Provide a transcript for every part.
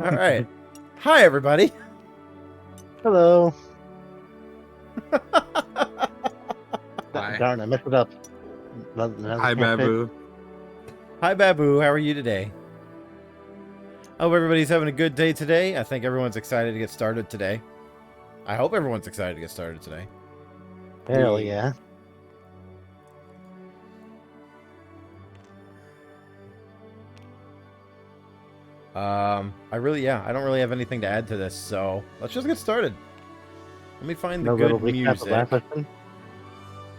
All right. Hi, everybody. Hello. Hi. Darn, I messed it up. Hi, Babu. Hi, Babu. How are you today? I hope everybody's having a good day today. I think everyone's excited to get started today. I hope everyone's excited to get started today. Hell yeah. I don't really have anything to add to this, so let's just get started. Let me find the No good little recap of last music. session.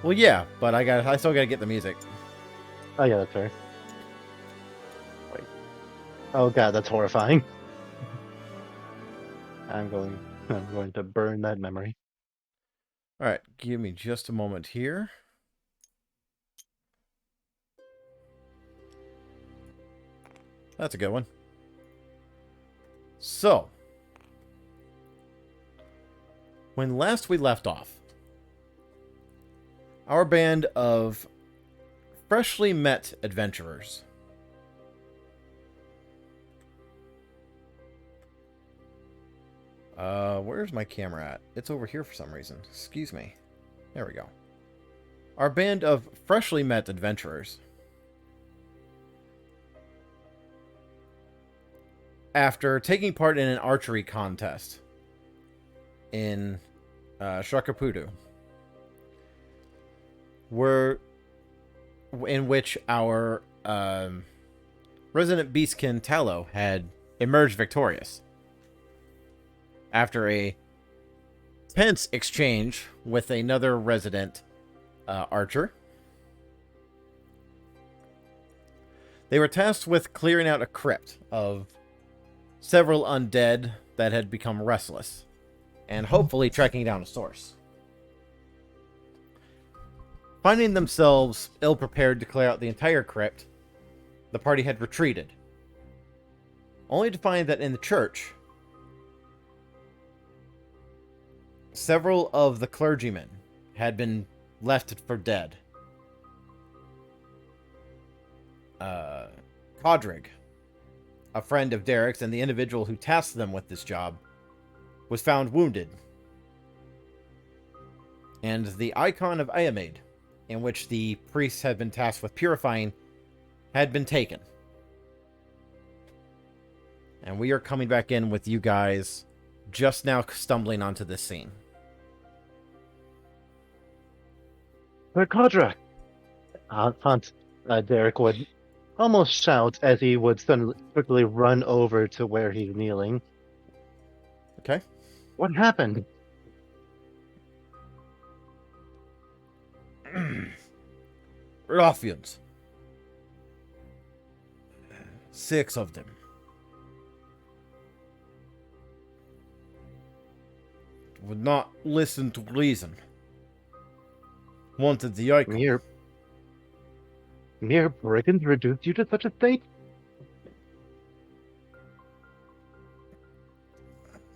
Well, yeah, but I still gotta get the music. Oh yeah, that's fair. Wait. Oh god, that's horrifying. I'm going to burn that memory. All right, give me just a moment here. That's a good one. So, when last we left off, our band of freshly met adventurers where's my camera at? It's over here for some reason. Excuse me. There we go. Our band of freshly met adventurers, after taking part in an archery contest in Shakapudu, in which our resident beastkin Tallow had emerged victorious after a tense exchange with another resident archer. They were tasked with clearing out a crypt of several undead that had become restless, and hopefully tracking down a source. Finding themselves ill-prepared to clear out the entire crypt, the party had retreated, only to find that in the church, several of the clergymen had been left for dead. Kodrig, a friend of Derek's and the individual who tasked them with this job, was found wounded. And the icon of Ayamade, in which the priests had been tasked with purifying, had been taken. And we are coming back in with you guys just now stumbling onto this scene. But Kodrak! Derek would almost shout as he would suddenly quickly run over to where he's kneeling. Okay? What happened? Ruffians. 6 of them. Would not listen to reason. Wanted the icon. Mere brigands reduced you to such a state?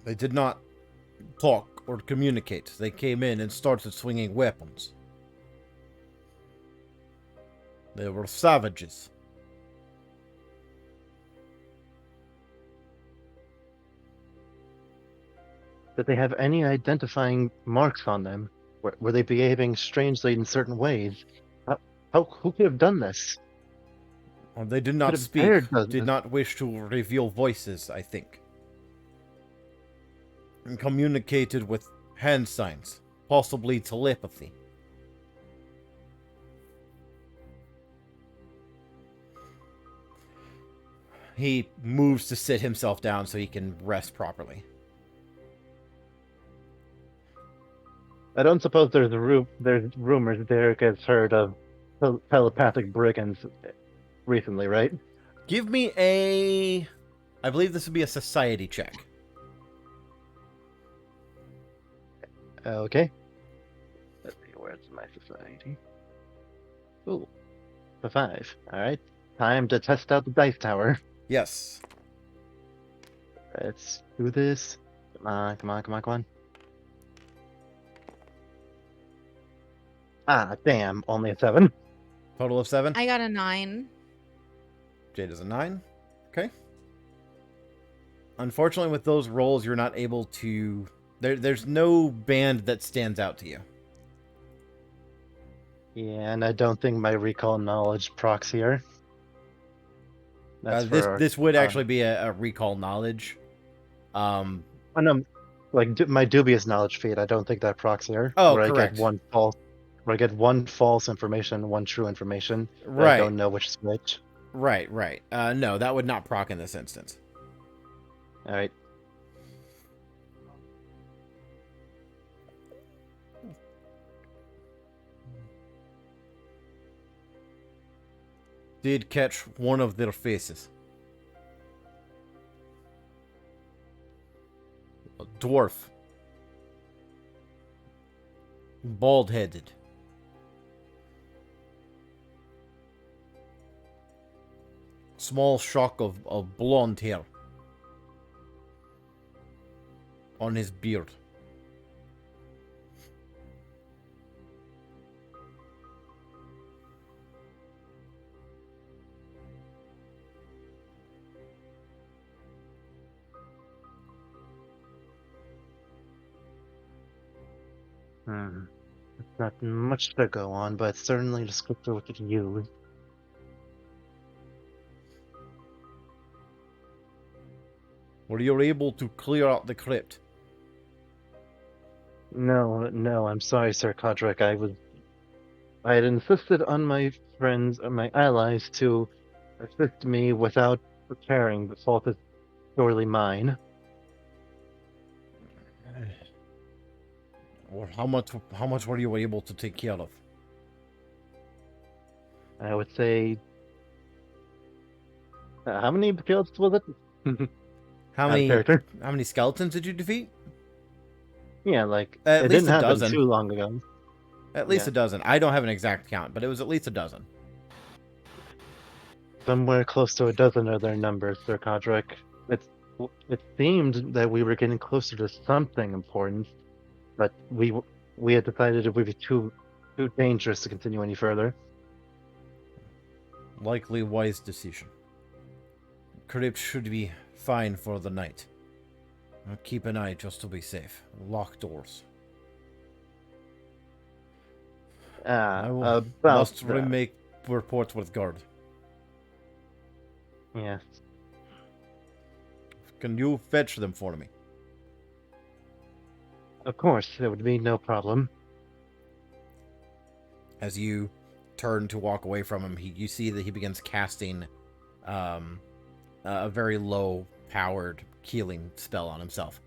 They did not talk or communicate. They came in and started swinging weapons. They were savages. Did they have any identifying marks on them? Were they behaving strangely in certain ways? Who could have done this? Well, they did not speak. Did not wish to reveal voices, I think. And communicated with hand signs, possibly telepathy. He moves to sit himself down so he can rest properly. I don't suppose there's rumors Derek has heard of telepathic brigands recently, right? Give me a... I believe this would be a society check. Okay. Let's see, where's my society? Ooh, a 5. Alright. Time to test out the dice tower. Yes. Let's do this. Come on, come on, come on, come on. Ah, damn, only a 7. Total of 7? I got a 9. Jade is a 9. Okay. Unfortunately, with those roles, you're not able to... There's no band that stands out to you. Yeah, and I don't think my recall knowledge procs here. That's for This would actually be a recall knowledge. oh no, like my dubious knowledge feat. I don't think that procs here. Oh, where correct. Where I get one false information, one true information. Right. I don't know which is which. Right. No, that would not proc in this instance. All right. Did catch one of their faces. A dwarf. Bald-headed. Small shock of blonde hair on his beard. It's not much to go on, but certainly a descriptor we could use. Were you able to clear out the crypt? No, I'm sorry, Sir Kodrick. I had insisted on my friends, or my allies, to assist me without preparing. The fault is purely mine. Or how much were you able to take care of? I would say. How many kills was it? How Out of many character? how many skeletons did you defeat? Yeah, like At it least didn't a happen dozen. too long ago. At least Yeah. a dozen. I don't have an exact count, but it was at least a dozen. Somewhere close to a dozen are their numbers, Sir Kodrick. It seemed that we were getting closer to something important, but we had decided it would be too dangerous to continue any further. Likely wise decision. Crypt should be fine for the night. Keep an eye just to be safe. Lock doors. I will must make reports with guard. Yes. Can you fetch them for me? Of course, there would be no problem. As you turn to walk away from him, you see that he begins casting a very low-powered healing spell on himself.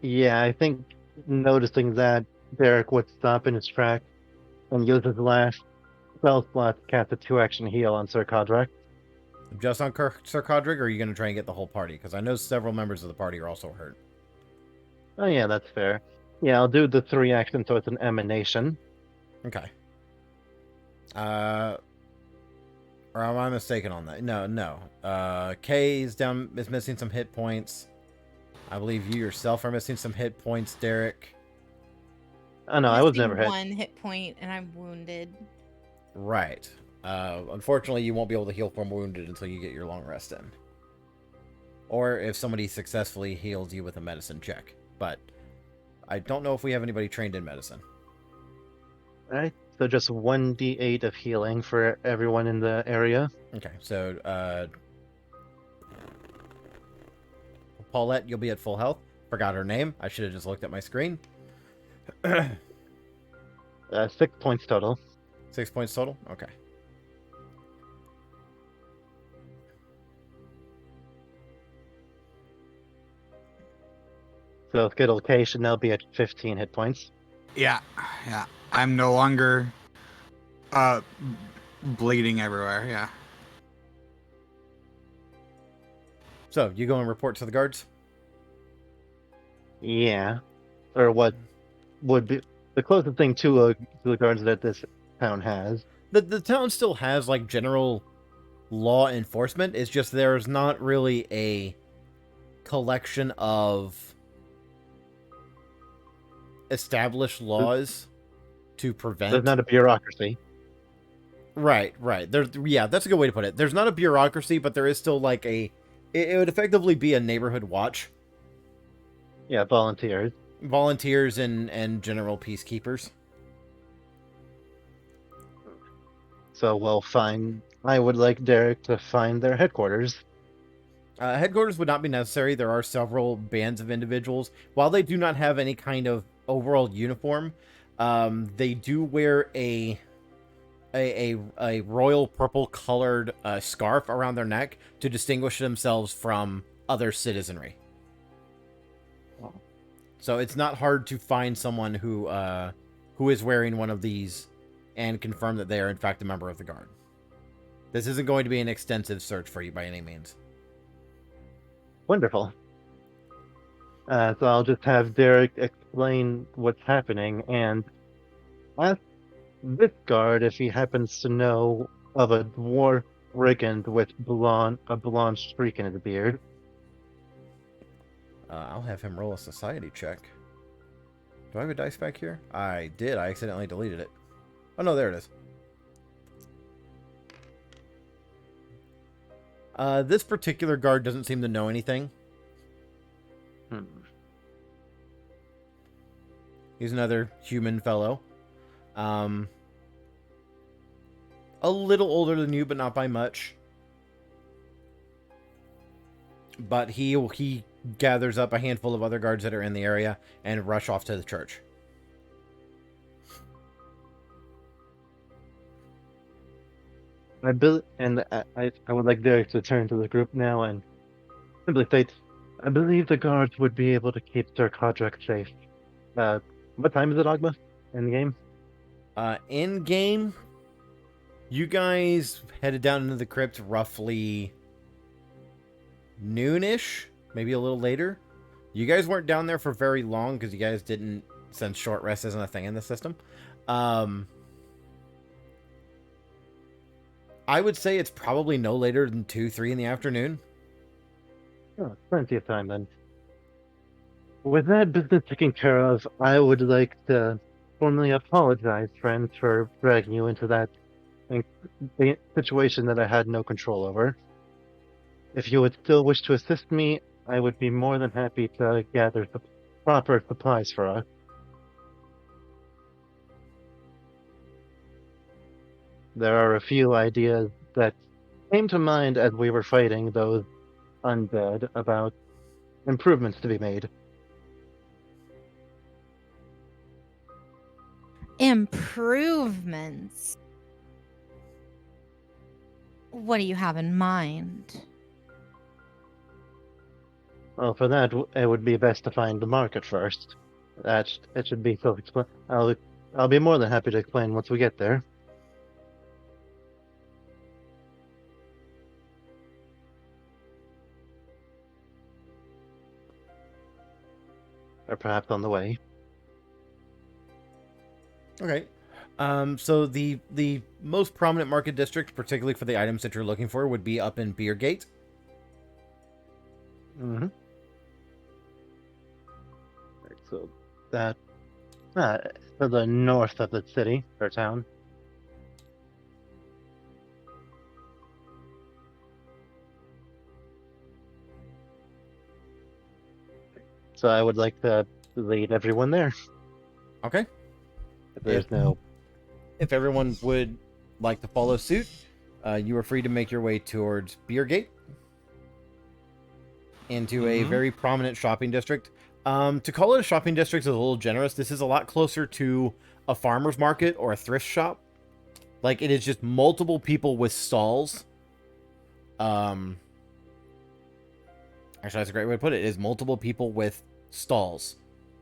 Yeah, I think noticing that, Derek would stop in his track and use his last spell slot to cast a 2-action heal on Sir Kodrak. Just on Sir Kodrig, or are you going to try and get the whole party? Because I know several members of the party are also hurt. Oh yeah, that's fair. Yeah, I'll do the 3 action, so it's an emanation. Okay. Or am I mistaken on that? No. Kay is missing some hit points. I believe you yourself are missing some hit points, Derek. Oh no, I was never hit. 1 hit point, and I'm wounded. Right. Unfortunately, you won't be able to heal from wounded until you get your long rest in. Or if somebody successfully heals you with a medicine check. But I don't know if we have anybody trained in medicine. Alright, so just 1d8 of healing for everyone in the area. Okay, so, Paulette, you'll be at full health. Forgot her name. I should have just looked at my screen. 6 points total. 6 points total? Okay. So Skittle K should now be at 15 hit points. Yeah. I'm no longer bleeding everywhere. Yeah. So, you go and report to the guards? Yeah. Or what would be the closest thing to the guards that this town has. The town still has, like, general law enforcement. It's just there's not really a collection of established laws to prevent. There's not a bureaucracy. Right. Yeah, that's a good way to put it. There's not a bureaucracy, but there is still like it would effectively be a neighborhood watch. Yeah, volunteers. Volunteers and general peacekeepers. So we'll find. I would like Derek to find their headquarters. Headquarters would not be necessary. There are several bands of individuals. While they do not have any kind of overall uniform, they do wear a royal purple colored scarf around their neck to distinguish themselves from other citizenry. Oh. So it's not hard to find someone who is wearing one of these and confirm that they are in fact a member of the guard. This isn't going to be an extensive search for you by any means. Wonderful. So I'll just have Derek explain what's happening and ask this guard if he happens to know of a dwarf brigand with a blonde streak in his beard. I'll have him roll a society check. Do I have a dice back here? I did. I accidentally deleted it. Oh, no, there it is. This particular guard doesn't seem to know anything. He's another human fellow. A little older than you, but not by much. But he gathers up a handful of other guards that are in the area and rush off to the church. I would like Derek to turn to the group now and simply state, I believe the guards would be able to keep Sir Kodrak safe. What time is it, Ogma, in the game? In game, you guys headed down into the crypt roughly noonish, maybe a little later. You guys weren't down there for very long because you guys didn't, since short rest isn't a thing in the system. I would say it's probably no later than 2-3 in the afternoon. Oh, plenty of time then. With that business taken care of, I would like to formally apologize, friends, for dragging you into that situation that I had no control over. If you would still wish to assist me, I would be more than happy to gather the proper supplies for us. There are a few ideas that came to mind as we were fighting those undead about improvements to be made. Improvements? What do you have in mind? Well, for that, it would be best to find the market first. It should be self-explanatory. I'll be more than happy to explain once we get there. Or perhaps on the way. Okay. So the most prominent market district, particularly for the items that you're looking for, would be up in Beergate. Mm-hmm. Right, so that to the north of the city or town. So I would like to lead everyone there. Okay. If there's no. If everyone would like to follow suit, you are free to make your way towards Beergate into a very prominent shopping district. To call it a shopping district is a little generous. This is a lot closer to a farmer's market or a thrift shop. Like, it is just multiple people with stalls. Actually, that's a great way to put it. It is multiple people with stalls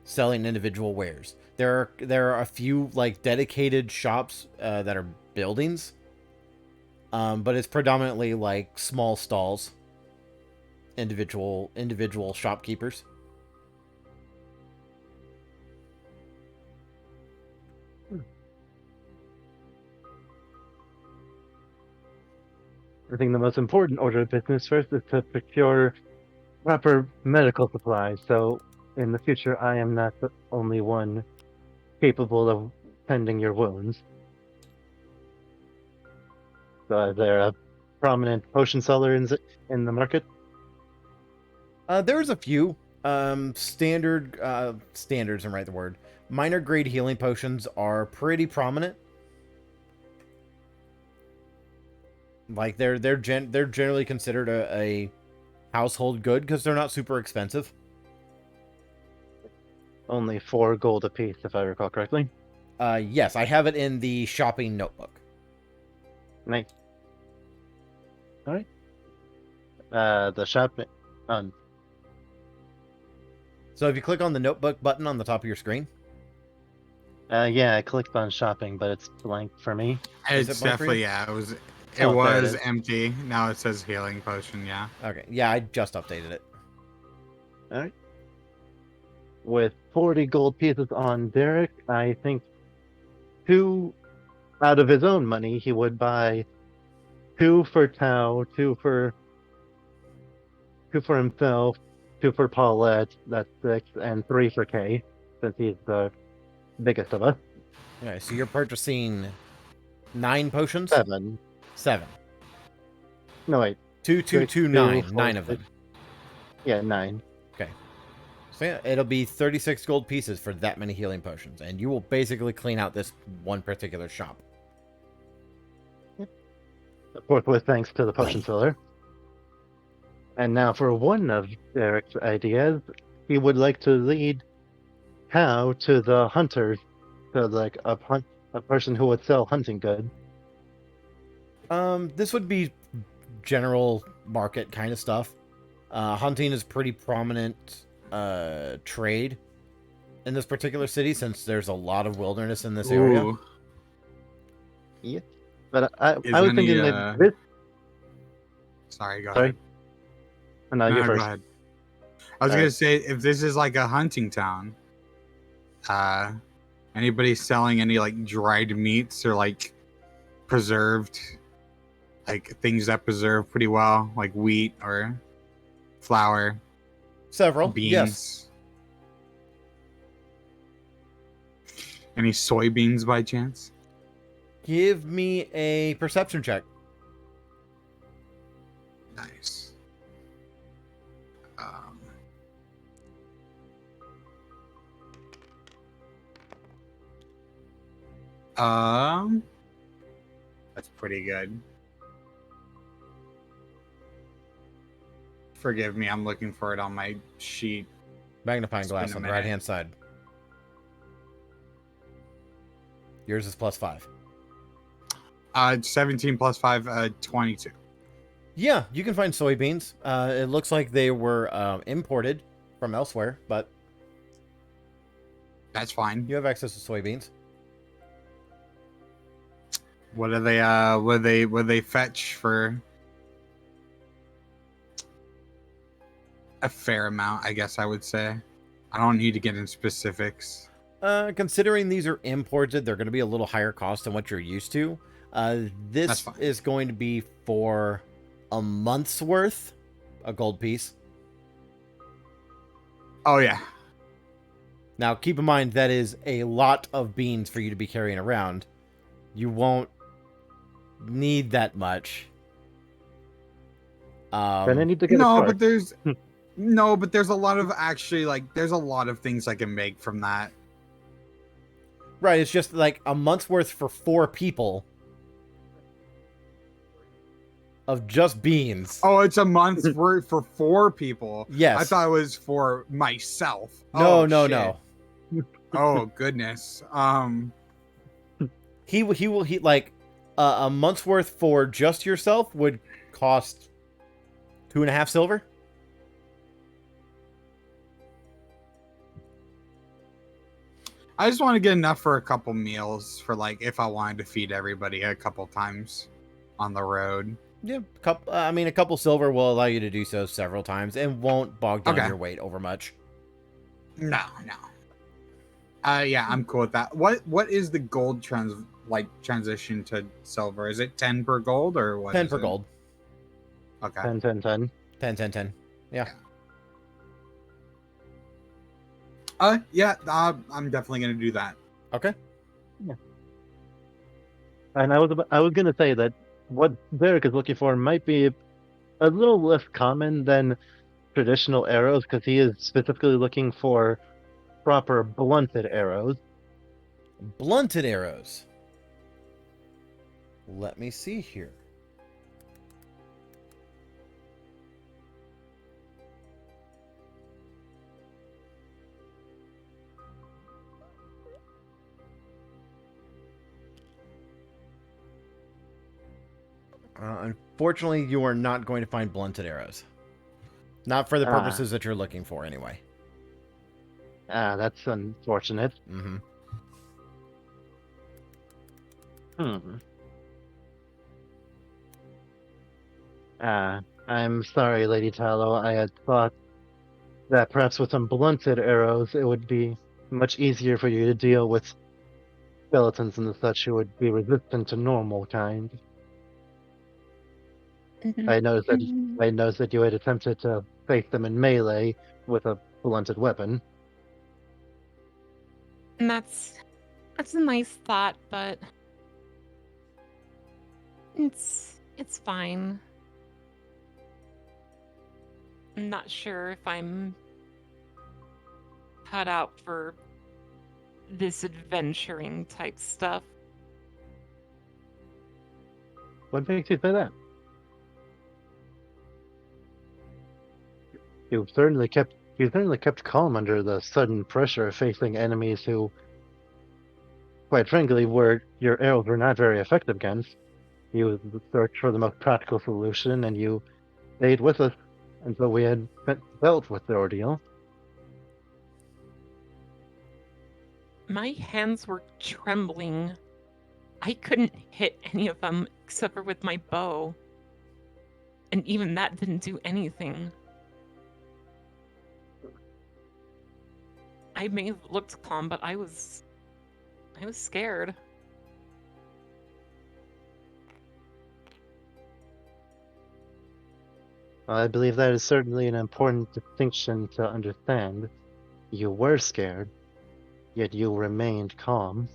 selling individual wares. There are a few like dedicated shops that are buildings, but it's predominantly like small stalls, individual shopkeepers. I think the most important order of business first is to procure proper medical supplies. So in the future, I am not the only one capable of tending your wounds. So is there a prominent potion seller in the market? There's a few standards, I'm right the word. Minor grade healing potions are pretty prominent. Like they're generally considered a household good because they're not super expensive. Only 4 gold apiece, if I recall correctly. Yes, I have it in the shopping notebook. Nice. All right. The shop. So if you click on the notebook button on the top of your screen, Yeah, I clicked on shopping, but it's blank for me. Is It's it blank for you? definitely, yeah, it was Oh, there it is. empty. Now it says healing potion, yeah. okay, yeah, I just updated it. All right. With 40 gold pieces on Derek, I think 2 out of his own money he would buy 2 for Tao, 2 for himself, 2 for Paulette. That's 6, and 3 for Kay, since he's the biggest of us. Okay, so you're purchasing 9 potions? 7. 7. No wait. 2, 2, 2, 9. 4, 9 of them. 6. Yeah, 9. So yeah, it'll be 36 gold pieces for that many healing potions, and you will basically clean out this one particular shop. Forthwith, thanks to the potion seller. And now for one of Derek's ideas, he would like to lead Tao to the hunters, to like a person who would sell hunting goods. This would be general market kind of stuff. Hunting is pretty prominent trade in this particular city since there's a lot of wilderness in this area. Ooh. But I Is was any, thinking that this. Sorry, go Sorry. ahead. No, you Go first. ahead. I was All gonna right. say, if this is like a hunting town, anybody selling any like dried meats or like preserved, like things that preserve pretty well, like wheat or flour, Several, beans. yes. Any soybeans by chance? Give me a perception check. Nice. That's pretty good. Forgive me, I'm looking for it on my sheet. Magnifying It's been glass a on the minute. right hand side. Yours is +5. 17 plus 5, 22. Yeah, you can find soybeans. It looks like they were imported from elsewhere, but That's fine. you have access to soybeans. What are they? What they fetch for? A fair amount, I guess I would say. I don't need to get in specifics. Considering these are imported, they're going to be a little higher cost than what you're used to. That's This fine. is going to be for a month's worth, a gold piece. Oh yeah, Now, keep in mind that is a lot of beans for you to be carrying around. You won't need that much. Then I need to get a no, cart. but there's no, but there's a lot of actually like there's a lot of things I can make from that. Right, it's just like a month's worth for 4 people of just beans. Oh, it's a month's worth for 4 people. Yes. I thought it was for myself. No, Oh, no, shit. no. Oh goodness. He like a month's worth for just yourself would cost 2.5 silver. I just want to get enough for a couple meals for like if I wanted to feed everybody a couple times on the road. Yeah, a couple silver will allow you to do so several times and won't bog down Okay. your weight over much. No. Yeah, I'm cool with that. What is the gold transition to silver? Is it 10 per gold or what? 10 is per it? gold. Okay. 10, 10, 10. 10, 10, 10. Yeah. Yeah, I'm definitely gonna do that. Okay. And I was gonna say that what Derek is looking for might be a little less common than traditional arrows, because he is specifically looking for proper blunted arrows. Blunted arrows. Let me see here. Unfortunately, you are not going to find blunted arrows. Not for the Ah. purposes that you're looking for, anyway. That's unfortunate. Mm-hmm. Hmm. I'm sorry, Lady Tallow. I had thought that perhaps with some blunted arrows, it would be much easier for you to deal with skeletons and such who would be resistant to normal kind. I noticed that you had attempted to face them in melee with a blunted weapon. And that's a nice thought, but it's fine. I'm not sure if I'm cut out for this adventuring type stuff. What makes you say that? You've certainly kept calm under the sudden pressure of facing enemies who, quite frankly, your arrows were not very effective against. You searched for the most practical solution, and you stayed with us until we had dealt with the ordeal. My hands were trembling. I couldn't hit any of them except for with my bow. And even that didn't do anything. I may have looked calm, but I was scared. I believe that is certainly an important distinction to understand. You were scared, yet you remained calm.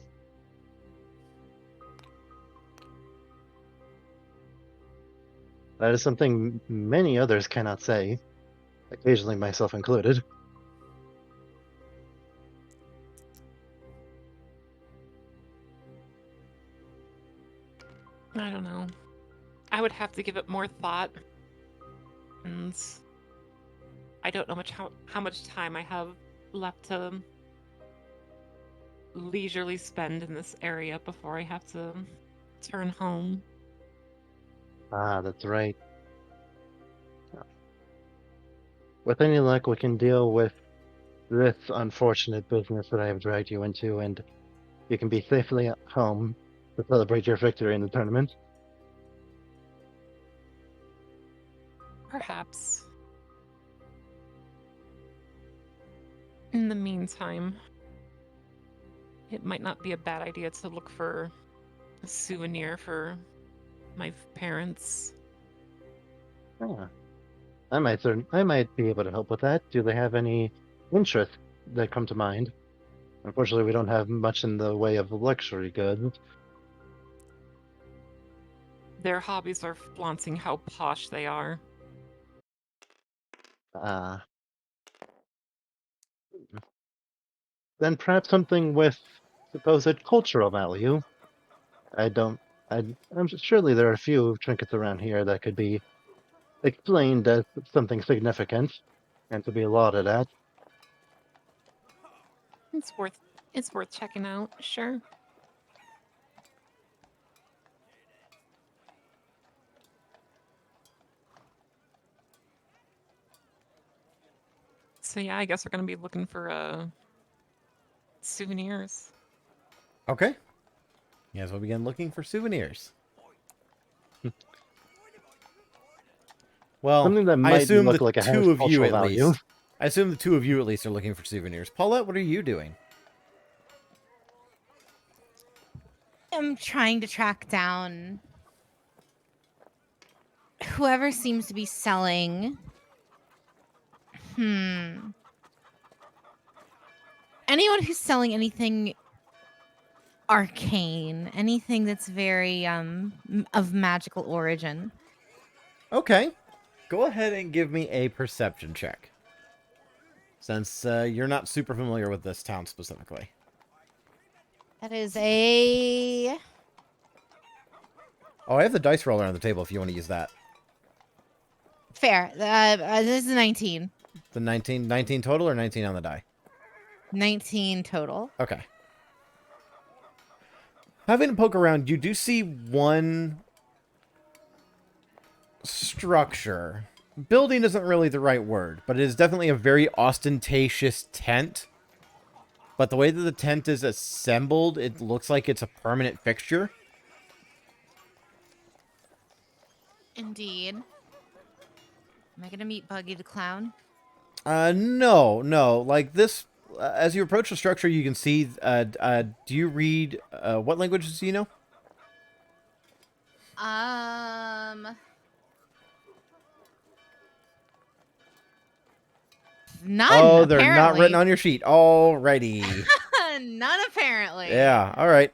That is something many others cannot say, occasionally myself included. I don't know. I would have to give it more thought. And I don't know how much time I have left to leisurely spend in this area before I have to turn home. Ah, that's right. With any luck, we can deal with this unfortunate business that I have dragged you into, and you can be safely at home to celebrate your victory in the tournament. Perhaps. In the meantime, it might not be a bad idea to look for a souvenir for my parents. Ah, I might be able to help with that. Do they have any interests that come to mind? Unfortunately, we don't have much in the way of luxury goods. Their hobbies are flaunting how posh they are. Ah. Then perhaps something with supposed cultural value. I'm surely there are a few trinkets around here that could be explained as something significant and to be lauded at. It's worth checking out, sure. So yeah, I guess we're gonna be looking for souvenirs. Okay. Yes, we'll begin looking for souvenirs. Well, Something that I might assume look the like it has two of you cultural at value. least. I assume the two of you at least are looking for souvenirs. Paulette, what are you doing? I'm trying to track down whoever seems to be selling. Anyone who's selling anything arcane, anything that's very of magical origin. Okay. Go ahead and give me a perception check. Since you're not super familiar with this town specifically. That is a Oh, I have the dice roller on the table if you want to use that. fair. This is 19. The 19 total or 19 on the die? 19 total. Okay. Having a poke around, you do see one structure. Building isn't really the right word, but it is definitely a very ostentatious tent. But the way that the tent is assembled, it looks like it's a permanent fixture. Indeed. Am I going to meet Buggy the Clown? No. Like this, as you approach the structure, you can see, do you read, what languages do you know? None. Oh, they're not apparently. written on your sheet. Alrighty. None, apparently. Yeah, alright.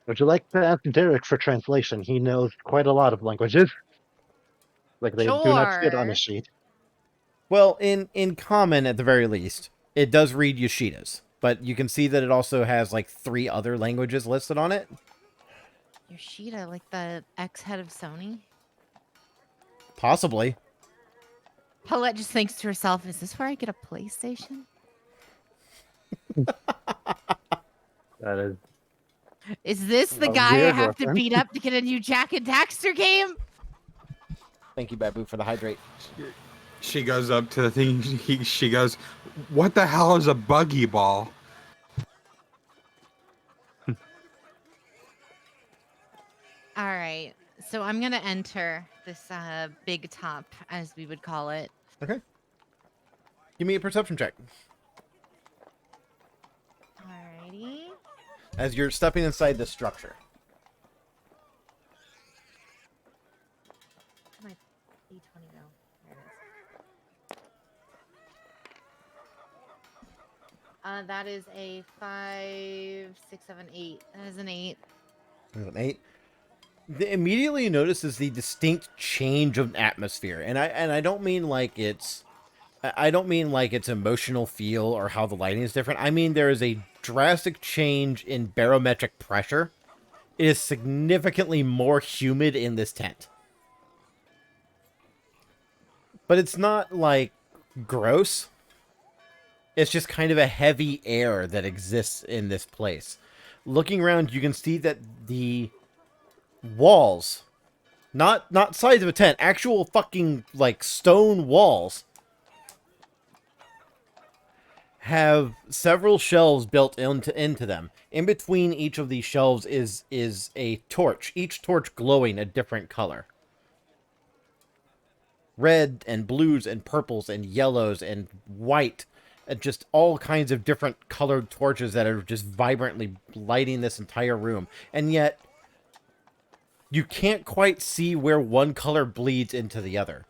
Would you like to ask Derek for translation? He knows quite a lot of languages. Like they do not fit on Sure. a sheet. Well, in common, at the very least, it does read Yoshida's. But you can see that it also has, like, 3 other languages listed on it. Yoshida, like the ex-head of Sony? Possibly. Paulette just thinks to herself, is this where I get a PlayStation? That is Is this the A guy I weird have to reference. beat up to get a new Jack and Daxter game? Thank you, Babu, for the hydrate. She goes up to the thing. She goes, "What the hell is a buggy ball?" All right. So I'm going to enter this big top, as we would call it. Okay. Give me a perception check. Alrighty. As you're stepping inside this structure. My D20 go. There it is. That is a 5, 6, 7, 8. That is an 8. There's an 8. Immediately you notice is the distinct change of atmosphere. And I don't mean like it's emotional feel or how the lighting is different. I mean there is a drastic change in barometric pressure. It is significantly more humid in this tent. But it's not like gross. It's just kind of a heavy air that exists in this place. Looking around, you can see that the walls, not sides of a tent, actual fucking like stone walls, have several shelves built into them. In between each of these shelves is a torch, each torch glowing a different color. Red and blues and purples and yellows and white, and just all kinds of different colored torches that are just vibrantly lighting this entire room. And yet you can't quite see where one color bleeds into the other.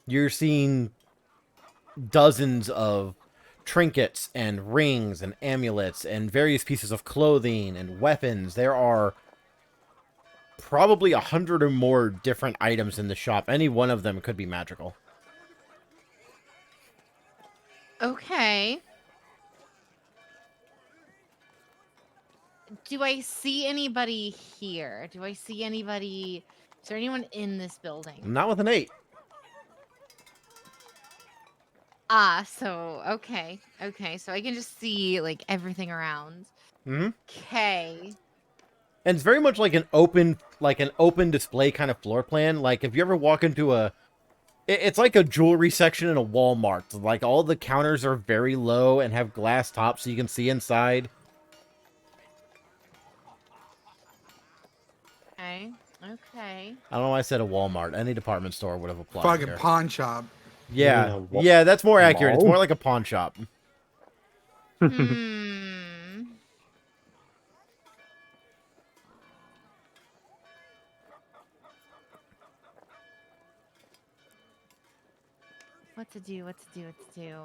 You're seeing dozens of trinkets and rings and amulets and various pieces of clothing and weapons. There are probably 100 or more different items in the shop. Any one of them could be magical. Okay. Do I see anybody here? Do I see anybody? Is there anyone in this building? Not with an 8. So okay. So I can just see like everything around. Mm-hmm. Okay. And it's very much like an open display kind of floor plan. Like if you ever walk into it's like a jewelry section in a Walmart. Like all the counters are very low and have glass tops so you can see inside. Okay. I don't know why I said a Walmart. Any department store would have applied Fucking here. pawn shop. Yeah. You mean a Yeah, that's more accurate. It's mall? more like a pawn shop. What to do? What to do? What to do?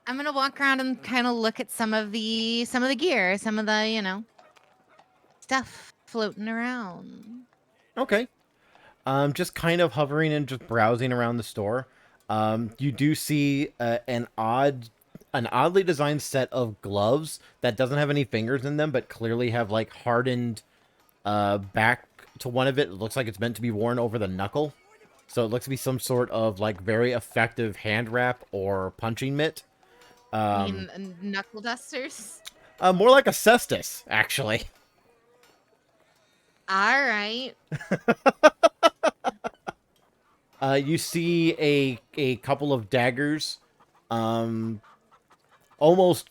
I'm gonna walk around and kind of look at some of the gear, some of the stuff floating around. Okay. Just kind of hovering and just browsing around the store. You do see an oddly designed set of gloves that doesn't have any fingers in them, but clearly have like hardened back to one of it. It looks like it's meant to be worn over the knuckle. So it looks to be some sort of like very effective hand wrap or punching mitt. You mean knuckle dusters? More like a cestus, actually. All right. You see a couple of daggers, almost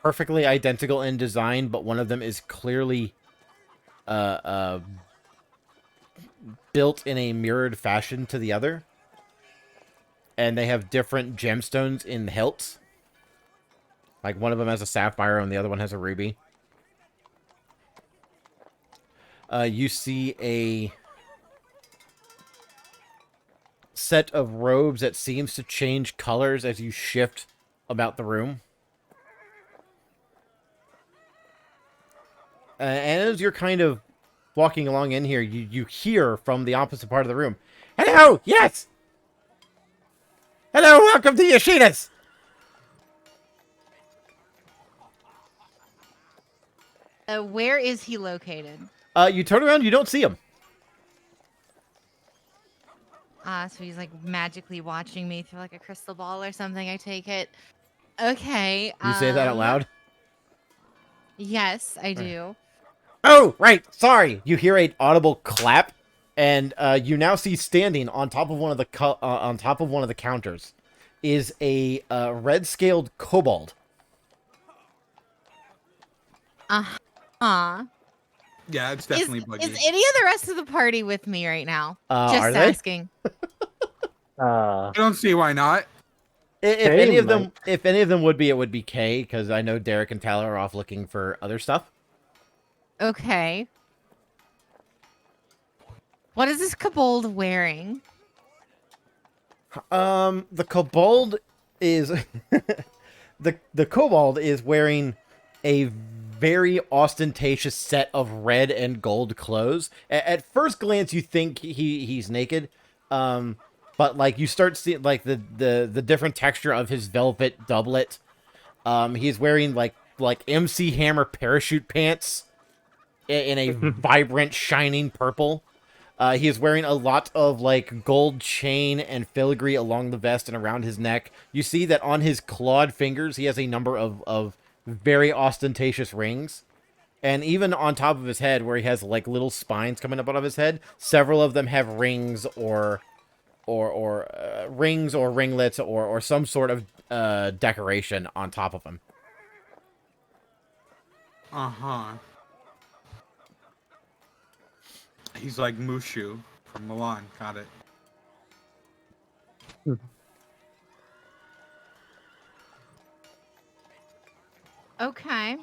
perfectly identical in design, but one of them is clearly built in a mirrored fashion to the other. And they have different gemstones in the hilts. Like one of them has a sapphire and the other one has a ruby. You see a set of robes that seems to change colors as you shift about the room. And as you're kind of walking along in here, you hear from the opposite part of the room, "Hello! Yes! Hello! Welcome to Yoshida's!" Where is he located? You turn around, you don't see him. So he's like magically watching me through like a crystal ball or something, I take it. Okay. You say that out loud? Yes, I do. Oh, right. Sorry. You hear an audible clap, and you now see standing on top of one of the counters is a red-scaled kobold. Uh-huh. Yeah, it's definitely buggy. Is any of the rest of the party with me right now? Just Are they? asking. I don't see why not. If Kay any of might. them, if any of them would be, it would be Kay, because I know Derek and Tyler are off looking for other stuff. Okay. What is this kobold wearing? The kobold is the kobold is wearing a very ostentatious set of red and gold clothes. At first glance, you think he's naked, but like you start seeing like the different texture of his velvet doublet. He's wearing like MC Hammer parachute pants in a vibrant shining purple. He is wearing a lot of like gold chain and filigree along the vest and around his neck. You see that on his clawed fingers, he has a number of very ostentatious rings. And even on top of his head, where he has like little spines coming up out of his head, several of them have rings or rings or ringlets or some sort of decoration on top of him. Uh-huh. He's like Mushu from Milan. Got it. Okay.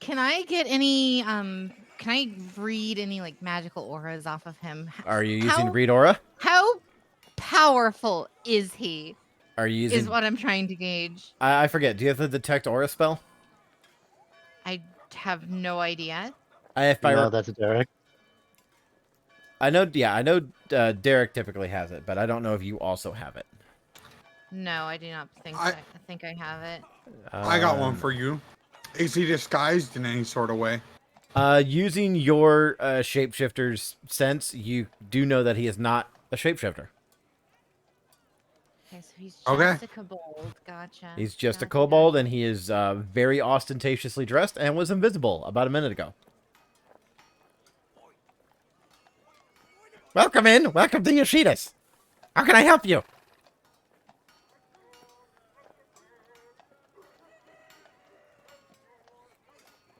Can I get any can I read any like magical auras off of him? Are you using How- Read Aura? How powerful is he? Are you using? Is what I'm trying to gauge. I forget. Do you have the Detect Aura spell? I have no idea. No, that's Derek. I know. Yeah, I know. Derek typically has it, but I don't know if you also have it. No, I do not think I- I think I have it. I got one for you. Is he disguised in any sort of way? Using your shapeshifter's sense, you do know that he is not a shapeshifter. Okay, so he's just Okay. a kobold. Gotcha. He's just a Gotcha, kobold, gotcha. and he is very ostentatiously dressed and was invisible about a minute ago. Welcome in. Welcome to Yoshida's. How can I help you?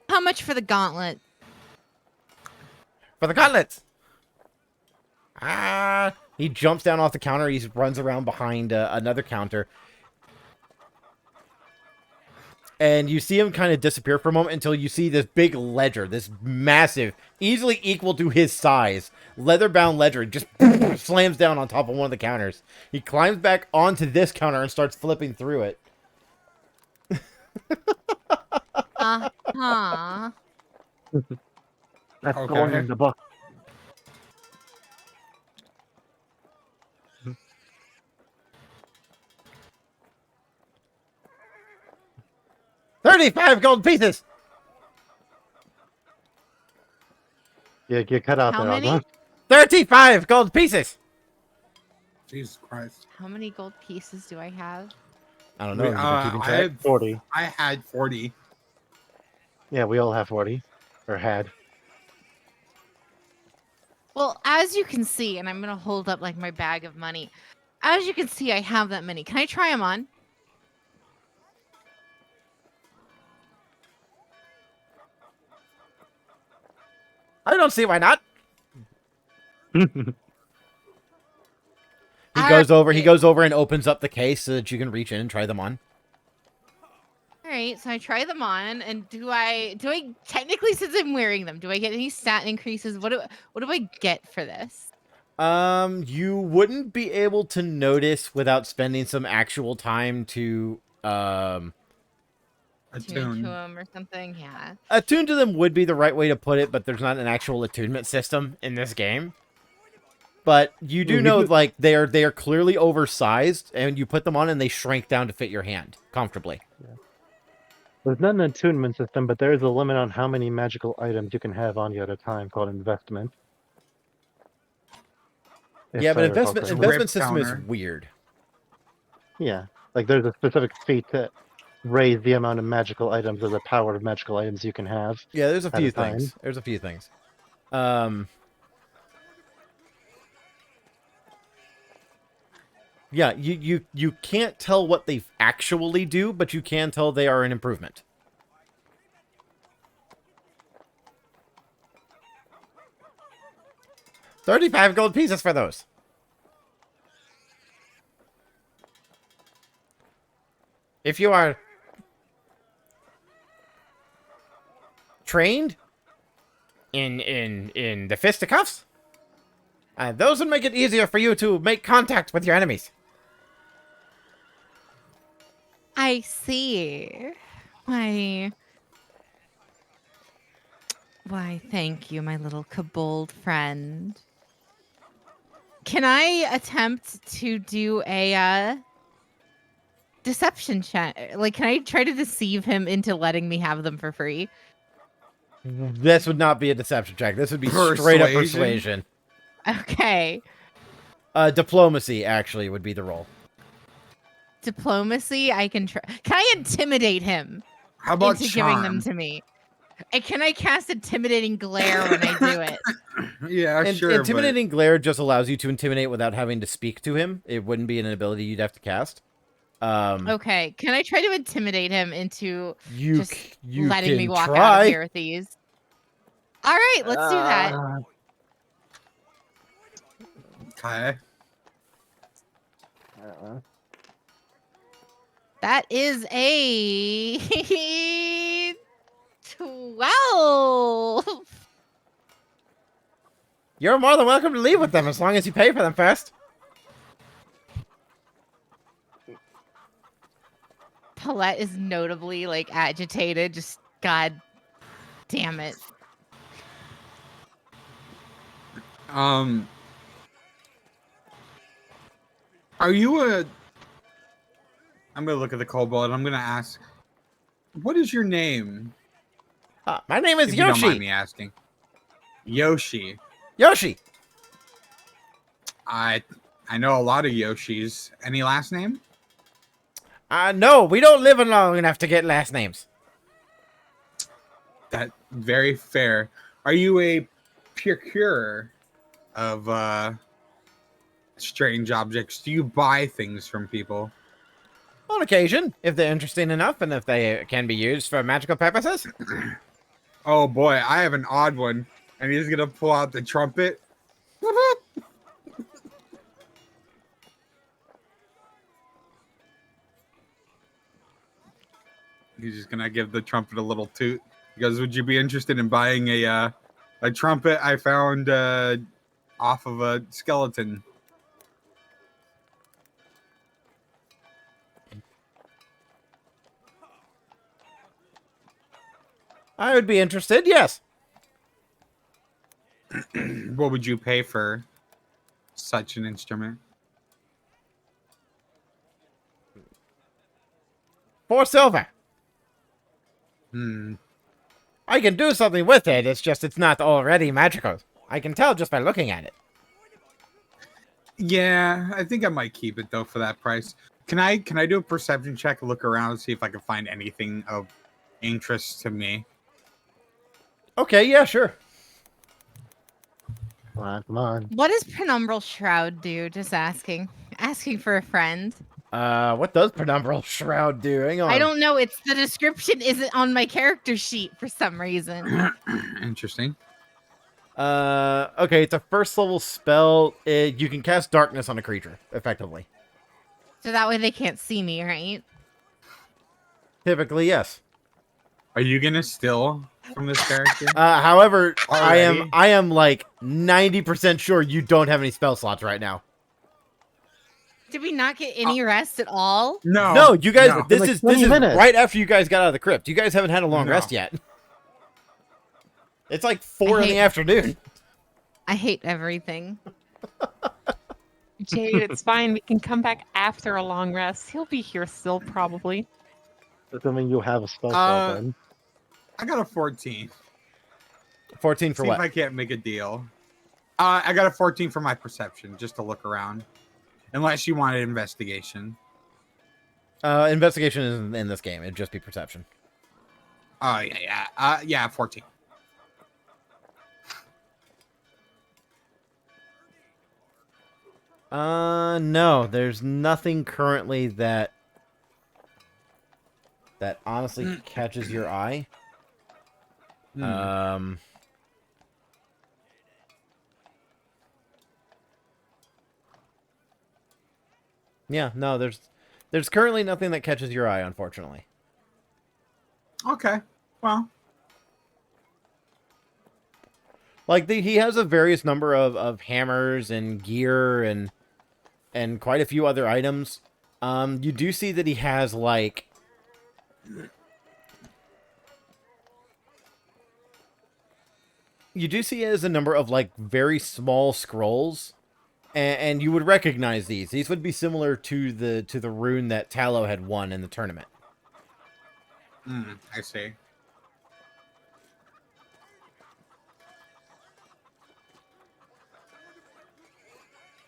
How much for the gauntlet? For the gauntlets. He jumps down off the counter. He runs around behind another counter. And you see him kind of disappear for a moment until you see this big ledger, this massive, easily equal to his size, leather-bound ledger, just slams down on top of one of the counters. He climbs back onto this counter and starts flipping through it. Uh-huh. That's Okay. going in the book. $35 gold pieces! Yeah, get cut out How there, many? Ogma. 35 gold pieces! Jesus Christ. How many gold pieces do I have? I don't know. You've been keeping I track? had 40. I had 40. Yeah, we all have 40. Or had. Well, as you can see, and I'm gonna hold up like my bag of money. As you can see, I have that many. Can I try them on? I don't see why not. He All goes over. He right. goes over and opens up the case so that you can reach in and try them on. All right, so I try them on, and do I technically, since I'm wearing them, do I get any stat increases? What do I get for this? You wouldn't be able to notice without spending some actual time to Tune to Attune. them or something? Yeah. attune to them would be the right way to put it, but there's not an actual attunement system in this game. But you do know, like, they are clearly oversized, and you put them on and they shrink down to fit your hand comfortably. There's not an attunement system, but there is a limit on how many magical items you can have on you at a time called investment. Yeah, but If I recall investment correctly. investment system is counter. weird. Yeah, like there's a specific feat to raise the amount of magical items or the power of magical items you can have. Yeah, there's a At a few time. things. There's a few things. Yeah, you can't tell what they actually do, but you can tell they are an improvement. $35 gold pieces for those. If you are trained in the fisticuffs, those would make it easier for you to make contact with your enemies. I see. Why, thank you, my little kobold friend. Can I attempt to do a deception check? Like, can I try to deceive him into letting me have them for free? This would not be a deception check. This would be straight up persuasion. Okay. Diplomacy, actually, would be the roll. Diplomacy, I can try. Can I intimidate him How about into giving them charm? to me? And can I cast intimidating glare when I do it? Yeah, And sure. intimidating glare just allows you to intimidate without having to speak to him. It wouldn't be an ability you'd have to cast. Okay, can I try to intimidate him into You just you letting can me walk try. out of here with these? All right, let's do that. Okay. That is a 12. You're more than welcome to leave with them as long as you pay for them first. Paulette is notably like agitated. Just god damn it. Are you a? I'm gonna look at the kobold. I'm gonna ask, what is your name? My name is If you don't mind Yoshi. me asking. Yoshi. Yoshi. I know a lot of Yoshis. Any last name? No, we don't live long enough to get last names. That very fair. Are you a procurer of strange objects? Do you buy things from people? On occasion, if they're interesting enough and if they can be used for magical purposes. Oh boy, I have an odd one, and he's gonna pull out the trumpet. He's just gonna give the trumpet a little toot. He goes, "Would you be interested in buying a trumpet I found off of a skeleton?" I would be interested, yes. What would you pay for such an instrument? 4 silver. Hmm. I can do something with it, it's just it's not already magical. I can tell just by looking at it. Yeah, I think I might keep it though for that price. Can I do a perception check, look around, see if I can find anything of interest to me? Okay, yeah, sure. Come on. What does Penumbral Shroud do? Just asking. Asking for a friend. What does Penumbral Shroud do? Hang on. I don't know. It's the description isn't on my character sheet for some reason. Interesting. Okay, it's a first level spell. You can cast darkness on a creature, effectively. So that way they can't see me, right? Typically, yes. Are you gonna steal from this character? However, Alrighty. I am like 90% sure you don't have any spell slots right now. Did we not get any rest at all? No. No, you guys. no. This Like is 20 minutes. right after you guys got out of the crypt. You guys haven't had a long No. rest yet. It's like 4 in the hate- afternoon. I hate everything. Jade, it's fine. We can come back after a long rest. He'll be here still, probably. Assuming you have a spell slot then. I got a 14. 14 for See what? if I can't make a deal. I got a 14 for my perception, just to look around. Unless you wanted investigation. Investigation isn't in this game. It'd just be perception. Oh yeah. Yeah, 14. No, there's nothing currently that honestly catches your eye. Hmm. Yeah, no, there's currently nothing that catches your eye, unfortunately. Okay. Well. Like he has a various number of hammers and gear and quite a few other items. You do see that he has like he has a number of like very small scrolls, and you would recognize these. These would be similar to the rune that Tallow had won in the tournament. I see.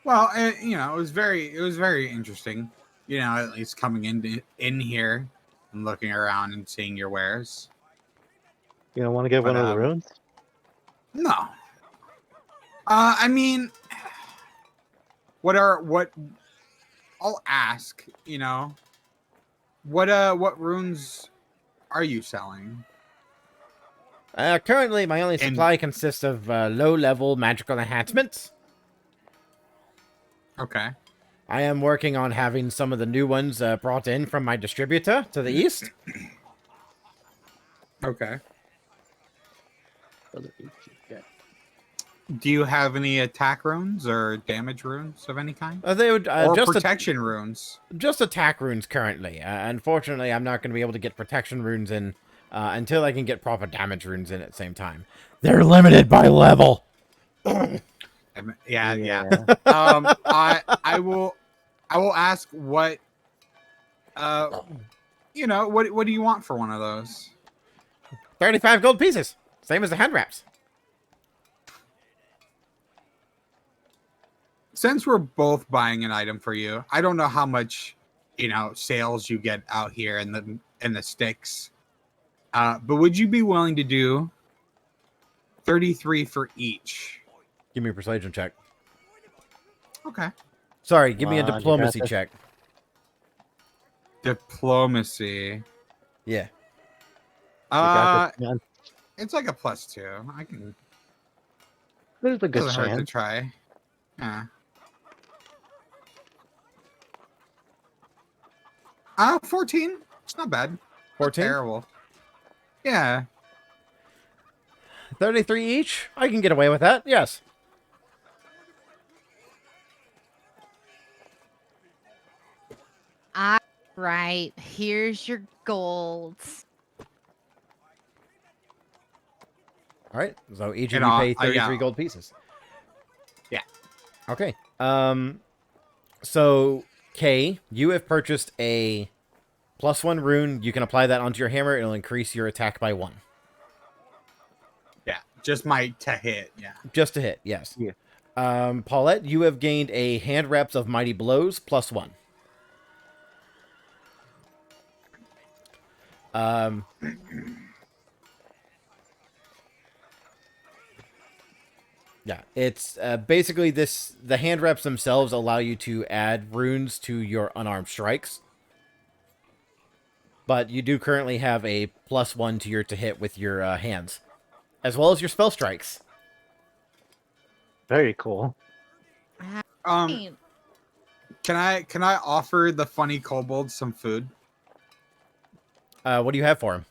Well, it was very interesting. At least coming in here and looking around and seeing your wares. You don't want to get But, one of the runes? No. I mean, what I'll ask, what runes are you selling? Currently, my only And- supply consists of low-level magical enhancements. Okay. I am working on having some of the new ones brought in from my distributor to the east. Okay. Do you have any attack runes or damage runes of any kind? They would Or just protection runes? just attack runes currently. Unfortunately, I'm not going to be able to get protection runes in until I can get proper damage runes in at the same time. They're limited by level. Yeah. I will ask what what do you want for one of those? 35 gold pieces, same as the hand wraps. Since we're both buying an item for you, I don't know how much sales you get out here in the sticks. But would you be willing to do 33 for each? Give me a persuasion check. Okay. Sorry, give me a Come on, you diplomacy got this. check. Diplomacy. Yeah. You got this, man. It's like a +2. I can. There's a good Doesn't hurt to chance. try. Yeah. 14. It's not bad. 14? Terrible. Yeah. 33 each? I can get away with that, yes. All right, here's your gold. All right, so each of And you I'll- pay 33 yeah. gold pieces. Yeah. Okay. So, Kay, you have purchased a +1 rune. You can apply that onto your hammer. It'll increase your attack by 1. Yeah. Just my to hit. Yeah. Just to hit, yes. Yeah. Paulette, you have gained a hand reps of mighty blows +1. Yeah, it's basically this. The hand reps themselves allow you to add runes to your unarmed strikes, but you do currently have a +1 to your to hit with your hands, as well as your spell strikes. Very cool. Can I offer the funny kobold some food? What do you have for him?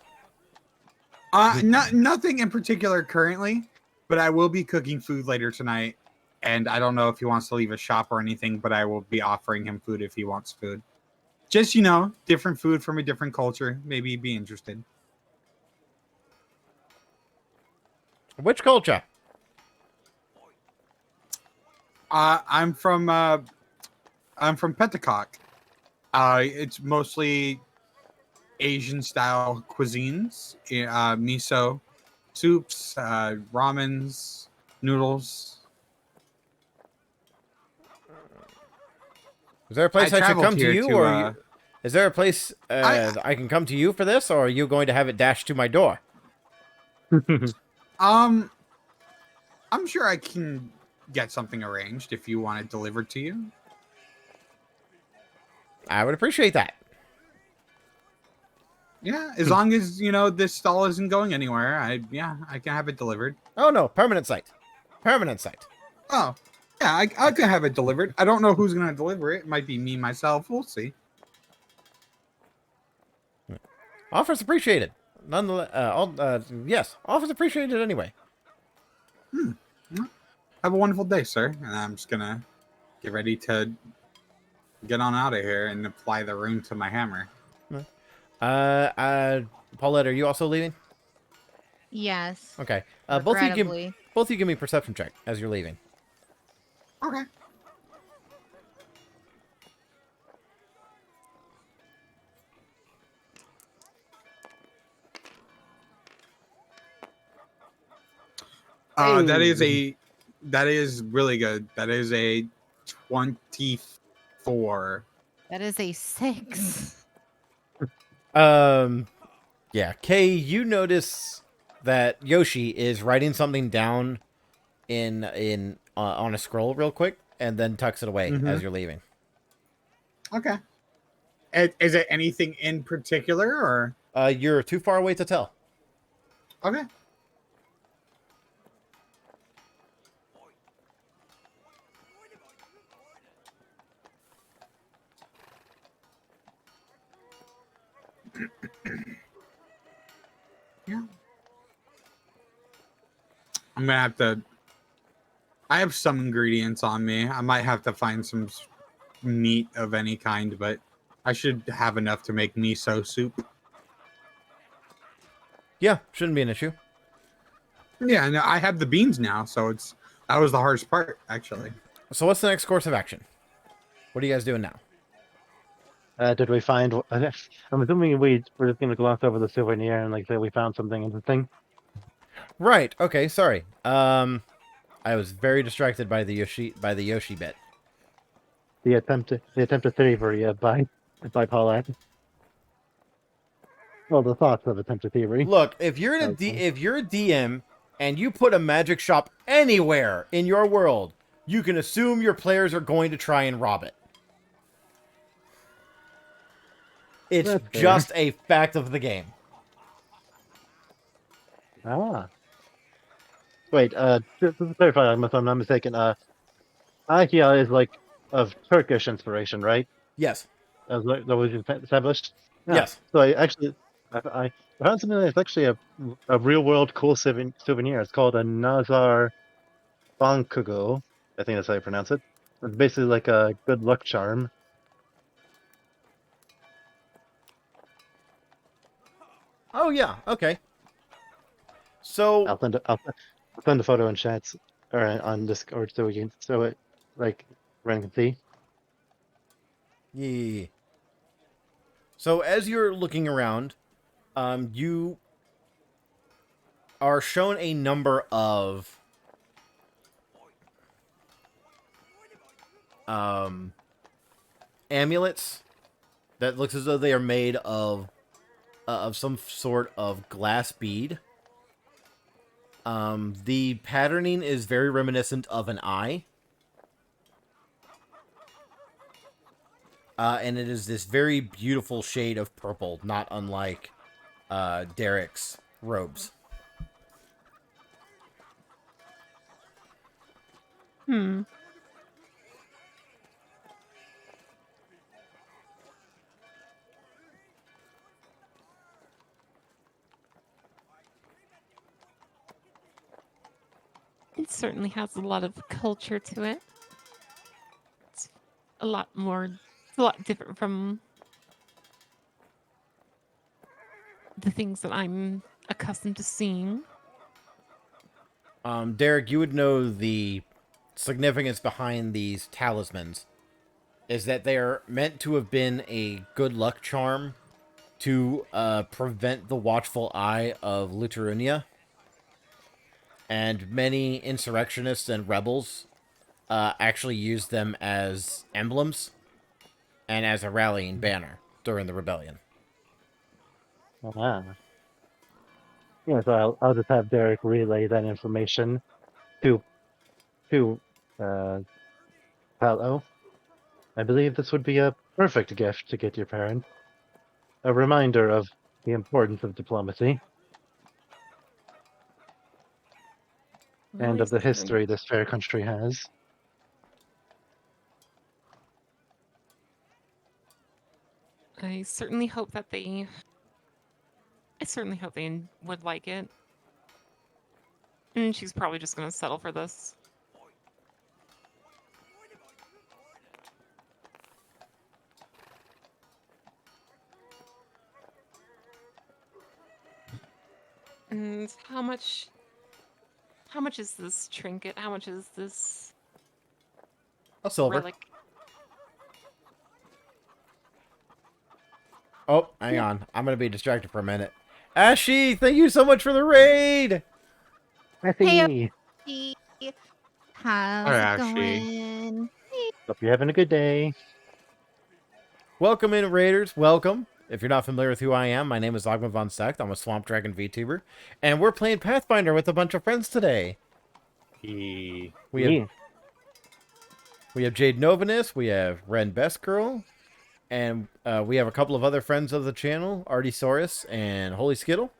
Nothing in particular currently, but I will be cooking food later tonight, and I don't know if he wants to leave a shop or anything, but I will be offering him food if he wants food. Just, different food from a different culture. Maybe he'd be interested. Which culture? I'm from Pentacock. It's mostly Asian style cuisines, miso soups, ramens, noodles. Is there a place I should traveled come to here you, to, or is there a place I can come to you for this, or are you going to have it dashed to my door? I'm sure I can get something arranged if you want it delivered to you. I would appreciate that. Yeah, as long as this stall isn't going anywhere, I can have it delivered. Oh no, permanent site. Permanent site. Oh, yeah, I can have it delivered. I don't know who's gonna deliver it. It might be me myself. We'll see. Offers appreciated. Nonetheless, yes, offers appreciated anyway. Have a wonderful day, sir. And I'm just gonna get ready to get on out of here and apply the rune to my hammer. Paulette, are you also leaving? Yes. Okay. Both of you give me a perception check as you're leaving. Okay. That is really good. That is a 24. That is a 6. Yeah, Kay, you notice that Yoshi is writing something down in on a scroll real quick, and then tucks it away as you're leaving. Okay. Is it anything in particular, or? You're too far away to tell. Okay. Yeah. I'm gonna have to. I have some ingredients on me. I might have to find some meat of any kind, but I should have enough to make miso soup. Yeah, shouldn't be an issue. Yeah, no, I have the beans now, so that was the hardest part, actually. So what's the next course of action? What are you guys doing now? Did we find? I'm assuming we're just gonna gloss over the souvenir and say we found something interesting. Right. Okay. Sorry. I was very distracted by the Yoshi bit. The attempted thievery by Paulette. Well, the thoughts of attempted thievery. Look, if you're a DM and you put a magic shop anywhere in your world, you can assume your players are going to try and rob it. It's That's fair. just a fact of the game. Ah. Wait, just to clarify, if I'm not mistaken, Akia is of Turkish inspiration, right? Yes. That was established? Yeah. Yes. So I I found something that's actually a real world cool souvenir. It's called a Nazar Bankugo. I think that's how you pronounce it. It's basically like a good luck charm. Oh yeah, okay. So I'll send the photo in chats or on Discord so we can so it like everyone can see. yeah. So as you're looking around, you are shown a number of amulets that looks as though they are made of some sort of glass bead. The patterning is very reminiscent of an eye. And it is this very beautiful shade of purple, not unlike Derek's robes. Hmm. It certainly has a lot of culture to it. It's a lot more, it's a lot different from the things that I'm accustomed to seeing. Derek, you would know the significance behind these talismans is that they are meant to have been a good luck charm to prevent the watchful eye of Literunia. And many insurrectionists and rebels actually used them as emblems and as a rallying banner during the rebellion. Ah. Yeah, so I'll just have Derek relay that information to to Paolo. I believe this would be a perfect gift to get your parents. A reminder of the importance of diplomacy and of the history this fair country has. I certainly hope that they. I certainly hope they would like it. And she's probably just gonna settle for this. And how much? How much is this trinket? How much is this A silver. relic? Oh, hang on. I'm going to be distracted for a minute. Ashy, thank you so much for the raid! Matthew, Hey, how's Hi, it Ashley. going? hope you're having a good day. Welcome in, Raiders. Welcome. If you're not familiar with who I am, my name is Ogma Von Sect. I'm a Swamp Dragon VTuber. And we're playing Pathfinder with a bunch of friends today. We Yeah. have Jade Novanis, we have Ren Best Girl, and we have a couple of other friends of the channel, Artisaurus and Holy Skittle.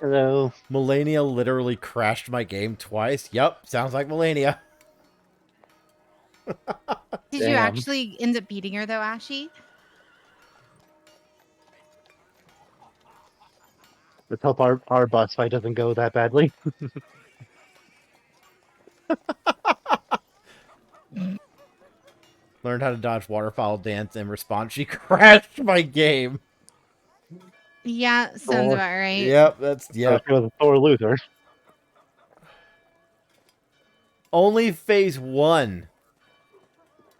Hello. Melania literally crashed my game twice. Yup, sounds like Melania. Did you Damn. actually end up beating her though, Ashy? Let's hope our boss fight doesn't go that badly. Learned how to dodge waterfowl dance in response. She crashed my game. Yeah, sounds Or- about right. Yep, that's So yep. she was a sore loser. Only phase 1.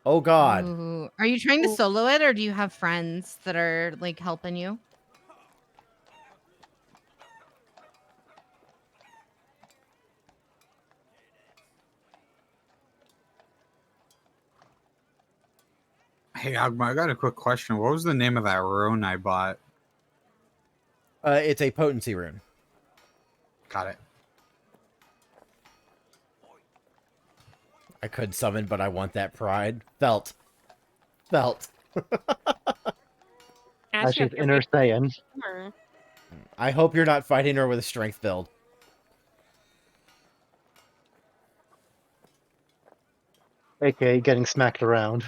Oh god. Ooh. Are you trying to solo it, or do you have friends that are like helping you? Hey, Agma, I got a quick question. What was the name of that rune I bought? It's a potency rune. Got it. I could summon, but I want that pride. Felt. As she's inner Saiyan. I hope you're not fighting her with a strength build. AKA getting smacked around.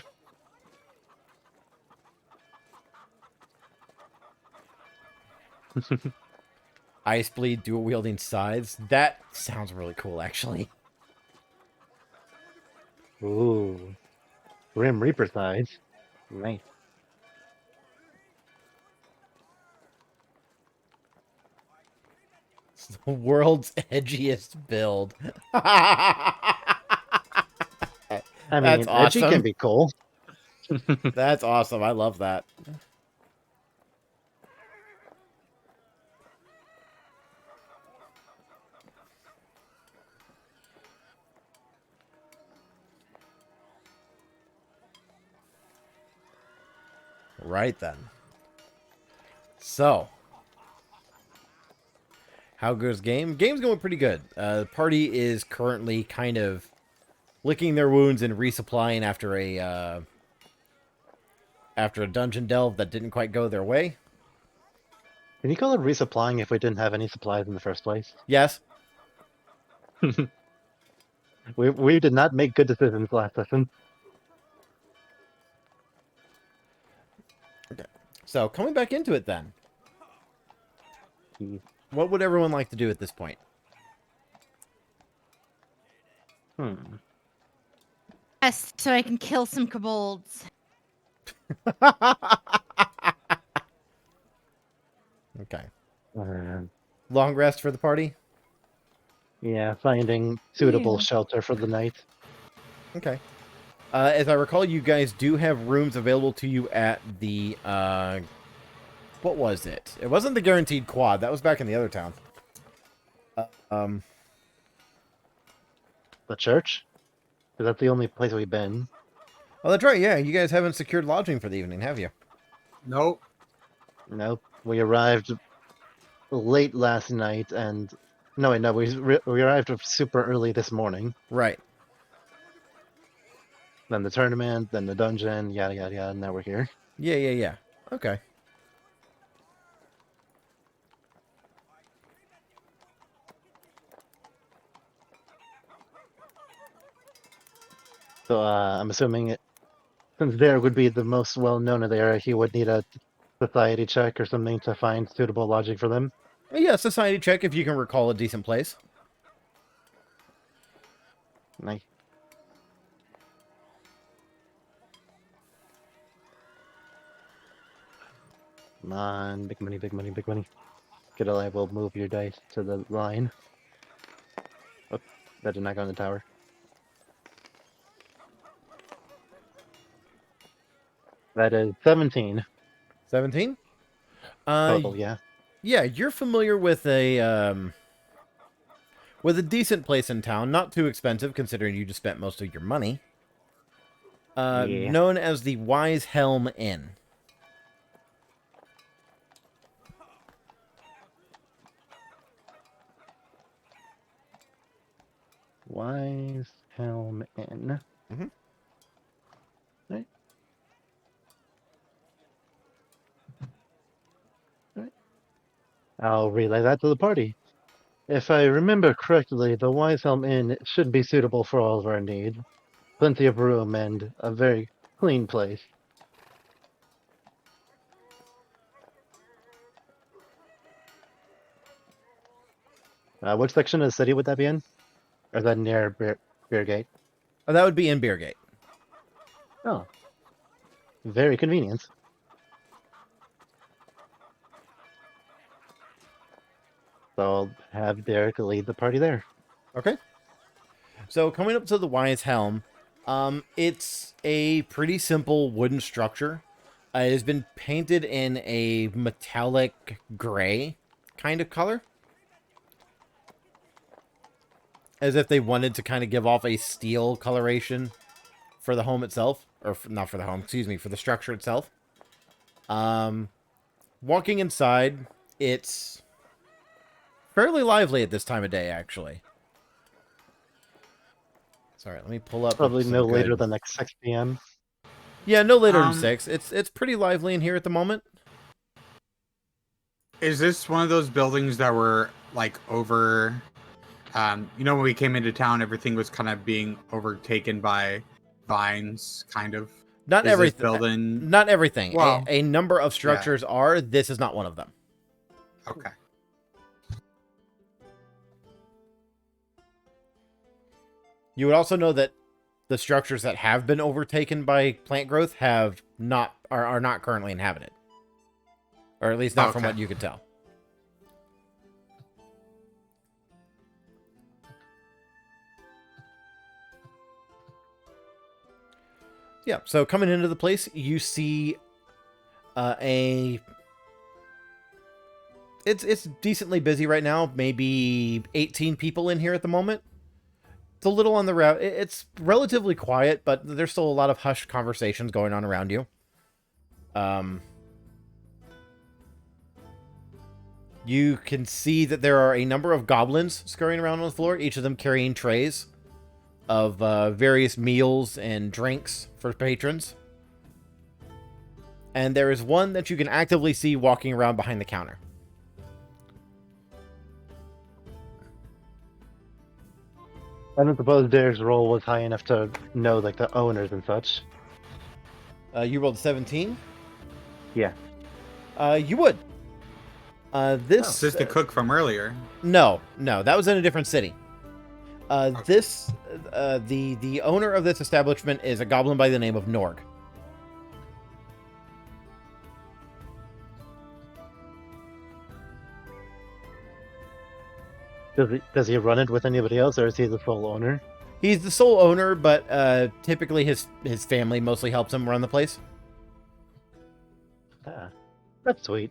Ice Bleed dual wielding scythes. That sounds really cool, actually. Ooh. Grim Reaper size. Nice. It's the world's edgiest build. That's I mean, edgy awesome. can be cool. That's awesome. I love that. Right then. So, how goes game? Game's going pretty good. The party is currently kind of licking their wounds and resupplying after a dungeon delve that didn't quite go their way. Can you call it resupplying if we didn't have any supplies in the first place? Yes. We did not make good decisions last session. So, coming back into it then. What would everyone like to do at this point? Yes, so I can kill some kobolds. Okay. Uh, Long rest for the party? yeah, finding suitable Yeah. shelter for the night. Okay. As I recall, you guys do have rooms available to you at the, what was it? It wasn't the Guaranteed Quad. That was back in the other town. The church? Because that's the only place we've been. Oh, that's right. Yeah, you guys haven't secured lodging for the evening, have you? Nope. Nope. We arrived late last night and... No, wait, no, we arrived super early this morning. Right. Then the tournament, then the dungeon, yada, yada, yada, and now we're here. Yeah. Okay. So I'm assuming since there would be the most well-known of the area, he would need a society check or something to find suitable lodging for them. Yeah, society check if you can recall a decent place. Nice. Come on, big money, big money, big money. Good, I will move your dice to the line. Oh, that did not go in the tower. That is 17 17? total, yeah. Yeah, you're familiar with a decent place in town, not too expensive considering you just spent most of your money. Yeah. Known as the Wise Helm Inn. Wise Helm Inn. Mhm. Right. Right. I'll relay that to the party. If I remember correctly, the Wise Helm Inn should be suitable for all of our needs. Plenty of room and a very clean place. Which section of the city would that be in? Or is that near Beer Gate? Oh, that would be in Beergate. Oh. Very convenient. So I'll have Derek lead the party there. Okay. So coming up to the Wise Helm, it's a pretty simple wooden structure. It has been painted in a metallic gray kind of color. As if they wanted to kind of give off a steel coloration for the home itself. Or not for the home, excuse me, for the structure itself. Walking inside, it's fairly lively at this time of day, actually. Sorry, let me pull up. Probably some no later good- than like 6 p.m. Yeah, no later than Um, 6. It's pretty lively in here at the moment. Is this one of those buildings that were like over? You know, when we came into town, everything was kind of being overtaken by vines, kind of. Not Is this everything. building. Not everything. Well, A number of structures are. This is not one of them. Okay. You would also know that the structures that have been overtaken by plant growth are not currently inhabited. Or at least not from Okay. what you could tell. Yeah, so coming into the place, you see it's decently busy right now, maybe 18 people in here at the moment. It's a little on the route. It's relatively quiet, but there's still a lot of hushed conversations going on around you. You can see that there are a number of goblins scurrying around on the floor, each of them carrying trays of various meals and drinks for patrons. And there is one that you can actively see walking around behind the counter. I don't suppose Derek's role was high enough to know like the owners and such. You rolled 17? Yeah. You would. This is the cook from earlier. No, that was in a different city. The owner of this establishment is a goblin by the name of Norg. Does he run it with anybody else, or is he the sole owner? He's the sole owner, but typically his family mostly helps him run the place. Ah, that's sweet.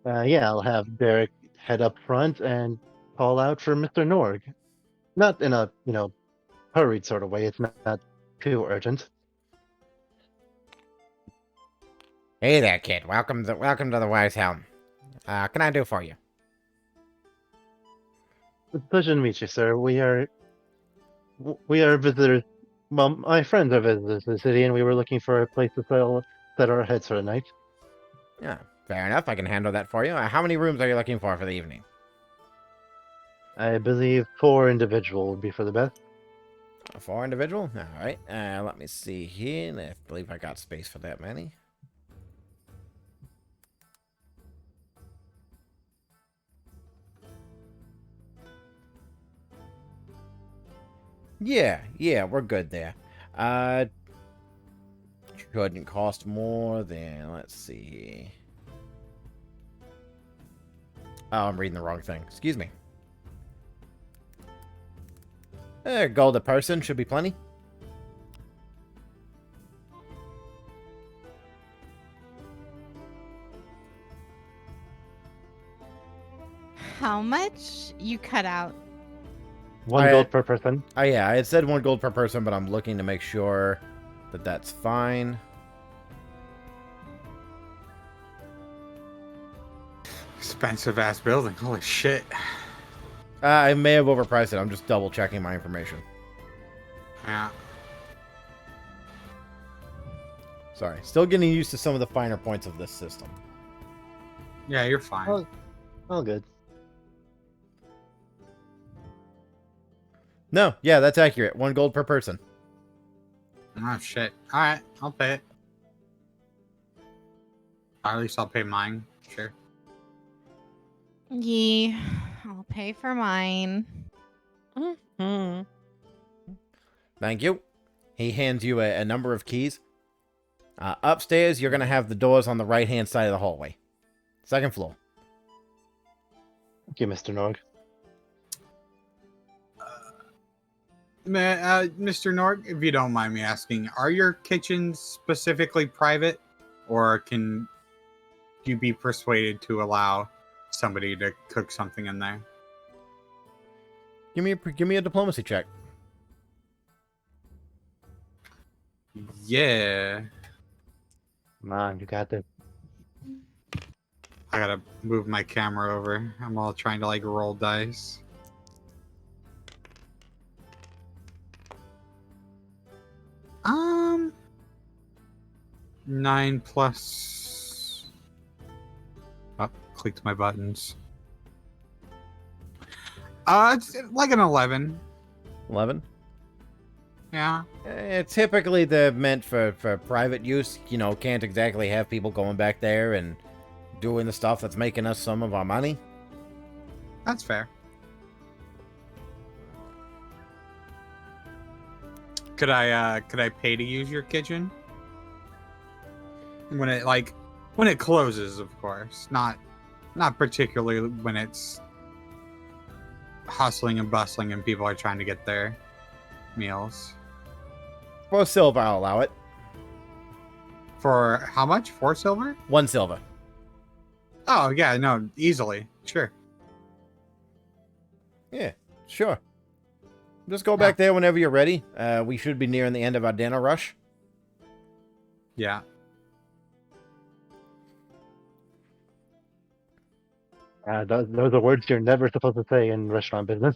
Yeah, I'll have Derek head up front and call out for Mr. Norg. Not in a, hurried sort of way. It's not too urgent. Hey there, kid. Welcome to the Wise Helm. Can I do for you? It's a pleasure to meet you, sir. We are visitors. Well, my friends are visitors to the city, and we were looking for a place to set our heads for the night. Yeah, fair enough. I can handle that for you. How many rooms are you looking for the evening? I believe 4 individual would be for the best. 4 individual? All right. Let me see here. I believe I got space for that many. Yeah, we're good there. Couldn't cost more than, let's see. Oh, I'm reading the wrong thing. Excuse me. Gold a person should be plenty. How much? You cut out. 1 gold per person. Oh yeah, I had said 1 gold per person, but I'm looking to make sure that that's fine. Expensive ass building. Holy shit. I may have overpriced it. I'm just double checking my information. Yeah. Sorry. Still getting used to some of the finer points of this system. Yeah, you're fine. Oh, all good. No, yeah, that's accurate. 1 gold per person. Oh shit. Alright, I'll pay it. Or at least I'll pay mine. Sure. Yeah, I'll pay for mine. Hmm. Thank you. He hands you a number of keys. Upstairs, you're going to have the doors on the right-hand side of the hallway. 2nd floor. Thank you, Mr. Norg. Mr. Norg, if you don't mind me asking, are your kitchens specifically private, or can you be persuaded to allow somebody to cook something in there? Give me a diplomacy check. Yeah. Come on, you got this. I gotta move my camera over. I'm all trying to like roll dice. Um, 9 plus. Oh, clicked my buttons. It's like an 11. 11. Yeah. Typically, they're meant for private use. You know, can't exactly have people going back there and doing the stuff that's making us some of our money. That's fair. Could I pay to use your kitchen? When it closes, of course. Not particularly when it's hustling and bustling and people are trying to get their meals. For silver, I'll allow it. For how much? 4 silver? 1 silver. Oh yeah, no, easily. Sure. Yeah, sure. Just go back there whenever you're ready. We should be nearing the end of our dinner rush. Yeah. Those are words you're never supposed to say in restaurant business.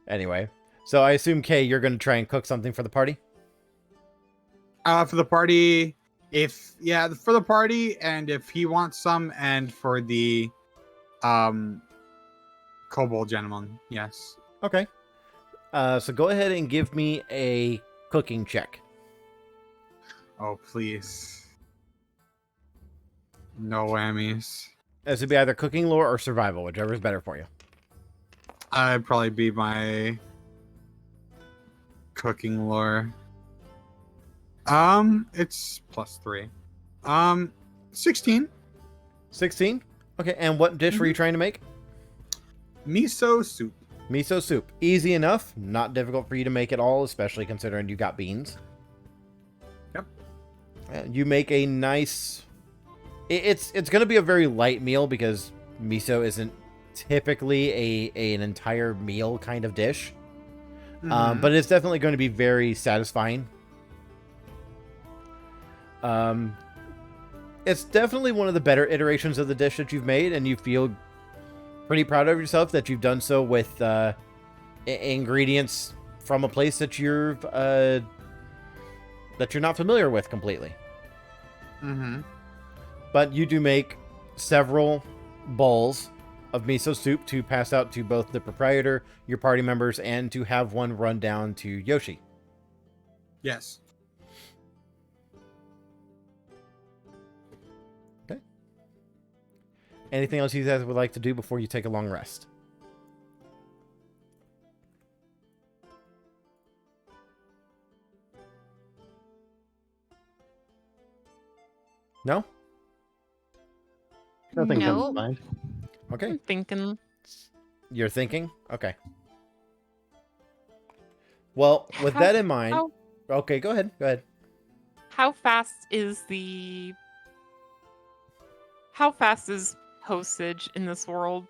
Anyway, so I assume, Kay, you're going to try and cook something for the party? For the party, for the party, and if he wants some, and for the kobold gentleman, yes. Okay. So go ahead and give me a cooking check. Oh please. No whammies. This would be either cooking lore or survival, whichever is better for you. I'd probably be my cooking lore. It's +3. 16. 16? Okay, and what dish were you trying to make? Miso soup. Miso soup. Easy enough. Not difficult for you to make at all, especially considering you got beans. Yep. You make a nice... It's going to be a very light meal because miso isn't typically an entire meal kind of dish. But it's definitely going to be very satisfying. It's definitely one of the better iterations of the dish that you've made, and you feel pretty proud of yourself that you've done so with ingredients from a place that you're not familiar with completely. Mm-hmm. But you do make several bowls of miso soup to pass out to both the proprietor, your party members, and to have one run down to Yoshi. Yes. Okay. Anything else you guys would like to do before you take a long rest? No? Nothing comes No. to mind. Okay. I'm thinking. You're thinking? Okay. Well, with How- that in mind... how- Okay, go ahead. Go ahead. How fast is postage in this world?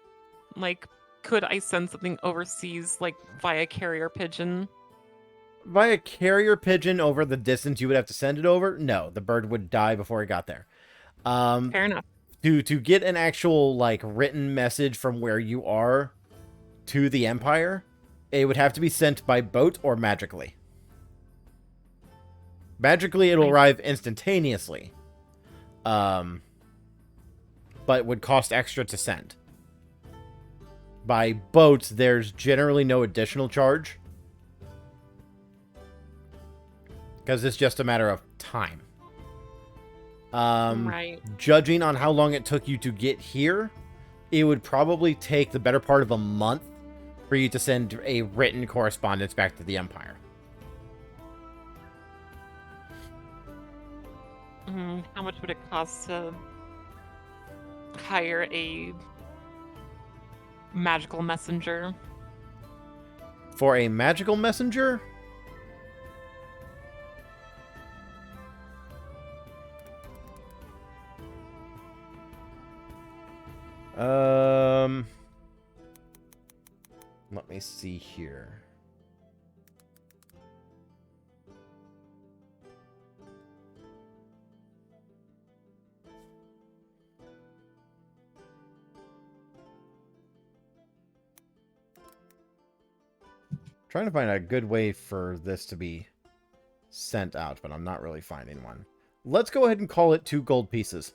Like, could I send something overseas, like via carrier pigeon? Via carrier pigeon over the distance you would have to send it over? No, the bird would die before it got there. Fair enough. To get an actual like written message from where you are to the Empire, it would have to be sent by boat or magically. Magically, it'll arrive instantaneously, but would cost extra to send. By boat, there's generally no additional charge, because it's just a matter of time. Right. Judging on how long it took you to get here, it would probably take the better part of a month for you to send a written correspondence back to the Empire. How much would it cost to hire a magical messenger? For a magical messenger? Let me see here. Trying to find a good way for this to be sent out, but I'm not really finding one. Let's go ahead and call it 2 gold pieces.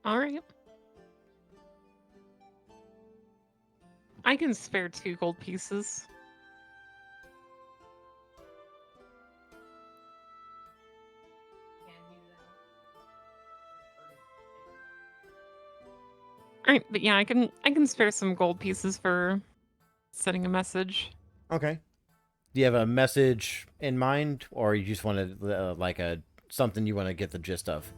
All right. I can spare 2 gold pieces. All right, but yeah, I can spare some gold pieces for sending a message. Okay. Do you have a message in mind, or you just want to like a something you want to get the gist of?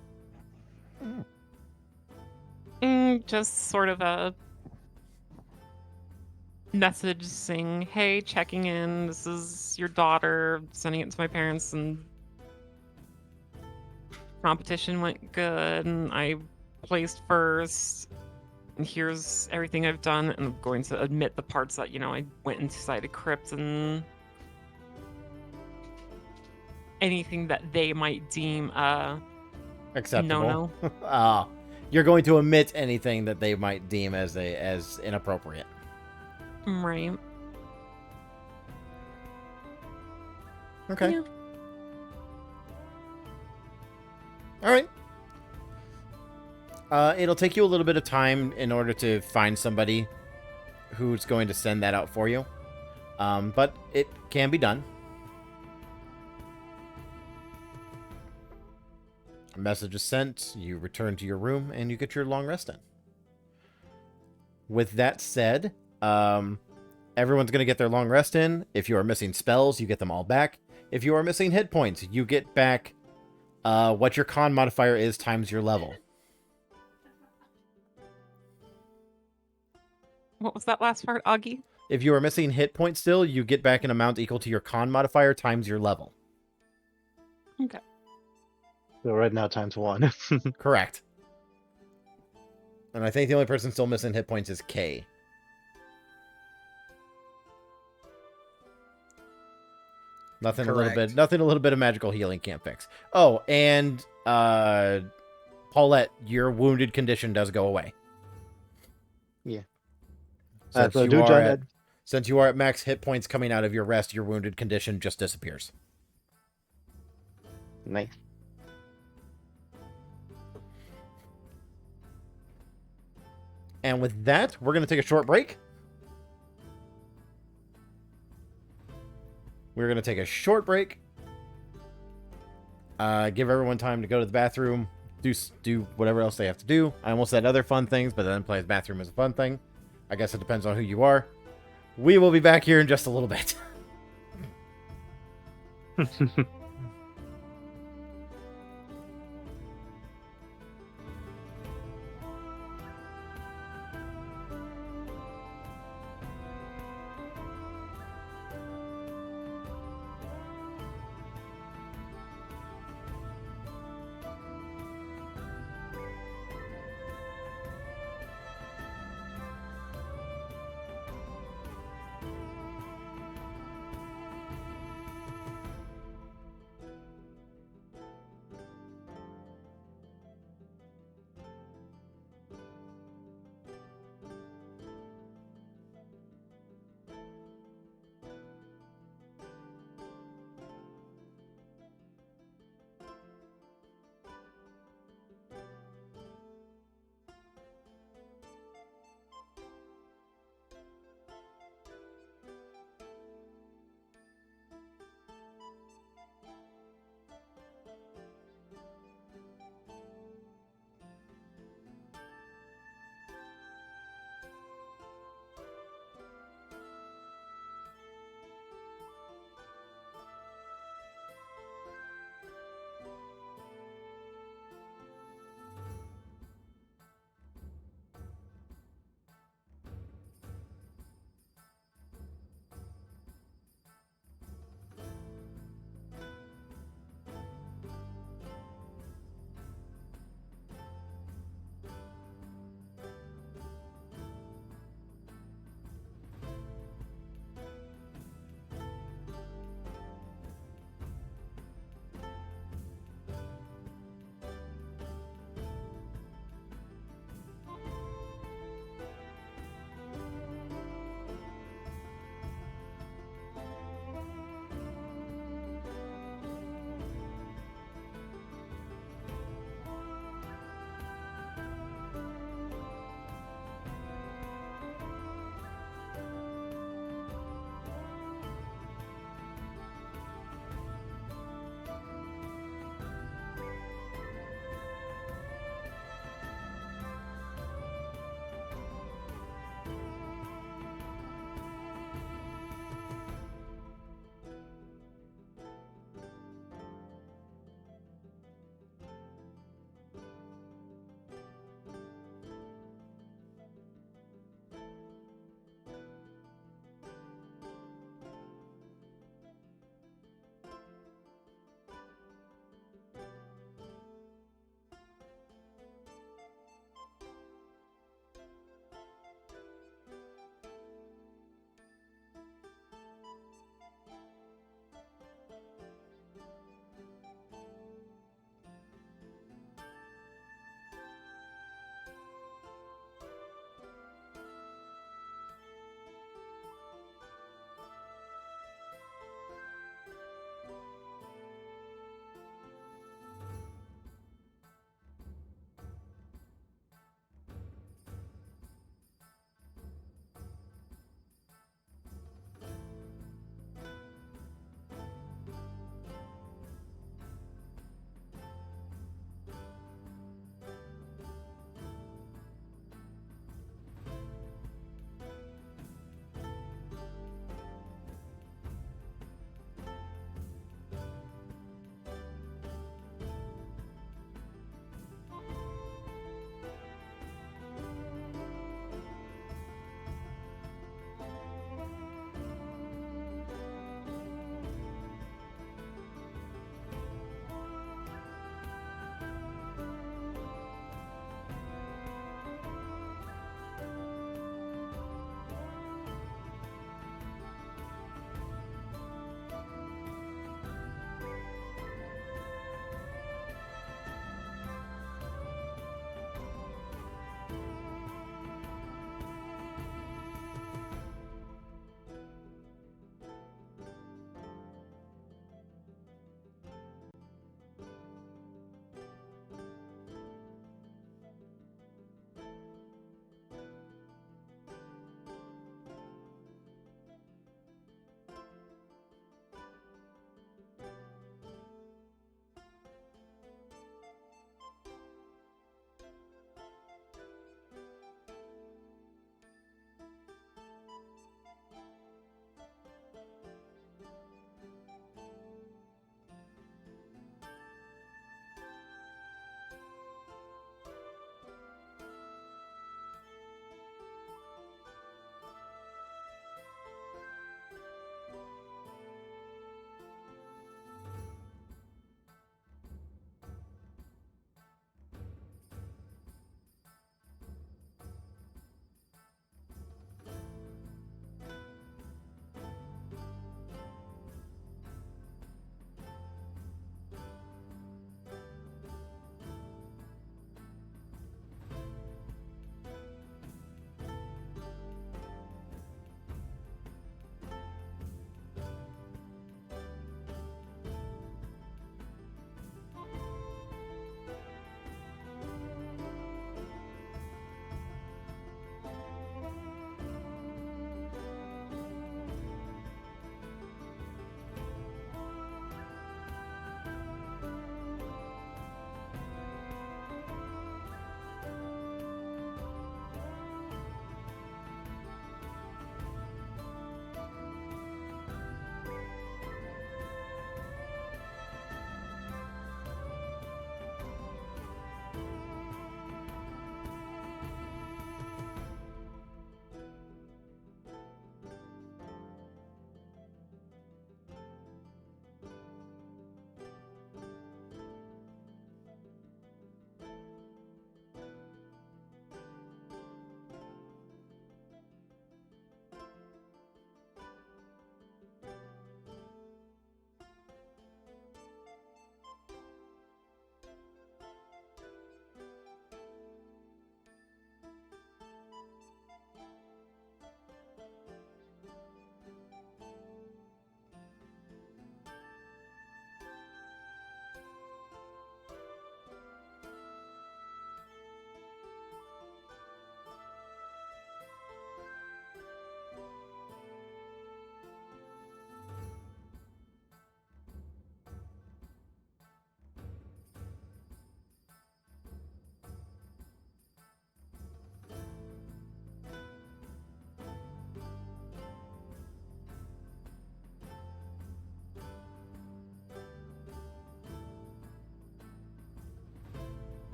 Just sort of a message saying, "Hey, checking in. This is your daughter." Sending it to my parents, and competition went good, and I placed first. And here's everything I've done, and I'm going to admit the parts that I went inside a crypt and anything that they might deem Acceptable. no. You're going to omit anything that they might deem as inappropriate. Right. Okay. Yeah. All right. It'll take you a little bit of time in order to find somebody who's going to send that out for you. But it can be done. A message is sent, you return to your room, and you get your long rest in. With that said, everyone's going to get their long rest in. If you are missing spells, you get them all back. If you are missing hit points, you get back what your con modifier is times your level. What was that last part, Augie? If you are missing hit points still, you get back an amount equal to your con modifier times your level. Okay. So right now times 1. Correct. And I think the only person still missing hit points is Kay. Nothing a Correct. little bit of magical healing can't fix. Oh, and Paulette, your wounded condition does go away. Yeah. Since, So you do are John at, since you are at max hit points coming out of your rest, your wounded condition just disappears. Nice. And with that, we're going to take a short break. We're going to take a short break. Give everyone time to go to the bathroom. Do whatever else they have to do. I almost said other fun things, but then plays bathroom is a fun thing. I guess it depends on who you are. We will be back here in just a little bit.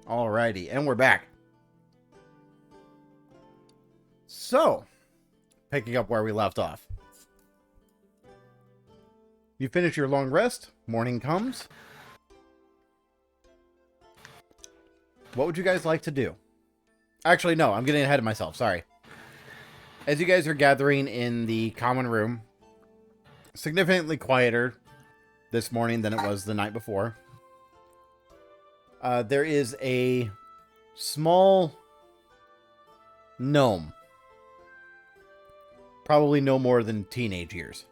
Alrighty, and we're back. So, picking up where we left off. You finish your long rest, morning comes. What would you guys like to do? Actually, no, I'm getting ahead of myself, sorry. As you guys are gathering in the common room, significantly quieter this morning than it was the night before. There is a small gnome. Probably no more than teenage years.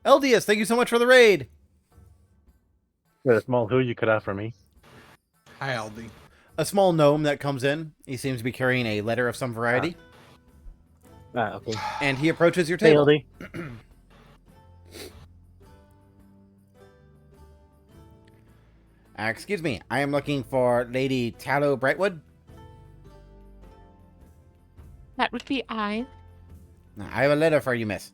LDS, thank you so much for the raid! Got a small who you could offer me. Hi, Aldi. A small gnome that comes in. He seems to be carrying a letter of some variety. Okay. And he approaches your Hey, table. LD. Excuse me, I am looking for Lady Tallow Brightwood. That would be I. I have a letter for you, miss.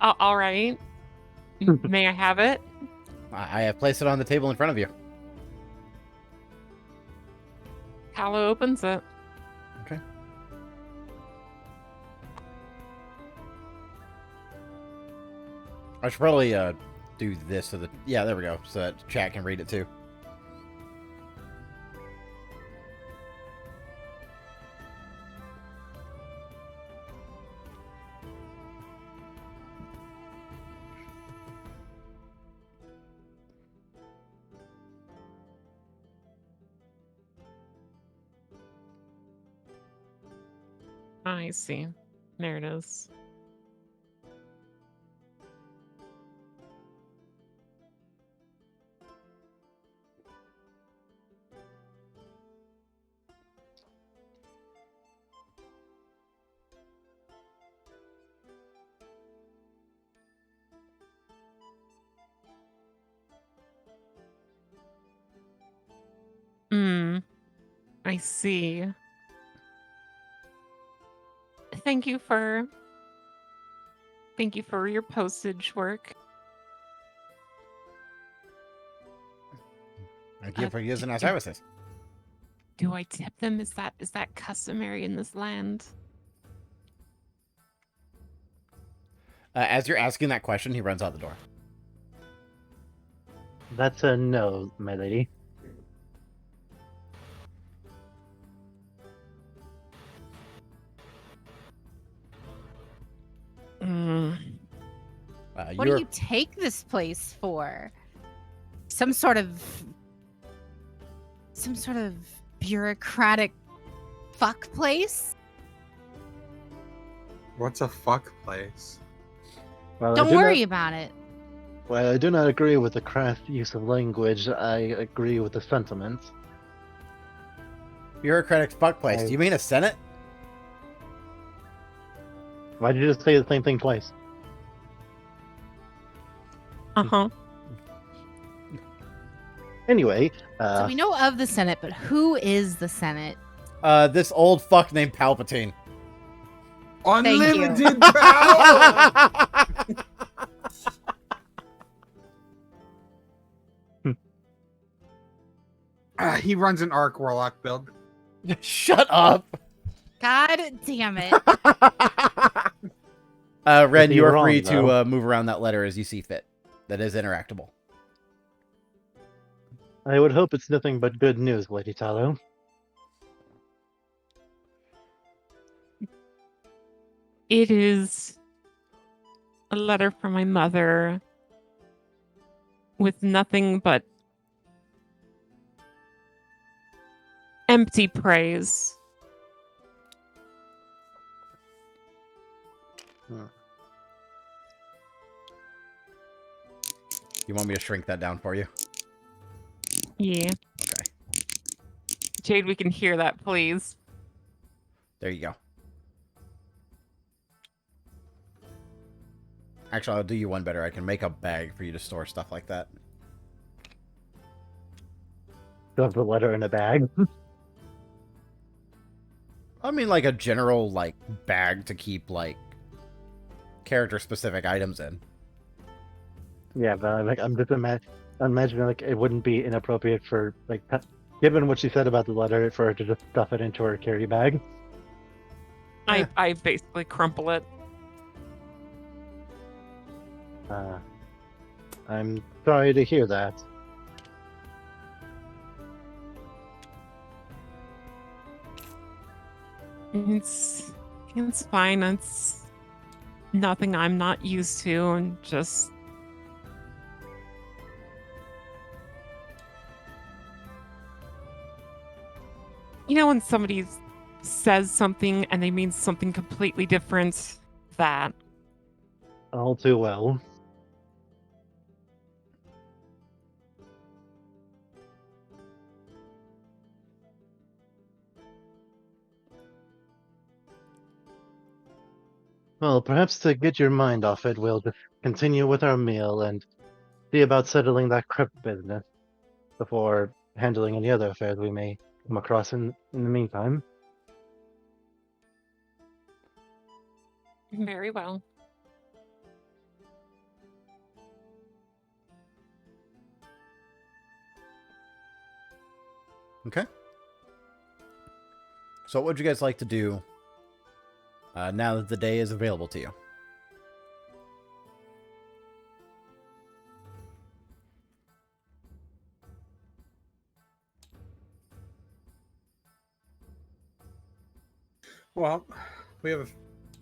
All right. May I have it? I have placed it on the table in front of you. Tallow opens it. Okay. I should probably do this so that... Yeah, there we go. So that chat can read it too. I see. There it is. I see. Thank you for your postage work. Thank you for using our do- services. Do I tip them? Is that customary in this land? As you're asking that question, he runs out the door. That's a no, my lady. What do you take this place for? Some sort of bureaucratic fuck place? What's a fuck place? Well, Don't worry about it. Well, I do not agree with the crass use of language. I agree with the sentiments. Bureaucratic fuck place. Do you mean a senate? Why did you just say the same thing twice? Uh-huh. Anyway, So we know of the Senate, but who is the Senate? This old fuck named Palpatine. Unlimited power! He runs an Arc Warlock build. Shut up. God damn it. Ren, Is he you are wrong, free though? to move around that letter as you see fit. That is interactable. I would hope it's nothing but good news, Lady Tallow. It is a letter from my mother with nothing but empty praise. You want me to shrink that down for you? Yeah. Okay. Jade, we can hear that, please. There you go. Actually, I'll do you one better. I can make a bag for you to store stuff like that. Shove the letter in a bag. I mean, like a general, like, bag to keep, like, character-specific items in. Yeah, but like I'm just imagining like it wouldn't be inappropriate for like given what she said about the letter for her to just stuff it into her carry bag. Yeah. I basically crumple it. I'm sorry to hear that. It's fine. It's nothing I'm not used to, and just when somebody says something and they mean something completely different, that All too well. Well, perhaps to get your mind off it, we'll just continue with our meal and see about settling that crypt business before handling any other affairs we may come across in the meantime. very well. Okay. So what would you guys like to do now that the day is available to you? Well, we have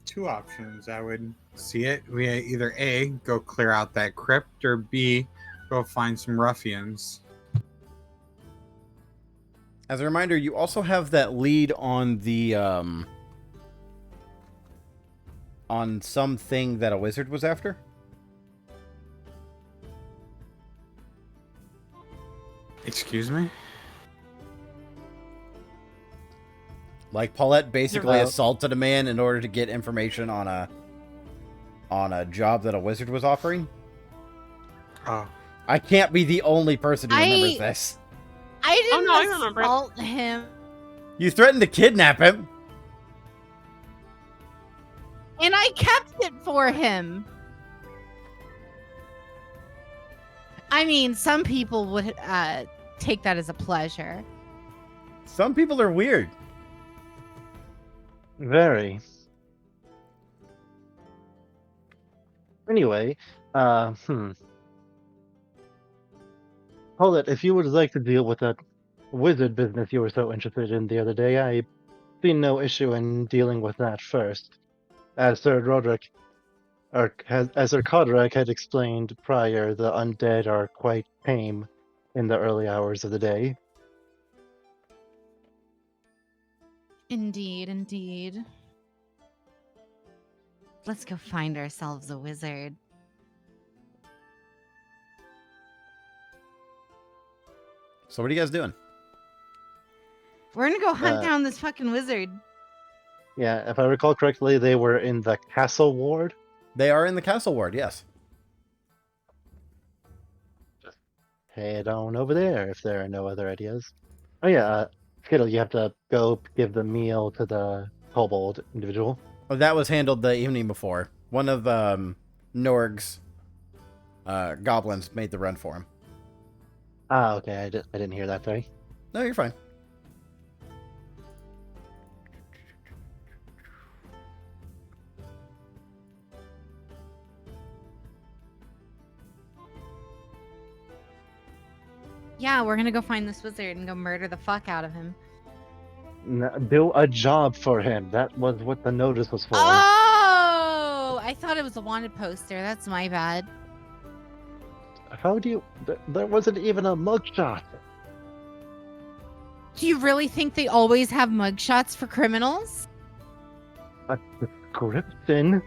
two options. I would see it. We either A, go clear out that crypt, or B, go find some ruffians. As a reminder, you also have that lead on the on something that a wizard was after. Excuse me? Like Paulette basically Well- assaulted a man in order to get information on a job that a wizard was offering. Oh, I can't be the only person who remembers this. I didn't no, I remember it. assault him, You threatened to kidnap him. and I kept it for him. I mean, some people would take that as a pleasure. Some people are weird. Very. Anyway, Hold it, if you would like to deal with that wizard business you were so interested in the other day, I see no issue in dealing with that first. As Sir Roderick, as Sir Coderick had explained prior, the undead are quite tame in the early hours of the day. Indeed, indeed. Let's go find ourselves a wizard. So what are you guys doing? We're gonna go hunt Uh, down this fucking wizard. Yeah, if I recall correctly, they were in the castle ward. They are in the castle ward, yes. Head on over there if there are no other ideas. Oh yeah, Skittle, you have to go give the meal to the kobold individual. Oh, that was handled the evening before. One of Norg's goblins made the run for him. Ah, okay, I didn't hear that, sorry. No, you're fine. Yeah, we're gonna go find this wizard and go murder the fuck out of him. Do a job for him. That was what the notice was for. Oh, I thought it was a wanted poster. That's my bad. How do you... There wasn't even a mugshot. Do you really think they always have mugshots for criminals? A description?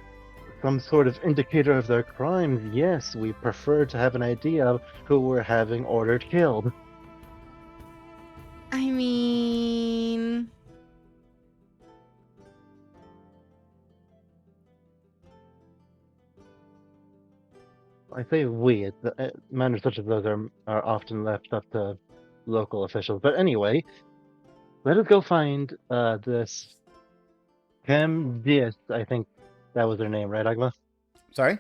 Some sort of indicator of their crimes, yes. We prefer to have an idea of who we're having ordered killed. I mean, I say we. Matters such as those are often left up to local officials. But anyway, let us go find this Chem Dias. I think that was their name, right, Agma? Sorry?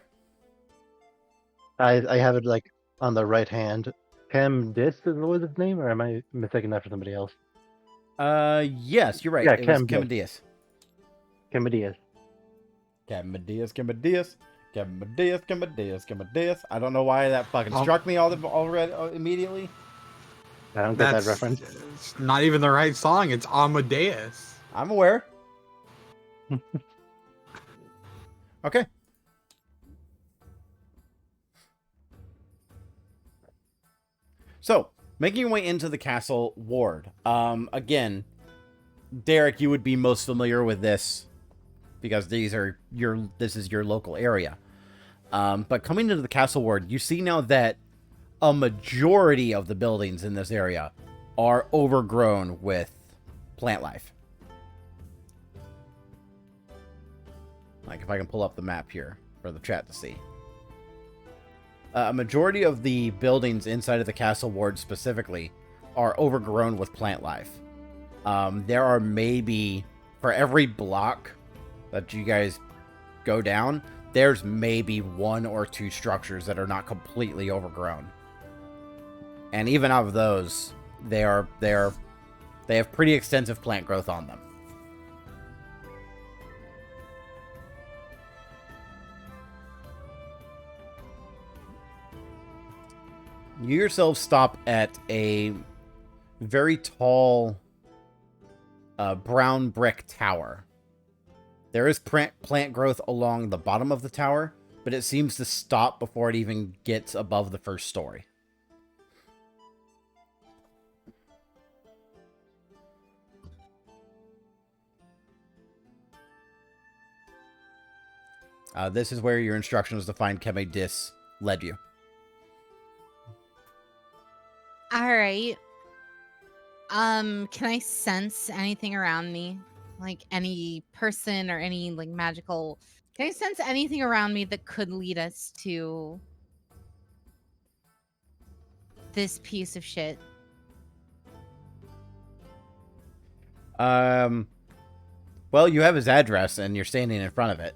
I have it like on the right hand. Cam Dis is what was his name, or am I mistaken that for somebody else? Yes, you're right. Yeah, It was Cam Chemadius. Camadius. Chemadius. I don't know why that fucking struck me already immediately. I don't get that That's reference. it's not even the right song. It's Amadeus. I'm aware. Okay. So, making your way into the castle ward. Again, Derek, you would be most familiar with this because this is your local area. But coming into the castle ward, you see now that a majority of the buildings in this area are overgrown with plant life. Like, if I can pull up the map here for the chat to see. A majority of the buildings inside of the castle ward specifically are overgrown with plant life. There are maybe, for every block that you guys go down, there's maybe 1 or 2 structures that are not completely overgrown. And even of those, they have pretty extensive plant growth on them. You yourself stop at a very tall brown brick tower. There is plant growth along the bottom of the tower, but it seems to stop before it even gets above the first story. This is where your instructions to find Chemadius led you. All right. Can I sense anything around me? Like any person or any like magical, can I sense anything around me that could lead us to this piece of shit? Well, you have his address and you're standing in front of it.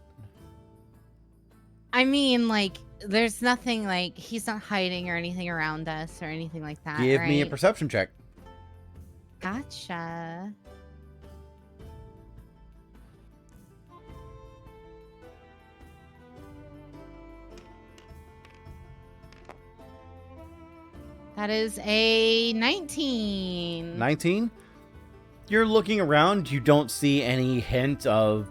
I mean, like, there's nothing like he's not hiding or anything around us or anything like that. Give me a right? perception check. Gotcha. That is a 19. 19? You're looking around, you don't see any hint of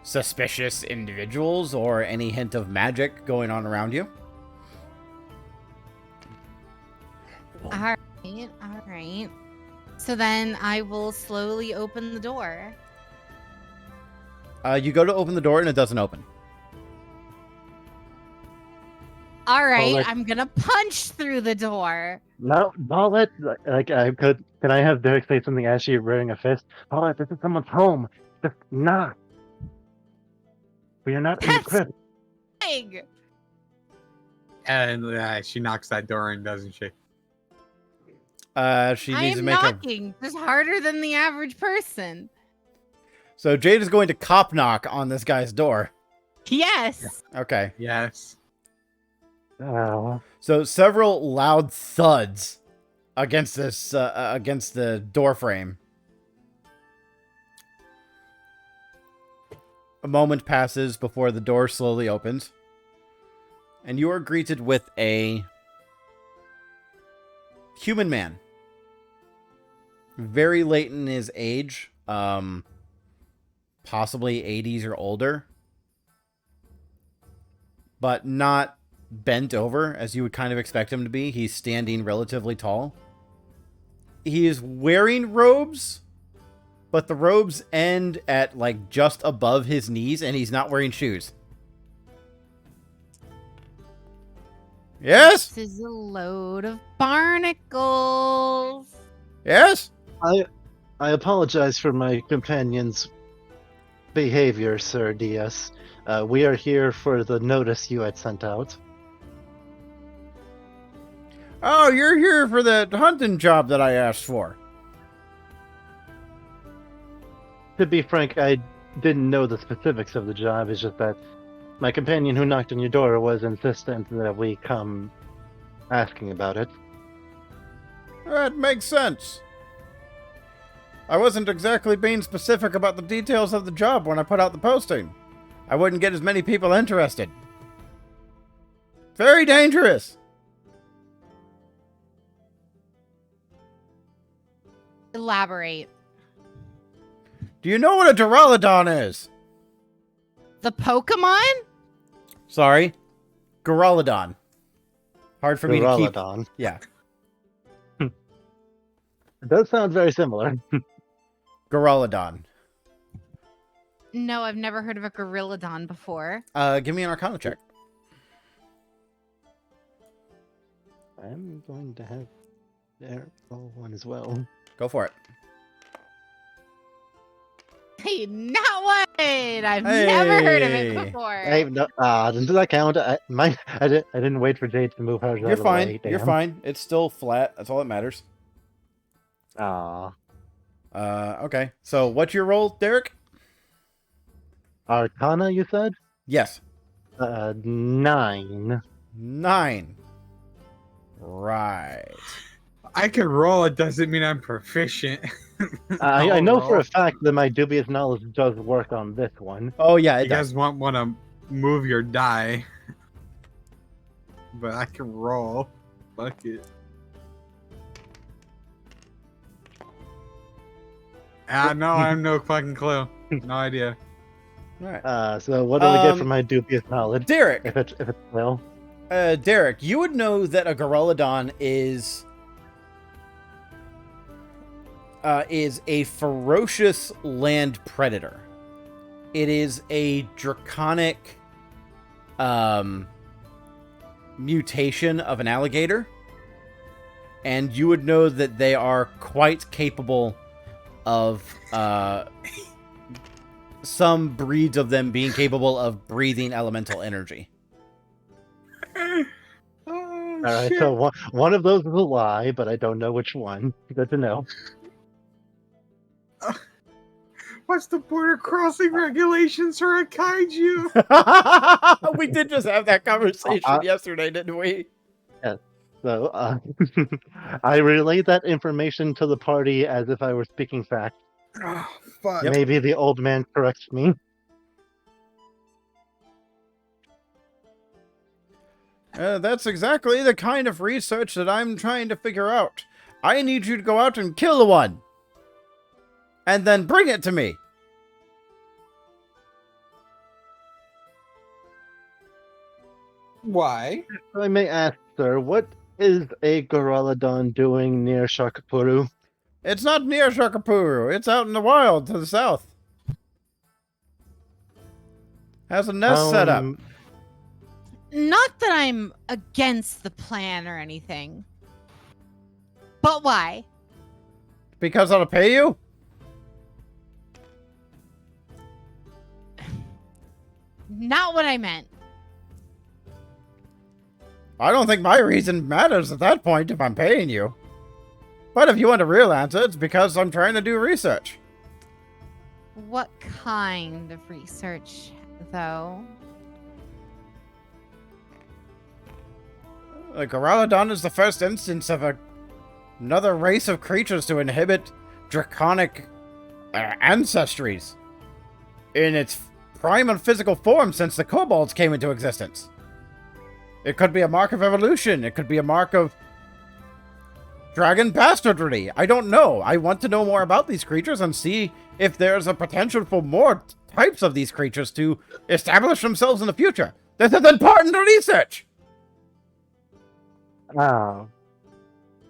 suspicious individuals or any hint of magic going on around you. All right. All right. So then I will slowly open the door. You go to open the door and it doesn't open. All right. like- I'm going to punch through the door. No, Paulette, like I could. Can I have Derek say something as she raising a fist? Paulette, this is someone's home. Just knock. We are not in the That's- crypt. Big. And she knocks that door in, doesn't she? She I needs to am make knocking just harder than the average person. So Jade is going to cop knock on this guy's door. Yes. Okay. Yes. Oh, So several loud thuds against this against the door frame. A moment passes before the door slowly opens, and you are greeted with a human man. Very late in his age, possibly 80s or older, but not bent over as you would kind of expect him to be. He's standing relatively tall. He is wearing robes, but the robes end at like just above his knees, and he's not wearing shoes. Yes? This is a load of barnacles. Yes? I apologize for my companion's behavior, Sir Diaz. We are here for the notice you had sent out. Oh, you're here for the hunting job that I asked for. To be frank, I didn't know the specifics of the job. It's just that My companion who knocked on your door was insistent that we come asking about it. That makes sense. I wasn't exactly being specific about the details of the job when I put out the posting. I wouldn't get as many people interested. Very dangerous. Elaborate. Do you know what a Duraludon is? The Pokemon? Sorry. Duraludon. Hard for me to keep. Duraludon. Yeah. It does sound very similar. Duraludon. No, I've never heard of a Gorilladon before. Give me an Arcana check. I'm going to have their roll one as well. Go for it. Hey, not one! I've never heard of it Hey. before. Hey, no, does that count? I didn't wait for Jade to move hers out You're of the fine. way. You're Damn. fine. It's still flat. That's all that matters. Aw. Okay. So what's your roll, Derek? Arcana, you said? Yes. 9. 9. Right. I can roll. It doesn't mean I'm proficient. I I'll know for roll. a fact that my dubious knowledge does work on this one. Oh yeah, it You does. guys want to move your die, but I can roll. Fuck it. No, I have no fucking clue. No idea. All right. So what do we get from my dubious knowledge? Derek. If it's well, Derek, you would know that a Gorillodon is a ferocious land predator. It is a draconic mutation of an alligator, and you would know that they are quite capable of some breeds of them being capable of breathing elemental energy. Oh, all right. shit. So one of those is a lie, but I don't know which one. Good to know. What's the border crossing regulations for a kaiju? We did just have that conversation Uh, yesterday, didn't we? So I relayed that information to the party as if I were speaking facts. Oh, fuck. Yep. Maybe the old man corrects me. That's exactly the kind of research that I'm trying to figure out. I need you to go out and kill one. And then bring it to me. Why? I may ask, sir, what is a Gorillodon doing near Shakapuru? It's not near Shakapuru. It's out in the wild to the south. Has a nest set up. Not that I'm against the plan or anything. But why? Because I'll pay you? Not what I meant. I don't think my reason matters at that point if I'm paying you. But if you want a real answer, it's because I'm trying to do research. What kind of research, though? The Gorillodon is the first instance of another race of creatures to inhibit draconic ancestries in its primal physical form since the kobolds came into existence. It could be a mark of evolution. It could be a mark of dragon bastardry. I don't know. I want to know more about these creatures and see if there's a potential for more types of these creatures to establish themselves in the future. This is important research. Ah,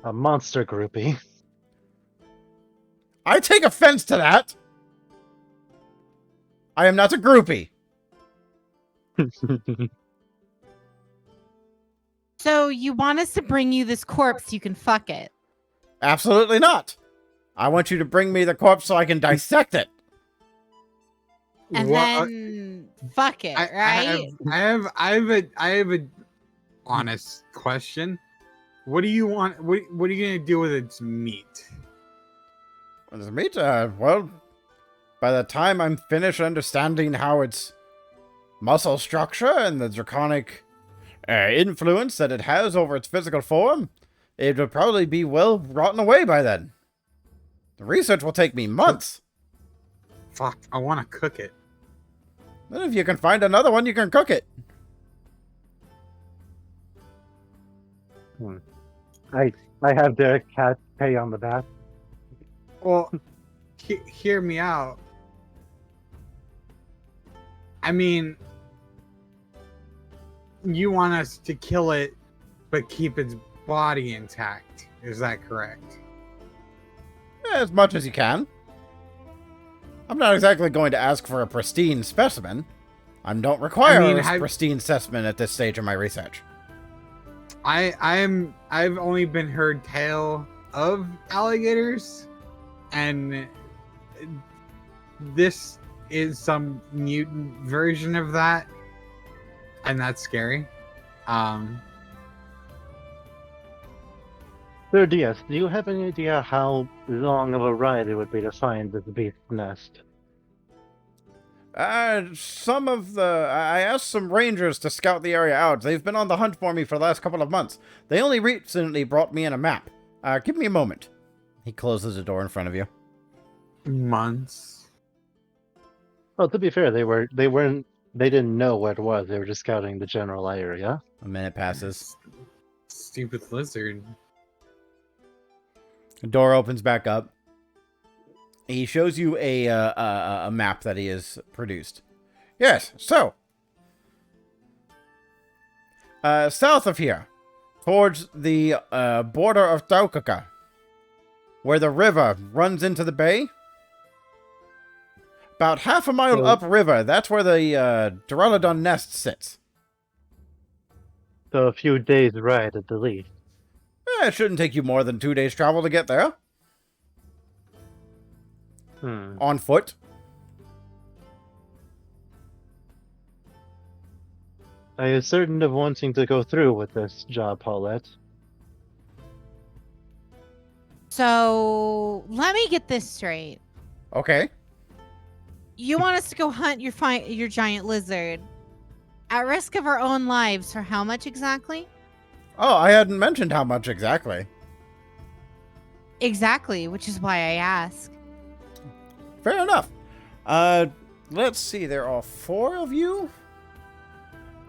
a monster groupie. I take offense to that. I am not a groupie. So you want us to bring you this corpse so you can fuck it? Absolutely not. I want you to bring me the corpse so I can dissect it. And What- then fuck it, I right? have a honest question. What do you want? What are you gonna do with its meat? What does meat? Well, by the time I'm finished understanding how its muscle structure and the draconic influence that it has over its physical form, it would probably be well rotten away by then. The research will take me months. Fuck, I want to cook it. Then if you can find another one, you can cook it. I have Derek Cat pay on the back. Well, hear me out. I mean, you want us to kill it, but keep its body intact. Is that correct? As much as you can. I'm not exactly going to ask for a pristine specimen. I don't require a pristine specimen at this stage of my research. I've only been heard tale of alligators, and this is some mutant version of that, and that's scary. Sir Diaz, do you have any idea how long of a ride it would be to find this beast's nest? I asked some rangers to scout the area out. They've been on the hunt for me for the last couple of months. They only recently brought me in a map. Give me a moment. He closes the door in front of you. Months. Well, to be fair, they didn't know what it was. They were just scouting the general area. A minute passes. Stupid lizard. The door opens back up. He shows you a map that he has produced. Yes, so south of here, towards the border of Daukaka, where the river runs into the bay. About half a mile upriver, that's where the Duraludon nest sits. So a few days' ride at the least. It shouldn't take you more than 2 days' travel to get there. On foot. I am certain of wanting to go through with this job, Paulette. So let me get this straight. Okay. You want us to go hunt your giant lizard at risk of our own lives for how much exactly? Oh, I hadn't mentioned how much exactly. Exactly, which is why I ask. Fair enough. Let's see. There are 4 of you.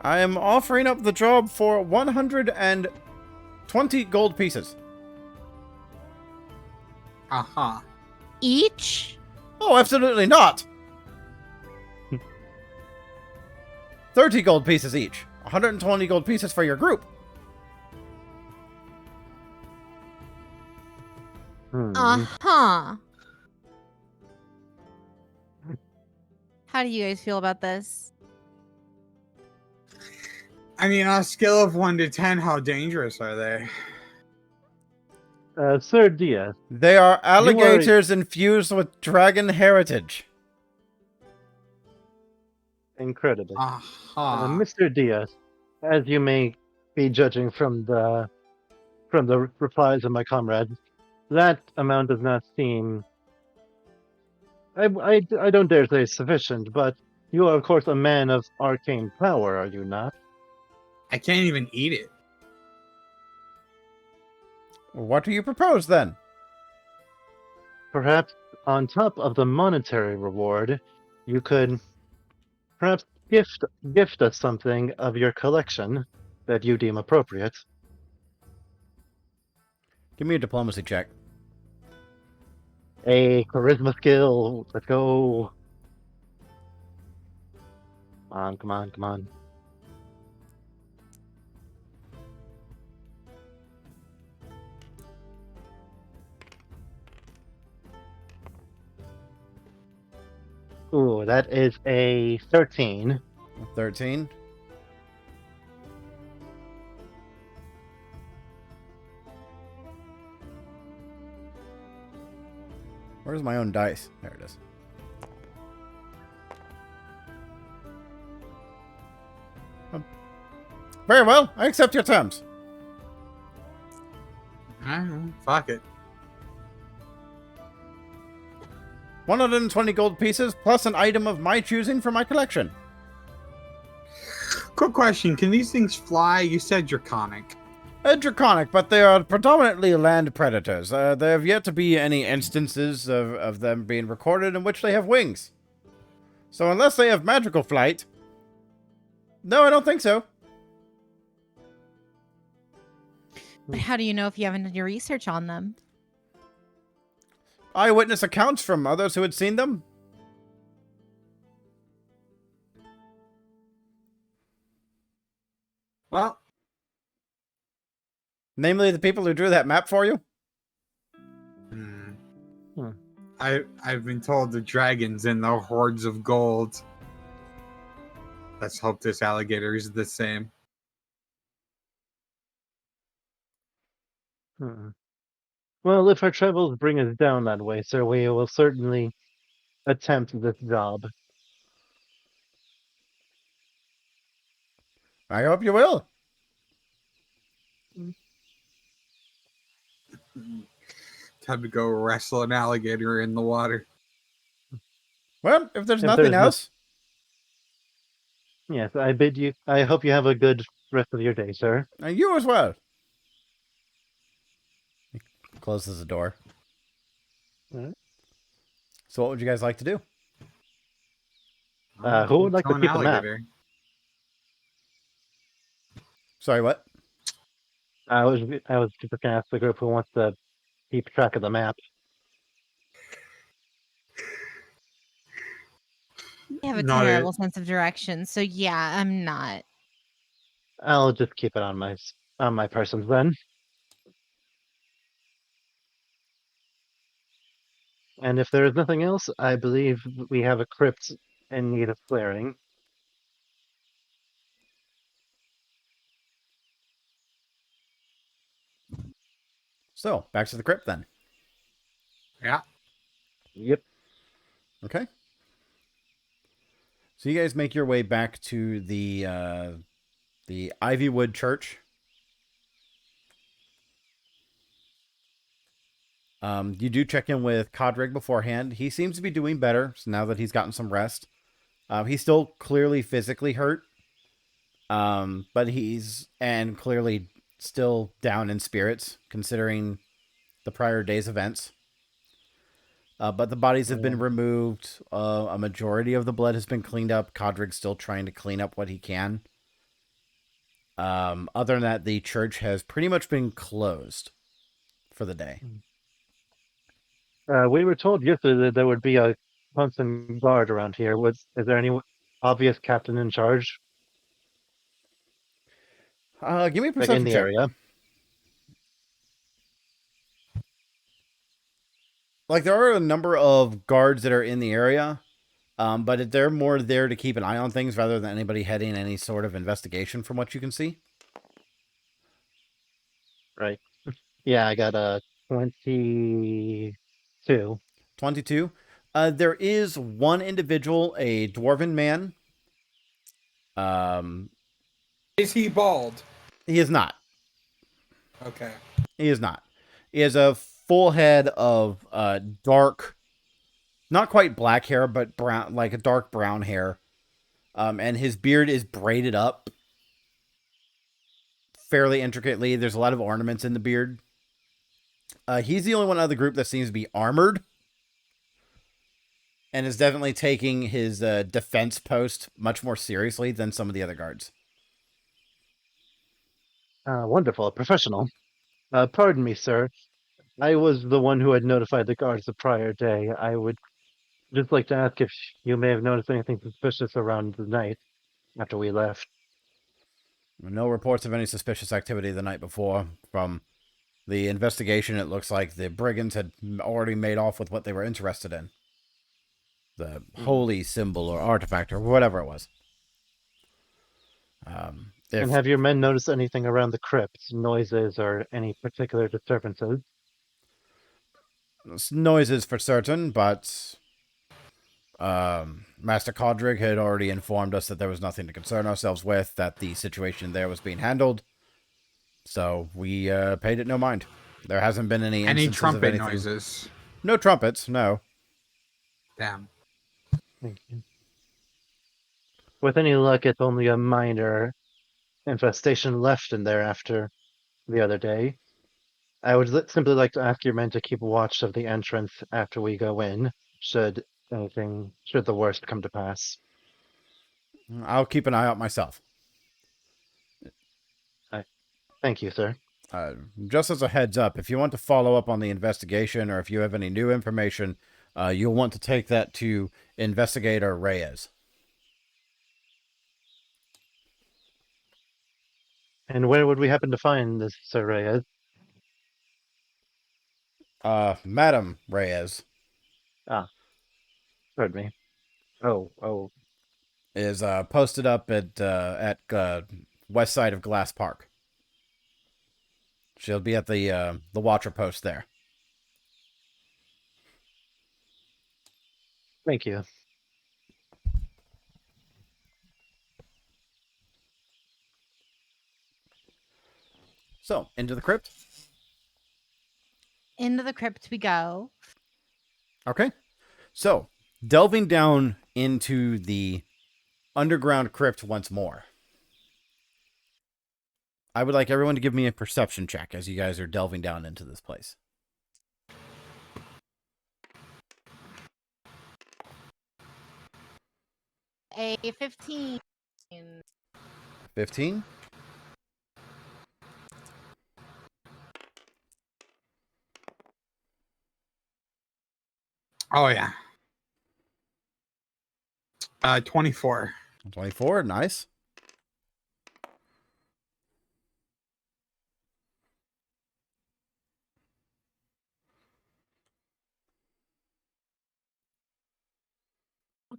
I am offering up the job for 120 gold pieces. Uh-huh. Each? Oh, absolutely not. 30 gold pieces each. 120 gold pieces for your group. Uh-huh. How do you guys feel about this? I mean, on a scale of 1 to 10, how dangerous are they? Sir Diaz. They are alligators infused with dragon heritage. Incredible. Uh-huh. Mr. Diaz, as you may be judging from the replies of my comrades, that amount does not seem. I don't dare say sufficient, but you are of course a man of arcane power, are you not? I can't even eat it. What do you propose then? Perhaps on top of the monetary reward, you could perhaps gift us something of your collection that you deem appropriate. Give me a diplomacy check. A charisma skill. Let's go. Come on. Ooh, that is a 13. 13. Where's my own dice? There it is. Very well. I accept your terms. Fuck it. 120 gold pieces plus an item of my choosing for my collection. quick question. Can these things fly? You said draconic. Draconic, but they are predominantly land predators. There have yet to be any instances of them being recorded in which they have wings. So unless they have magical flight... No, I don't think so. But how do you know if you haven't done your research on them? Eyewitness accounts from others who had seen them. Well, Namely, the people who drew that map for you. I've been told the dragons and the hordes of gold. Let's hope this alligator is the same. Well, if our travels bring us down that way, sir, we will certainly attempt this job. I hope you will. Time to go wrestle an alligator in the water. Well, if there's If nothing there's no- else... Yes, I hope you have a good rest of your day, sir. And you as well. He closes the door. Alright. So what would you guys like to do? Who would like to Kill an keep the map? alligator. Sorry, what? I was just going to ask the group who wants to keep track of the map. I have a Not terrible sense of direction, so yeah, I'm not. I'll just keep it on my persons then. And if there is nothing else, I believe we have a crypt in need of clearing. So, back to the crypt then. Yeah. Yep. Okay. So you guys make your way back to the Ivywood Church. You do check in with Codrig beforehand. He seems to be doing better so now that he's gotten some rest. He's still clearly physically hurt, but he's clearly still down in spirits considering the prior day's events. But the bodies have been removed. A majority of the blood has been cleaned up. Codrig's still trying to clean up what he can. Other than that, the church has pretty much been closed for the day. We were told yesterday that there would be a constant guard around here. Is there any obvious captain in charge, Give me a like perception in the check. area? Like, there are a number of guards that are in the area, but they're more there to keep an eye on things rather than anybody heading any sort of investigation from what you can see. Right. Yeah, I got a 22. 22. There is one individual, a dwarven man. Is he bald? He is not. Okay. He is not. He has a full head of dark, not quite black hair, but brown, like a dark brown hair. And his beard is braided up fairly intricately. There's a lot of ornaments in the beard. He's the only one out of the group that seems to be armored. And is definitely taking his defense post much more seriously than some of the other guards. Wonderful, a professional. Pardon me, sir. I was the one who had notified the guards the prior day. I would just like to ask if you may have noticed anything suspicious around the night after we left. No reports of any suspicious activity the night before. From the investigation, it looks like the brigands had already made off with what they were interested in. The holy symbol or artifact or whatever it was. And have your men noticed anything around the crypt, noises or any particular disturbances? Noises for certain, but Master Codrig had already informed us that there was nothing to concern ourselves with, that the situation there was being handled. So we paid it no mind. There hasn't been any Any instances of trumpet anything. noises? No trumpets, no. Damn. Thank you. with any luck, it's only a minor infestation left in there after the other day. I would simply like to ask your men to keep watch of the entrance after we go in, should the worst come to pass. I'll keep an eye out myself. Thank you, sir. Just as a heads up, if you want to follow up on the investigation or if you have any new information, you'll want to take that to Investigator Reyes. And where would we happen to find this, Sir Reyes? Madam Reyes Pardon me. Oh. is posted up at west side of Glass Park. She'll be at the watcher post there. Thank you. So, into the crypt? Into the crypt we go. Okay. So, delving down into the underground crypt once more. I would like everyone to give me a perception check as you guys are delving down into this place. A 15. 15? Oh yeah. 24. 24, nice.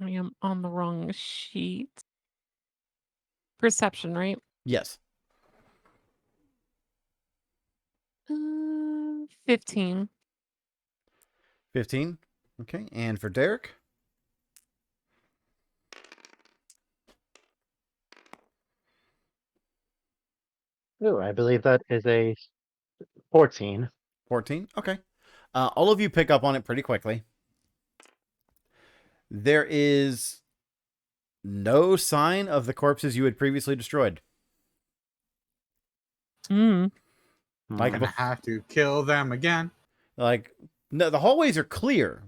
I am on the wrong sheet. Perception, right? Yes. 15. 15. Okay, and for Derek? Ooh, I believe that is a 14. 14. Okay. All of you pick up on it pretty quickly. There is no sign of the corpses you had previously destroyed. Mm. Like, Gonna have to kill them again. No, the hallways are clear.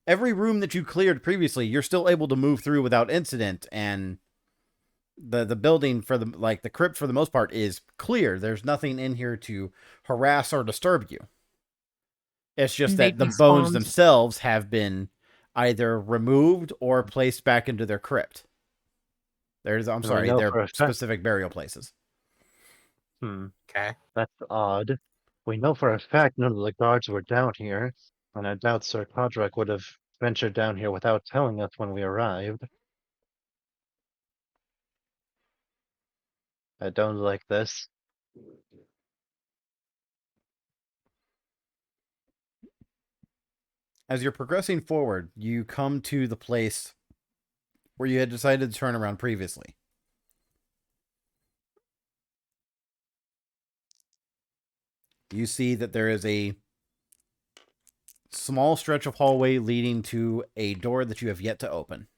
Every room that you cleared previously, you're still able to move through without incident, and the building for the crypt for the most part is clear. There's nothing in here to harass or disturb you. It's just that They the bones despawned. themselves have been either removed or placed back into their crypt. I'm I sorry, know their for a fact- specific burial places. Okay. That's odd. We know for a fact none of the guards were down here, and I doubt Sir Kodrak would have ventured down here without telling us when we arrived. I don't like this. As you're progressing forward, you come to the place where you had decided to turn around previously. You see that there is a small stretch of hallway leading to a door that you have yet to open.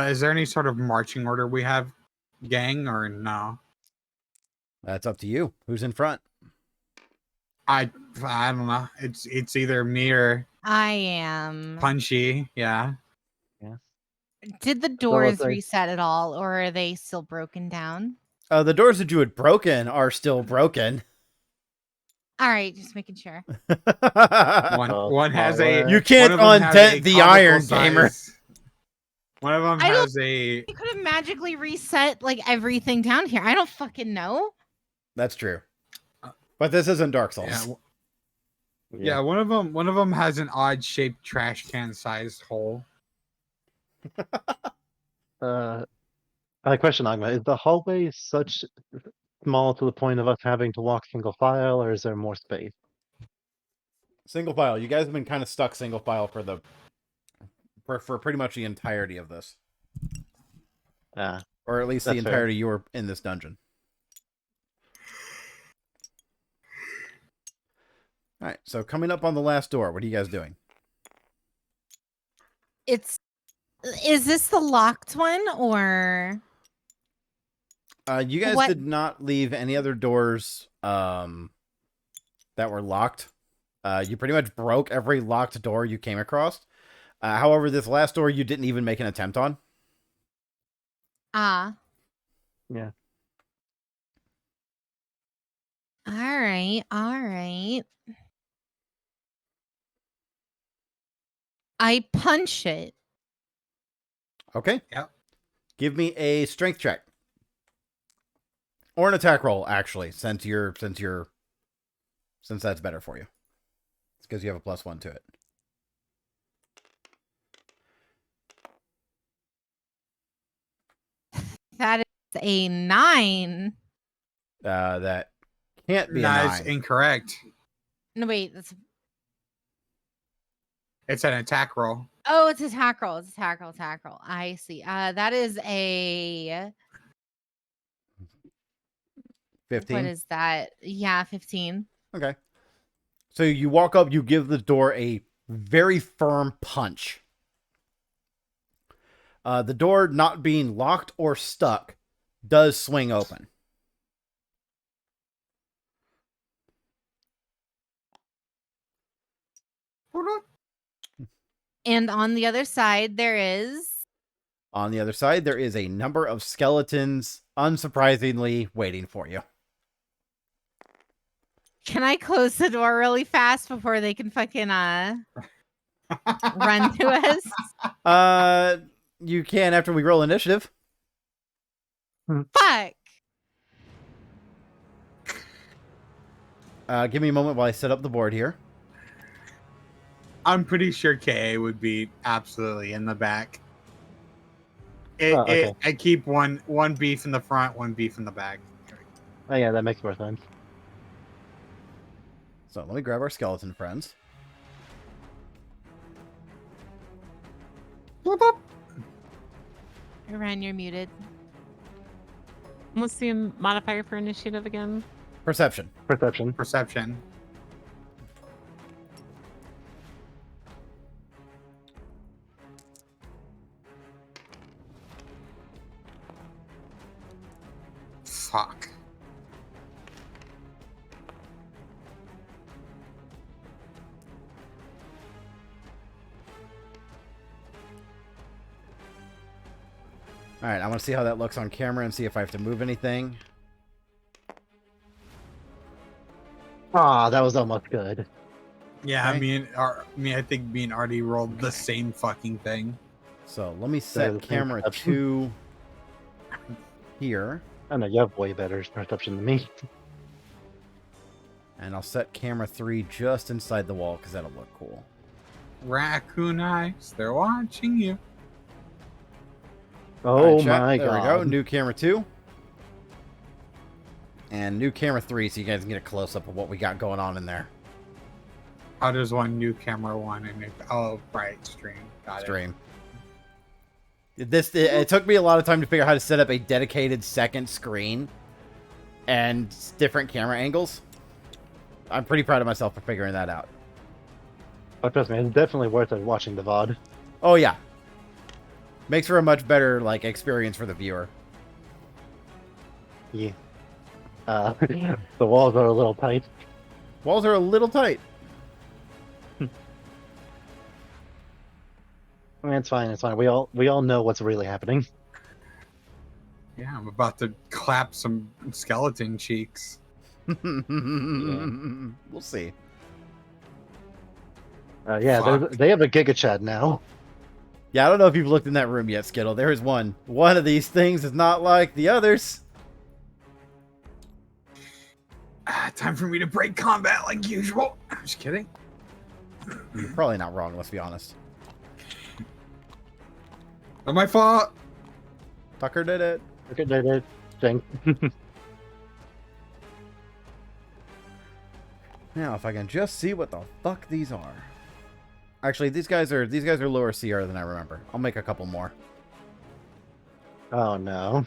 Is there any sort of marching order we have, gang, or no? That's up to you. Who's in front? I don't know. It's either me or I am. Punchy. Yeah. Did the So doors it's like- reset at all, or are they still broken down? The doors that you had broken are still broken. All right, just making sure. One has a. You can't one of them has a undent the comical iron, gamer. size- One of them I don't- has a. You could have magically reset like everything down here. I don't fucking know. That's true. But this isn't Dark Souls. Yeah, yeah, one of them has an odd shaped trash can sized hole. My question, Agma, is the hallway such small to the point of us having to walk single file, or is there more space? Single file. You guys have been kind of stuck single file for pretty much the entirety of this. Or at least the That's fair. entirety you were in this dungeon. All right, so coming up on the last door, what are you guys doing? Is this the locked one or You guys What- did not leave any other doors that were locked. You pretty much broke every locked door you came across. However, this last door you didn't even make an attempt on. ah? Yeah. All right, all right. I punch it. Okay. Yep. Give me a strength check. Or an attack roll, actually, since that's better for you. It's because you have a +1 to it. That is a 9. That can't be a That is 9. incorrect. No, wait. That's It's an attack roll. oh, it's attack roll. It's attack roll. Attack roll. I see. That is a 15. what is that? Yeah, 15. Okay. So you walk up, you give the door a very firm punch. The door, not being locked or stuck, does swing open. And on the other side, there is. On the other side, there is a number of skeletons, unsurprisingly, waiting for you. Can I close the door really fast before they can fucking run to us? You can after we roll initiative. Fuck. Give me a moment while I set up the board here. I'm pretty sure KA would be absolutely in the back. Okay. I keep one beef in the front, one beef in the back. Oh yeah, that makes more sense. So let me grab our skeleton friends. Ryan, you're muted. What's the modifier for initiative again? Perception. Perception. Perception. Fuck. All right, I want to see how that looks on camera and see if I have to move anything. Ah, that was almost good. Yeah, Okay. I think me and Artie rolled the same fucking thing. So let me the set same camera perception. 2 here, I know you have way better perception than me. and I'll set camera 3 just inside the wall because that'll look cool. Raccoon eyes, they're watching you. Oh All right, chat, my there god. we go. New camera 2. And new camera 3 so you guys can get a close-up of what we got going on in there. How does one new camera one and oh right, stream. Got Stream. It took me a lot of time to figure out how to set up a dedicated second screen and different camera angles. I'm pretty proud of myself for figuring that out. Oh, trust me, it's definitely worth it watching the VOD. Oh yeah. Makes for a much better experience for the viewer. Yeah. The walls are a little tight. Walls are a little tight. I mean, it's fine. It's fine. We all know what's really happening. it. Yeah, I'm about to clap some skeleton cheeks. We'll see. Yeah, Fuck. they have a Giga Chad now. Yeah, I don't know if you've looked in that room yet, Skittle. There is one. One of these things is not like the others. Time for me to break combat like usual. I'm just kidding. You're probably not wrong, let's be honest. Not my fault. Tucker did it. Okay, they thing. Now, if I can just see what the fuck these are. Actually, these guys are lower CR than I remember. I'll make a couple more. Oh no.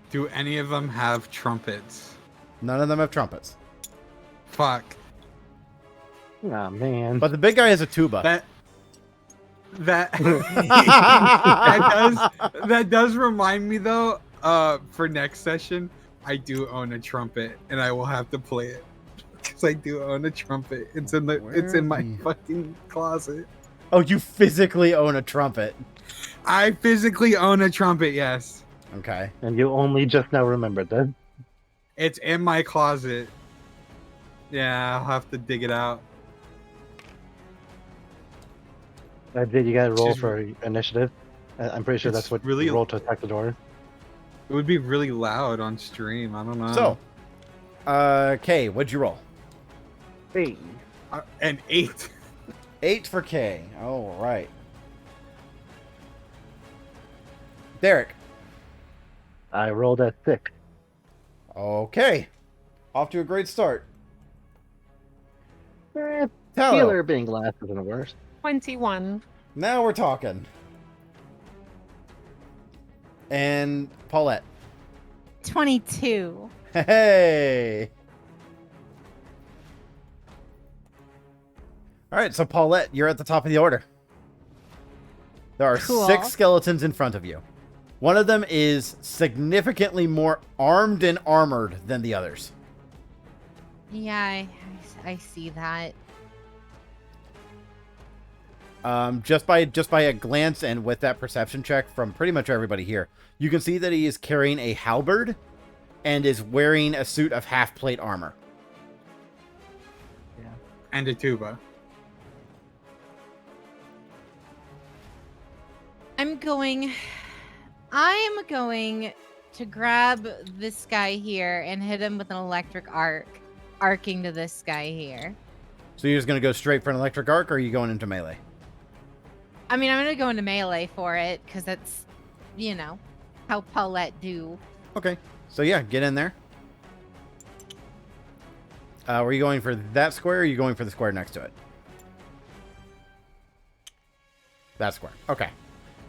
Do any of them have trumpets? None of them have trumpets. fuck. Oh man. But the big guy has a tuba. That that does remind me though. For next session, I do own a trumpet, and I will have to play it because I do own a trumpet. It's in my fucking closet. Oh, you physically own a trumpet. I physically own a trumpet. Yes, Okay. And you only just now remembered that. it's in my closet. Yeah, I'll have to dig it out. Did you gotta roll Just- for initiative? I'm pretty sure It's that's what really- you roll to attack the door. It would be really loud on stream. I don't know. So, Kay, what'd you roll? Hey. An 8. 8 for Kay. All right. Derek. I rolled a 6. Okay. Off to a great start. Healer Tallow. being last isn't the worst. 21. Now we're talking. And Paulette. 22. Hey. All right, so Paulette, you're at the top of the order. There are Cool. 6 skeletons in front of you. One of them is significantly more armed and armored than the others. Yeah, I see that. Just by a glance and with that perception check from pretty much everybody here, you can see that he is carrying a halberd and is wearing a suit of half-plate armor. And a tuba. I'm going to grab this guy here and hit him with an electric arcing to this guy here. So you're just going to go straight for an electric arc, or are you going into melee? I mean, I'm going to go into melee for it because that's, how Paulette do. Okay. So yeah, get in there. Were you going for that square, or are you going for the square next to it? That square. Okay.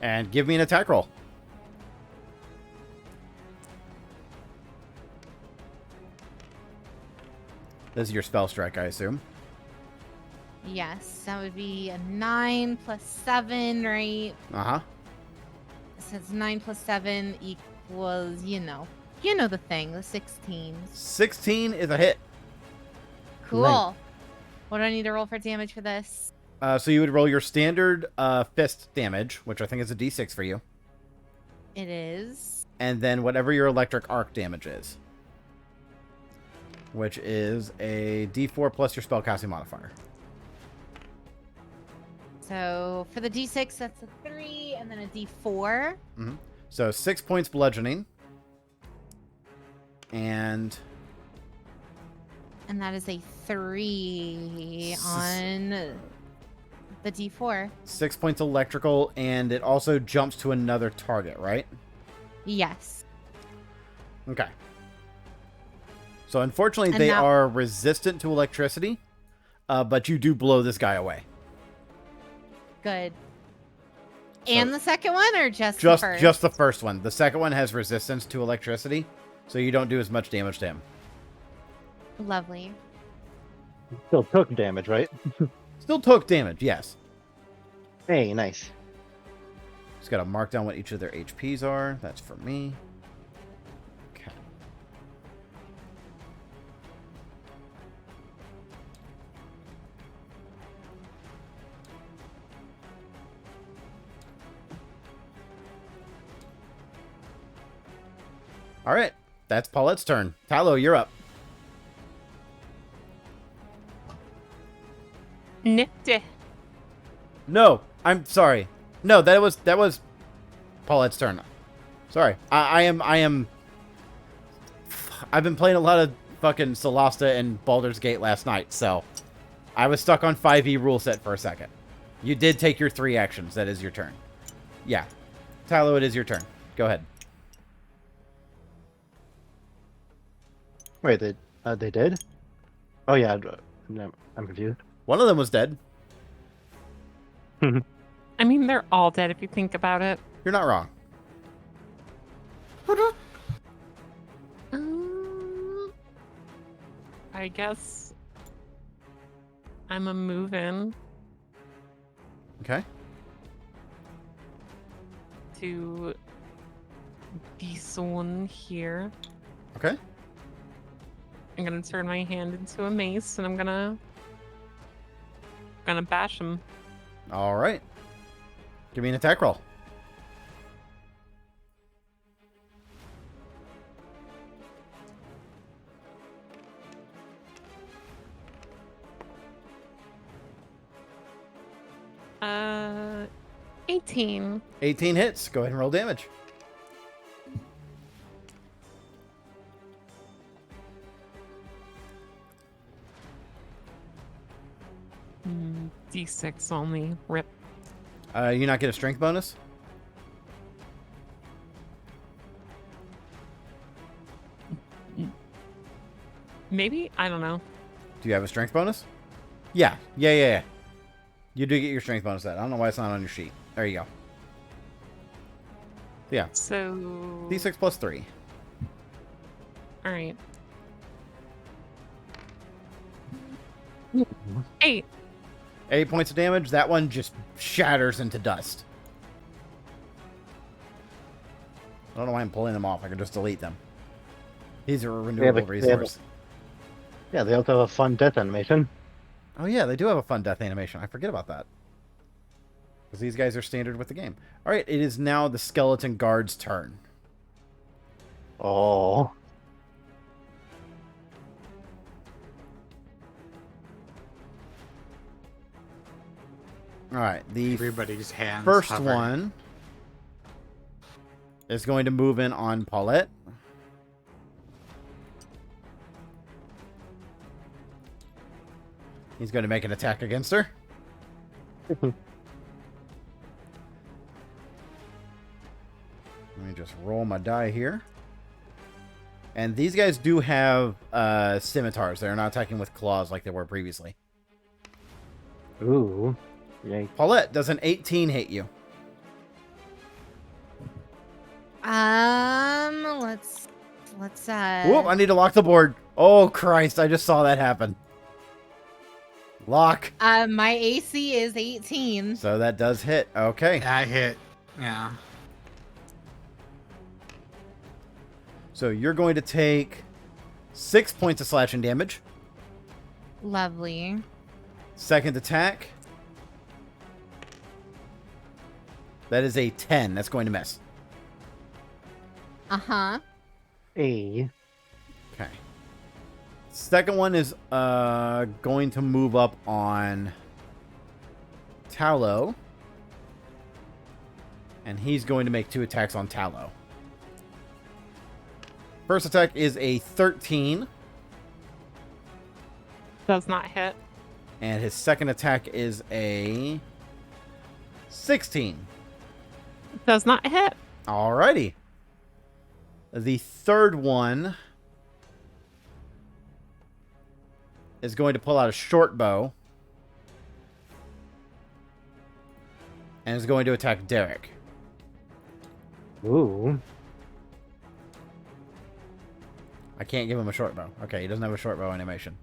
And give me an attack roll. This is your spell strike, I assume. Yes, that would be a 9 plus 7, right? Uh-huh. So it's 9 plus 7 equals, the thing, the 16. 16 is a hit. Cool. Nice. What do I need to roll for damage for this? So you would roll your standard fist damage, which I think is a d6 for you. It is. And then whatever your electric arc damage is. Which is a d4 plus your spellcasting modifier. So for the d6, that's a 3, and then a d4. So 6 points bludgeoning. And And that is a 3 on the d4. 6 points electrical, and it also jumps to another target, right? Yes. Okay. So unfortunately, And they now- are resistant to electricity, but you do blow this guy away. Good. So- And the second one, or just the first? Just the first one. The second one has resistance to electricity, so you don't do as much damage to him. Lovely. Still took damage, right? Still took damage, yes. Hey, nice. Just gotta mark down what each of their HPs are. That's for me. Okay. All right, that's Paulette's turn. Tallow, you're up. Nifty. No, I'm sorry. No, that was Paulette's turn. Sorry. I've been playing a lot of fucking Solasta and Baldur's Gate last night, so I was stuck on 5e rule set for a second. You did take your 3 actions. That is your turn. Yeah. Tallow, it is your turn. Go ahead. Wait, they did? Oh yeah, no, I'm confused. One of them was dead. I mean, they're all dead if you think about it. You're not wrong. I guess I'm a move in Okay. to this one here. Okay. I'm gonna turn my hand into a mace and I'm gonna bash him. All right. Give me an attack roll. Uh, 18. 18 hits. Go ahead and roll damage. D6 only. Rip. You not get a strength bonus? Maybe? I don't know. Do you have a strength bonus? Yeah. Yeah. You do get your strength bonus that. I don't know why it's not on your sheet. There you go. Yeah. So. D6 plus 3. All right. 8. 8 points of damage. That one just shatters into dust. I don't know why I'm pulling them off. I can just delete them. These are a renewable resource. Yeah, they also have a fun death animation. Oh yeah, they do have a fun death animation. I forget about that. Because these guys are standard with the game. Alright, it is now the skeleton guard's turn. Oh. Alright, the Everybody's hands. first hover. one is going to move in on Paulette. He's going to make an attack against her. Let me just roll my die here. And these guys do have scimitars. They're not attacking with claws like they were previously. Ooh. Yay. Paulette, does an 18 hit you? Let's Whoop, I need to lock the board. Oh, Christ, I just saw that happen. Lock. my AC is 18. So that does hit. Okay. I hit. Yeah. So you're going to take 6 points of slashing damage. Lovely. Second attack. That is a 10. That's going to miss. Uh-huh. A. Okay. Second one is going to move up on Tallow. And he's going to make 2 attacks on Tallow. First attack is a 13. Does not hit. And his second attack is a 16. Does not hit. Alrighty. The third one is going to pull out a short bow. And is going to attack Derek. Ooh. I can't give him a short bow. Okay, he doesn't have a short bow animation.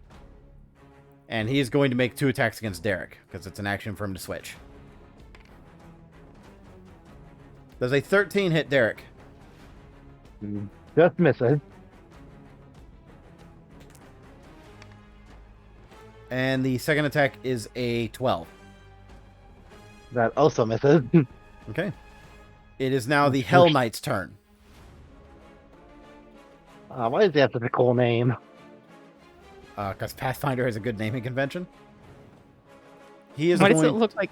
And he is going to make 2 attacks against Derek, because it's an action for him to switch. Does a 13 hit Derek? Just misses. And the second attack is a 12. That also misses. Okay. It is now the Hell Knight's turn. Why does he have such a cool name? Because Pathfinder has a good naming convention. He is What does going... it look like?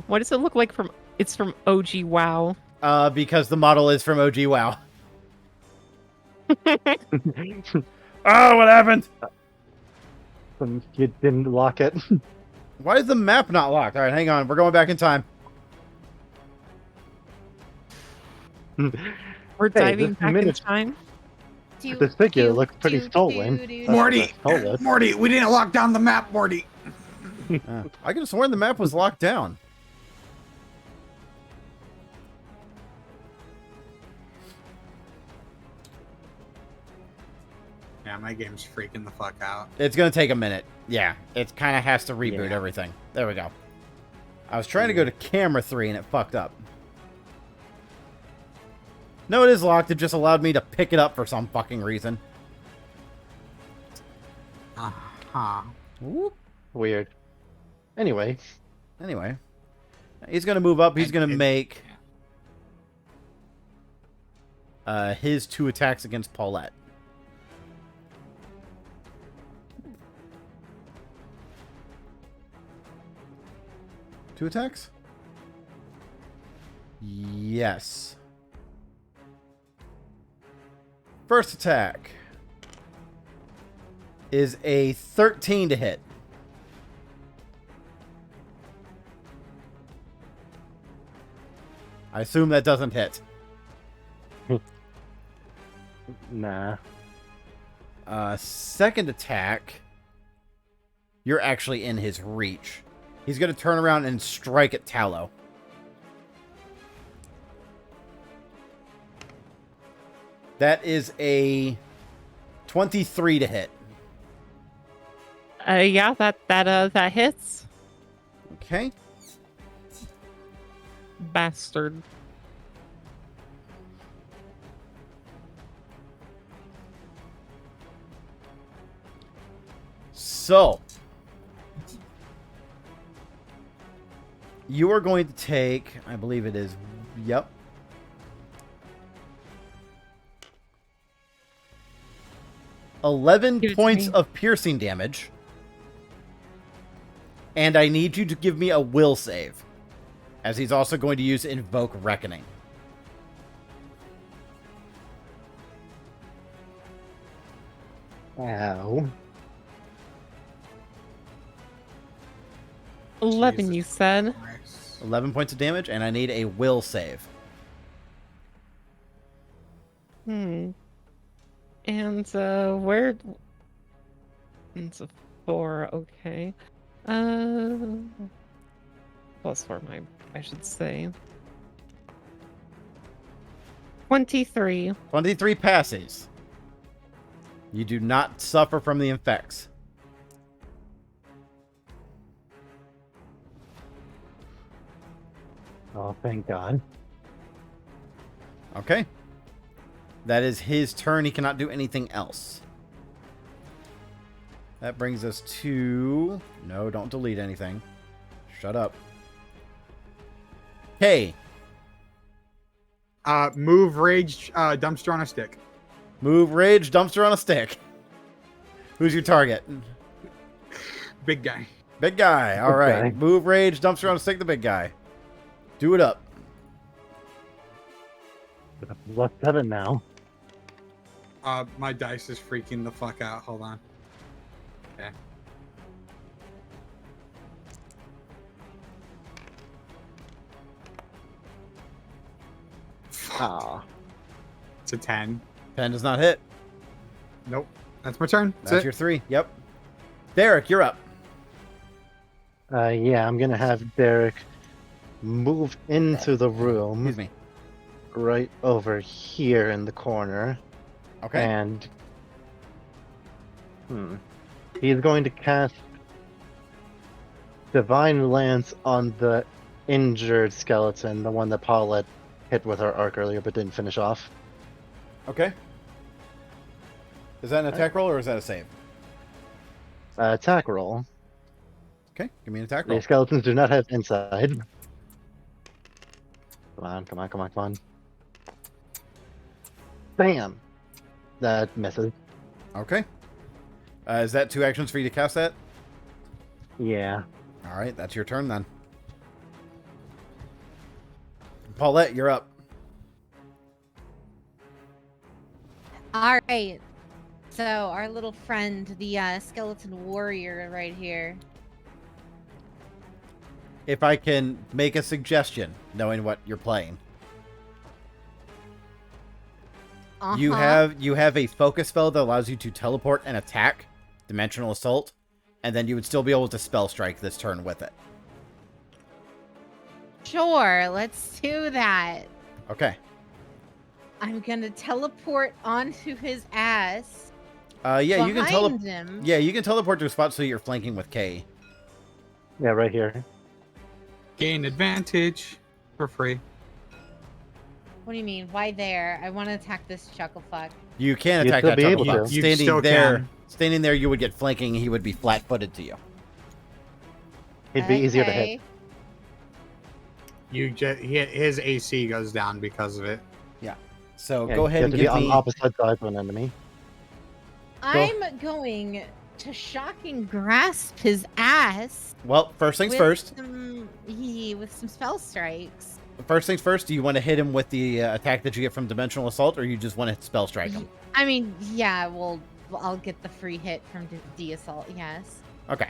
What does it look like from? It's from OG WoW. Because the model is from OG WoW. Oh, what happened? You didn't lock it. Why is the map not locked? All right, hang on. We're going back in time. We're diving this back in miniature- time. This figure looks pretty stolen. Morty! Stolen. Morty, we didn't lock down the map, Morty. I could have sworn the map was locked down. Yeah. my game's freaking the fuck out. It's gonna take a minute. Yeah, it kind of has to reboot Yeah. everything. There we go. I was trying to go to camera 3 and it fucked up. No, it is locked. It just allowed me to pick it up for some fucking reason. Uh-huh. Whoop. Weird. Anyway, Anyway, he's gonna move up. He's gonna make his 2 attacks against Paulette. Two attacks? Yes. First attack is a 13 to hit. I assume that doesn't hit. nah. Second attack, you're actually in his reach. He's going to turn around and strike at Tallow. That is a 23 to hit. Yeah, that hits. Okay. Bastard. So, you are going to take, I believe it is, yep. Give it to points me. of piercing damage. And I need you to give me a will save. As he's also going to use Invoke Reckoning. Ow. 11, Jesus you said. Christ. 11 points of damage, and I need a will save. And where? It's a 4. Okay. +4, I should say. 23. 23 passes. You do not suffer from the effects. Oh, thank God. Okay. That is his turn. He cannot do anything else. That brings us to... No, don't delete anything. Shut up. Hey, Move rage dumpster on a stick. move rage dumpster on a stick. Who's your target? Big guy. Big guy. All Big right. guy. Move rage dumpster on a stick. The big guy. Do it up. +7 now. My dice is freaking the fuck out. Hold on. Okay. Ah. It's a 10. 10 does not hit. Nope. That's my turn. That's your 3. Yep. Derek, you're up. Yeah, I'm gonna have Derek move into the room Excuse me. right over here in the corner. Okay. And he's going to cast Divine Lance on the injured skeleton, the one that Paulette hit with her arc earlier but didn't finish off. Okay. Is that an attack roll or is that a save? Attack roll. Okay. Give me an attack roll. The skeletons do not have inside. Come on, come on, come on, come on. Bam! That misses. Okay. Is that 2 actions for you to cast that? Yeah. All right. That's your turn then. Paulette, you're up. All right. So our little friend, the skeleton warrior, right here. If I can make a suggestion, knowing what you're playing, you have a focus spell that allows you to teleport and attack, Dimensional Assault, and then you would still be able to spell strike this turn with it. Sure, let's do that. Okay. I'm gonna teleport onto his ass Yeah, you can behind him. Yeah, you can teleport to a spot so you're flanking with K. Yeah, right here. Gain advantage for free. What do you mean? Why there? I want to attack this chucklefuck. You can You'd attack still that be able chucklefuck. to. You Standing still there, can. standing there, you would get flanking. And he would be flat-footed to you. He'd be easier to hit. Okay. His AC goes down because of it. So Yeah, go you ahead have and to be give on me. the opposite side of an enemy. I'm going to shocking grasp his ass. Well, first things with first. with some spell strikes. First things first. Do you want to hit him with the attack that you get from Dimensional Assault, or you just want to spell strike him? I mean, yeah, well, I'll get the free hit from D-Assault, yes. Okay.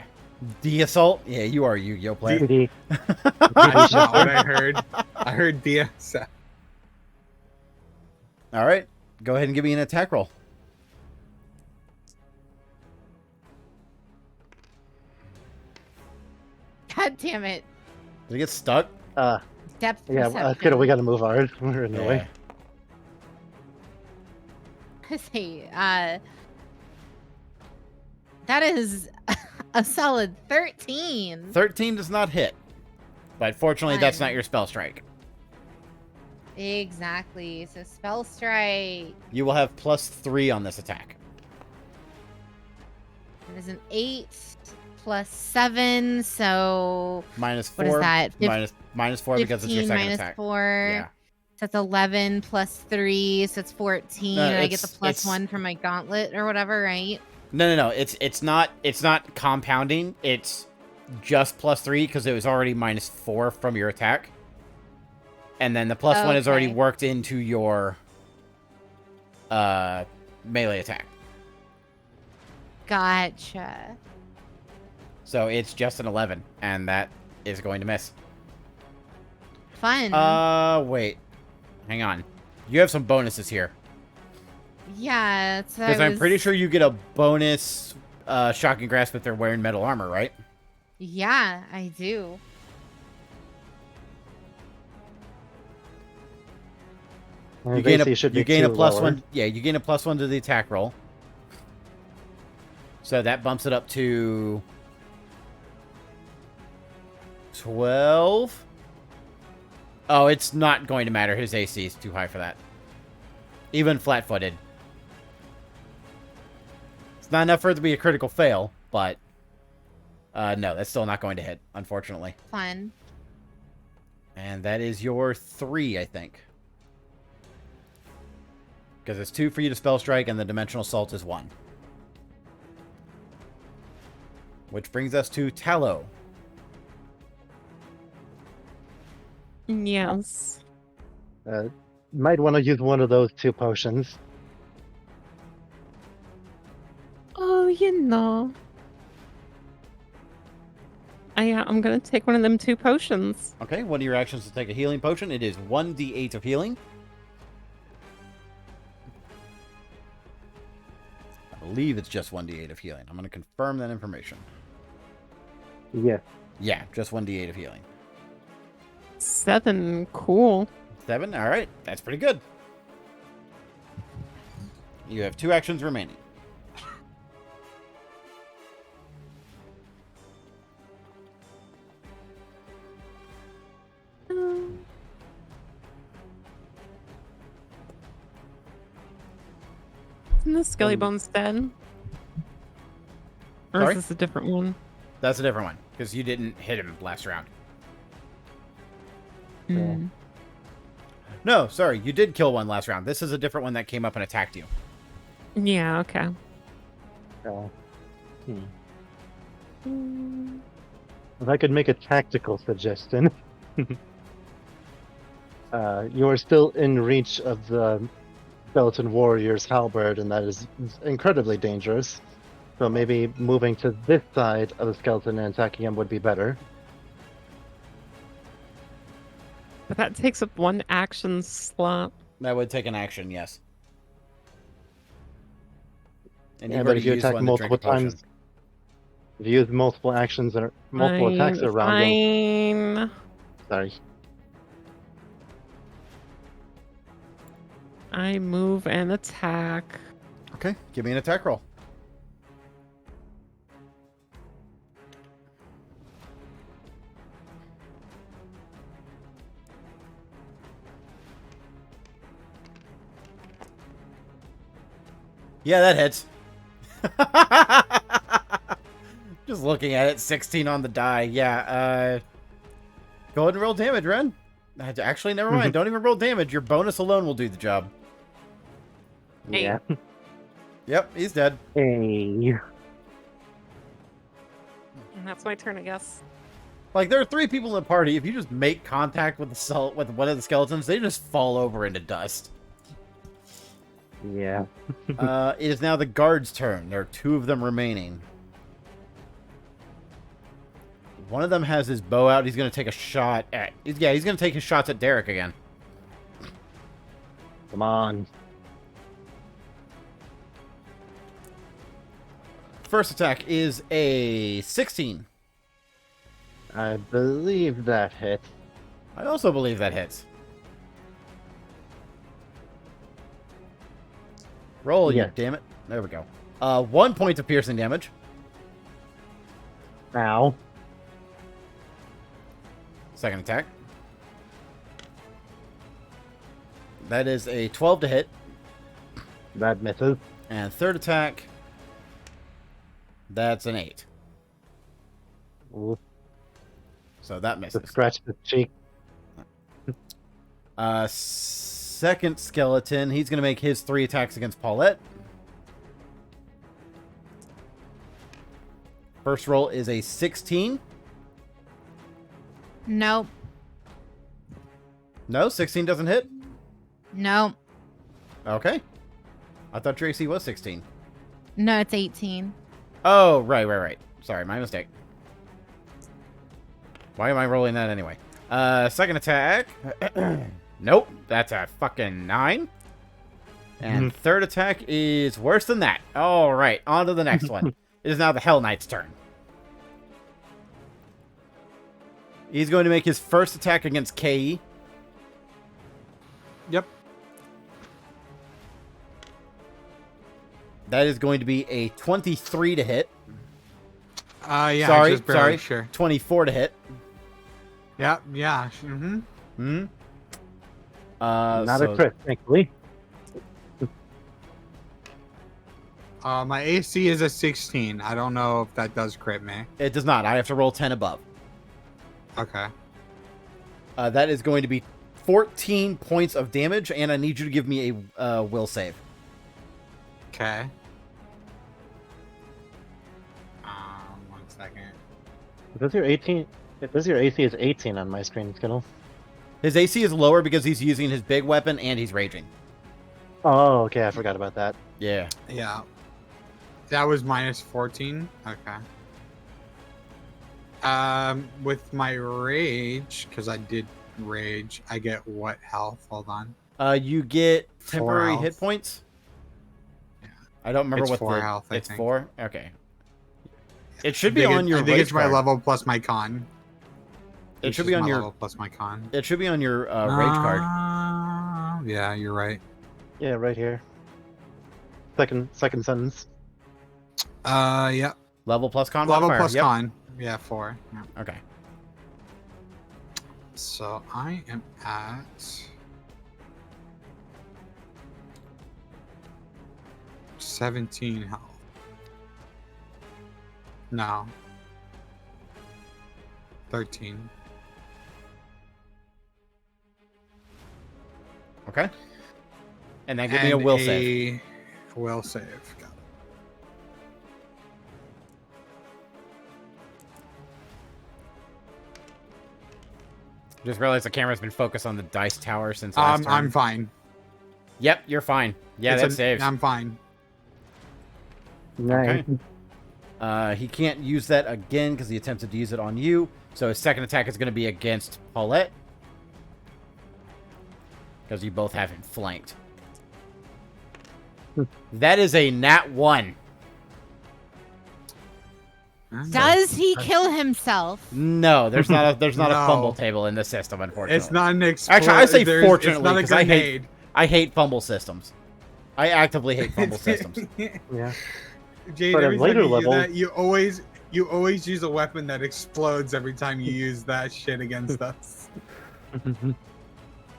The assault. Yeah, you are a Yu-Gi-Oh player. PD. That's not what I heard. I heard DS. All right. Go ahead and give me an attack roll. God damn it. Did it get stuck? Depth Yeah, perception. we gotta move ours. We're in the way. Say, that is a solid 13. 13 does not hit. But fortunately, that's not Fine. your spell strike. Exactly. So spell strike. You will have +3 on this attack. It is an 8 plus 7, so -4. what is that? -4 because it's your 15 second minus attack. 4. Yeah. So that's 11 plus 3, so it's 14. No, and I get the it's- plus it's- 1 from my gauntlet or whatever, right? No. It's not compounding. It's just +3 because it was already -4 from your attack. And then the +1 is already Okay. worked into your melee attack. Gotcha. So it's just an 11, and that is going to miss. Fun. Wait. Hang on. You have some bonuses here. Yeah, so Because I'm pretty sure you get a bonus shocking grasp if they're wearing metal armor, right? Yeah, I do. You gain AC should be you gain a two plus lower. 1. Yeah, you gain a +1 to the attack roll. So that bumps it up to 12. Oh, it's not going to matter. His AC is too high for that. Even flat-footed. It's not enough for it to be a critical fail, but no, that's still not going to hit, unfortunately. Fun. And that is your 3, I think. Because it's 2 for you to spell strike, and the dimensional assault is 1. Which brings us to Tallow. Yes. Might want to use one of those 2 potions. Oh, you know. I'm gonna take one of them 2 potions. Okay, one of your actions to take a healing potion. It is 1d8 of healing. I believe it's just 1d8 of healing. I'm going to confirm that information. Yeah. Yeah, just 1d8 of healing. 7, cool. 7? Alright, that's pretty good. You have 2 actions remaining. Isn't the Skelly Bones dead? Or Sorry? is this a different one? That's a different one, because you didn't hit him last round. Hmm. No, sorry, you did kill one last round. This is a different one that came up and attacked you. Yeah, okay. If I could make a tactical suggestion. You are still in reach of the skeleton warrior's halberd, and that is incredibly dangerous. So maybe moving to this side of the skeleton and attacking him would be better. But that takes up 1 action slot. That would take an action, yes. And Yeah, you've but already if you used attack one to drink a multiple potion. times, if you use multiple actions or multiple attacks around you. Fine. Sorry. I move and attack. Okay, give me an attack roll. Yeah, that hits. Just looking at it, 16 on the die. Yeah, go ahead and roll damage, Ren. Actually, never mind. Don't even roll damage. Your bonus alone will do the job. Hey. Yeah. Yep, he's dead. Hey. And that's my turn, I guess. Like, there are 3 people in the party. If you just make contact with with one of the skeletons, they just fall over into dust. Yeah. It is now the guard's turn. There are 2 of them remaining. One of them has his bow out. He's going to take a shot at... Yeah, he's going to take his shots at Derek again. Come on. First attack is a 16. I believe that hits. I also believe that hits. Roll, Yeah. you damn it. There we go. 1 point of piercing damage. Ow. Second attack. That is a 12 to hit. That misses. And third attack. That's an 8. Ooh, So that just misses. scratch the cheek. Second skeleton. He's going to make his 3 attacks against Paulette. First roll is a 16. Nope. No, 16 doesn't hit. Nope. Okay. I thought your AC was 16. No, it's 18. Oh, right. Sorry, my mistake. Why am I rolling that anyway? Second attack. Nope, that's a fucking 9. And third attack is worse than that. All right, on to the next one. It is now the Hell Knight's turn. He's going to make his first attack against Ke. Yep. That is going to be a 23 to hit. Yeah. sorry, just barely, sorry. Sure. 24 to hit. Yep. Yeah. Mm-hmm. Hmm. Not a crit, thankfully. My AC is a 16. I don't know if that does crit me. It does not. I have to roll 10 above. Okay. That is going to be 14 points of damage, and I need you to give me a will save. Okay. 1 second. Does your 18? It says your AC is 18 on my screen, Skittle. His AC is lower because he's using his big weapon and he's raging. Oh, okay. I forgot about that. Yeah. Yeah. That was minus 14. Okay. With my rage, because I did rage, I get what health? Hold on. You get 4 temporary health. hit points. Yeah. I don't remember It's what 4 the health, I it's think. 4. Okay. It should be I think on your. I think rage it's my card. level plus my con. It It's should just be on my your. level plus my con. It should be on your rage card. Yeah, you're right. Yeah, right here. Second sentence. Yeah. Level plus con. Level modifier. plus Yep. con. Yeah, 4. Yeah. Okay. So I am at 17 health. No. 13. Okay. And then give me a will save. Will save. Got it. Just realized the camera's been focused on the dice tower since last turn. I'm fine. Yep, you're fine. Yeah, It's that a- saves. I'm fine. Nice. He can't use that again because he attempted to use it on you. So his second attack is going to be against Paulette. Because you both have him flanked. That is a nat 1. Does he kill himself? No, there's not a No. fumble table in the system, unfortunately. It's not an Actually, I say there's- fortunately, it's not a 'cause I hate- grenade. I hate fumble systems. I actively hate fumble systems. Yeah. Jade, But at every time later you do levels- that, you always use a weapon that explodes every time you use that shit against us.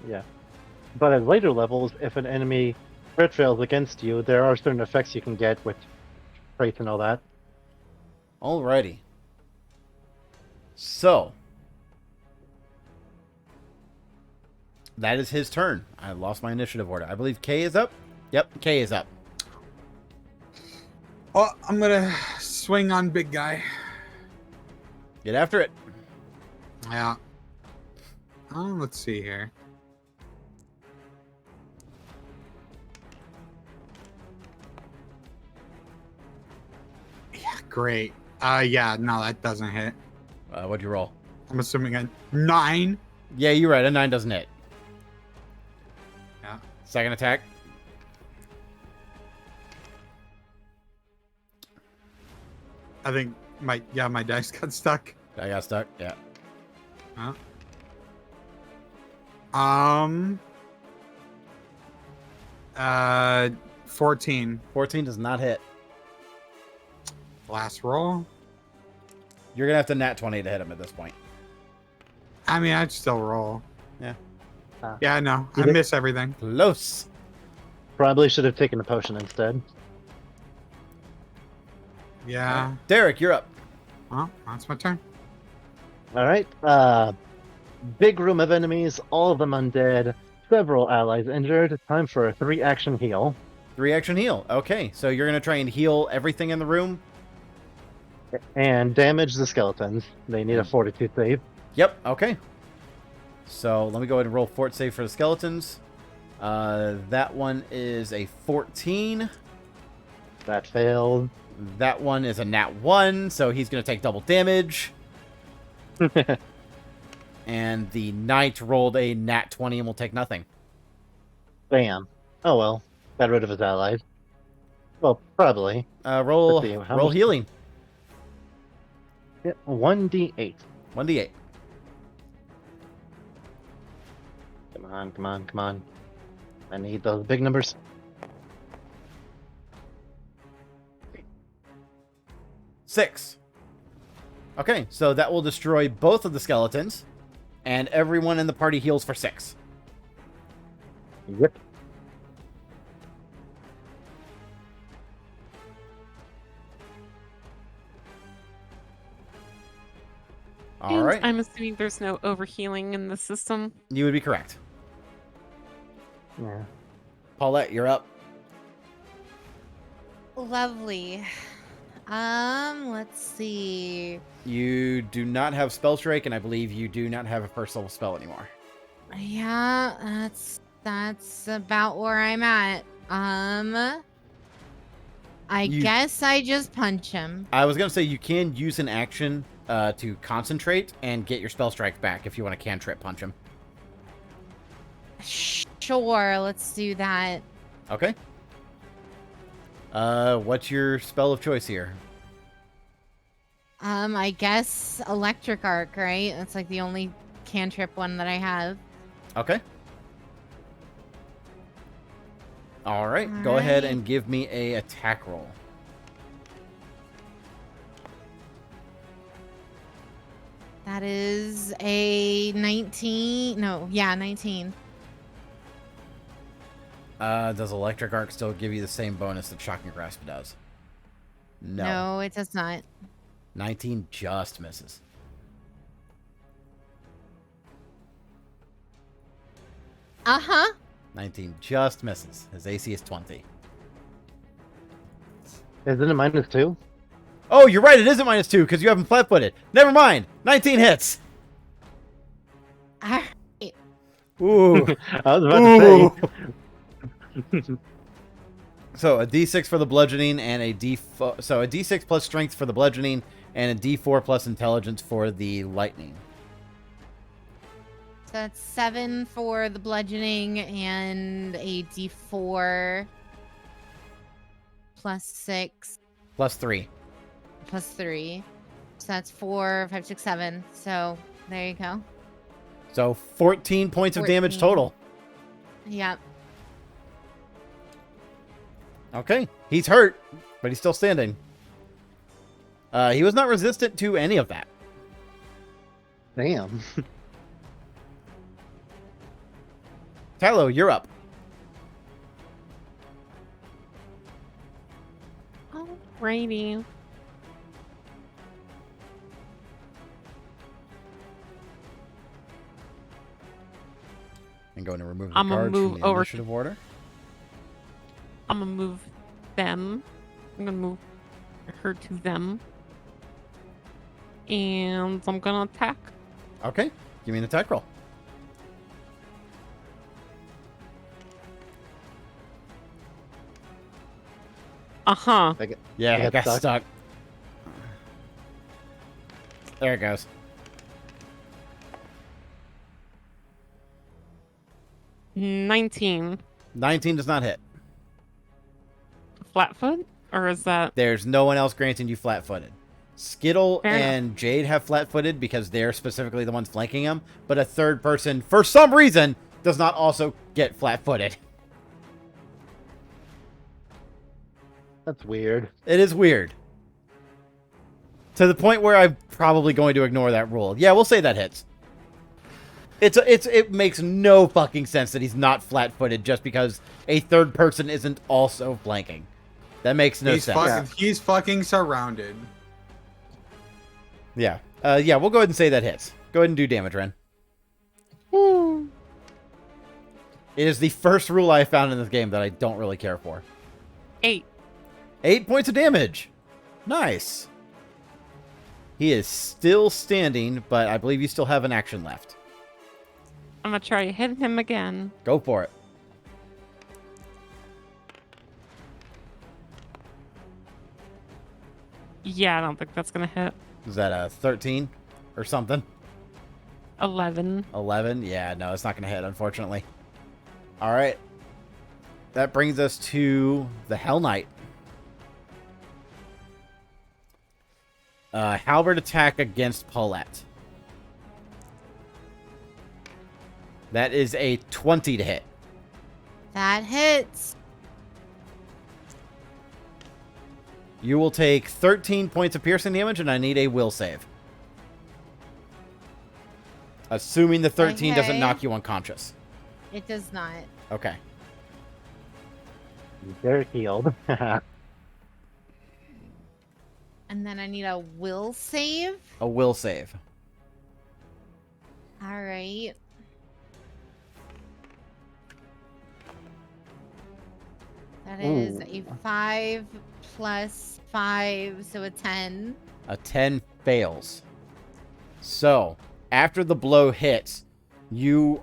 Yeah. But at later levels, if an enemy crit fails against you, there are certain effects you can get with traits and all that. Alrighty. So. That is his turn. I lost my initiative order. I believe K is up. Yep, K is up. Well, I'm gonna swing on big guy. Get after it. Yeah. Let's see here. Yeah, great. Yeah, no, that doesn't hit. What'd you roll? I'm assuming a 9. Yeah, you're right. A 9 doesn't hit. Yeah. Second attack. I think my dice got stuck. I got stuck. Yeah. Huh? 14. 14 does not hit. Last roll. You're gonna have to nat 20 to hit him at this point. I mean, I'd still roll. Yeah. Yeah, no, I You did- miss everything. Close. Probably should have taken a potion instead. Yeah. Derek, you're up. Well, that's my turn. All right. Big room of enemies, all of them undead, several allies injured. Time for a 3-action heal. 3-action heal. Okay, so you're gonna try and heal everything in the room. And damage the skeletons. They need a fortitude save. Yep. Okay. So let me go ahead and roll fort save for the skeletons. That one is a 14. That failed. That one is a nat 1, so he's gonna take double damage. And the knight rolled a nat 20 and will take nothing. Bam. Oh well. Got rid of his allies. Well, probably. Roll Let's see, how roll much- healing. Yeah, 1d8. 1d8. Come on, come on, come on. I need those big numbers. 6. Okay, so that will destroy both of the skeletons, and everyone in the party heals for 6. Yep. All And right, I'm assuming there's no overhealing in the system. you would be correct. Yeah. Paulette, you're up. Lovely. Let's see. You do not have spell strike, and I believe you do not have a first level spell anymore. Yeah, that's about where I'm at. I You- guess I just punch him. I was gonna say you can use an action to concentrate and get your spell strike back if you want to cantrip punch him. Sure, let's do that. Okay. What's your spell of choice here? I guess electric arc, right? That's like the only cantrip one that I have. Okay. All right. Go ahead Alright. and give me a attack roll. That is a 19. No, yeah, 19. Does electric arc still give you the same bonus that shocking grasp does? No. No, it does not. 19 just misses. Uh-huh. 19 just misses. His AC is 20. Isn't it -2? Oh, you're right. It isn't -2 because you have him flat-footed. Never mind. 19 hits. Alright. Ooh. I was about to say. So a D6 for the bludgeoning and a so a D6 plus strength for the bludgeoning and a D4 plus intelligence for the lightning. So that's 7 for the bludgeoning and a d4 plus 6 Plus 3. plus 3. So that's 4, 5, 6, 7. So there you go. So 14 points of damage 14. total. Yep. Okay. He's hurt, but he's still standing. He was not resistant to any of that. Damn. Tylo, you're up. Alrighty. And going to remove the I'ma guards move from the over initiative order. I'm gonna move them. I'm gonna move her to them. And I'm gonna attack. Okay, give me an attack roll. Uh-huh. Yeah, I it got got stuck. stuck. There it goes. $19. 19 does not hit. Flatfoot? Or is that... There's no one else granting you flat-footed. Skittle Fair enough. and Jade have flat-footed because they're specifically the ones flanking him, but a third person, for some reason, does not also get flat-footed. That's weird. It is weird. To the point where I'm probably going to ignore that rule. Yeah, we'll say that hits. It makes no fucking sense that he's not flat-footed just because a third person isn't also flanking. That makes no He's sense. fucking, he's fucking surrounded. Yeah. Yeah, we'll go ahead and say that hits. Go ahead and do damage, Ren. It is the first rule I found in this game that I don't really care for. 8. 8 points of damage. Nice. He is still standing, but I believe you still have an action left. I'm gonna try hitting him again. Go for it. Yeah, I don't think that's gonna hit. Is that a 13 or something? 11. 11? Yeah, no, it's not going to hit, unfortunately. All right. That brings us to the Hell Knight. Halberd attack against Paulette. That is a 20 to hit. That hits. You will take 13 points of piercing damage, and I need a will save. Assuming the 13 doesn't Okay. knock you unconscious. It does not. Okay. They're healed. And then I need a will save. A will save. All right. That is a 5 plus 5, so a 10. A 10 fails. So, after the blow hits, you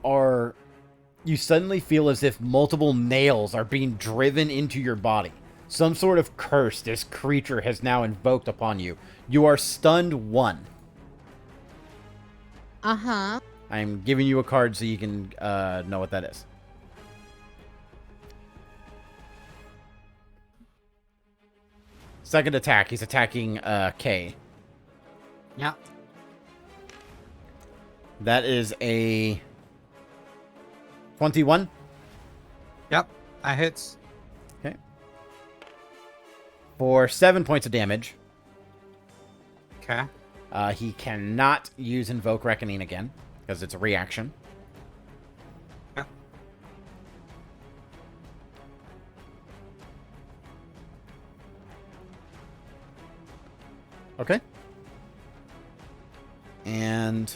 suddenly feel as if multiple nails are being driven into your body. Some sort of curse this creature has now invoked upon you. You are stunned 1. Uh-huh. I'm giving you a card so you can know what that is. Second attack, he's attacking Kay. Yeah. That is a 21. Yep. That hits. Okay. For 7 points of damage. Okay. He cannot use Invoke Reckoning again, because it's a reaction. Yeah. Okay. And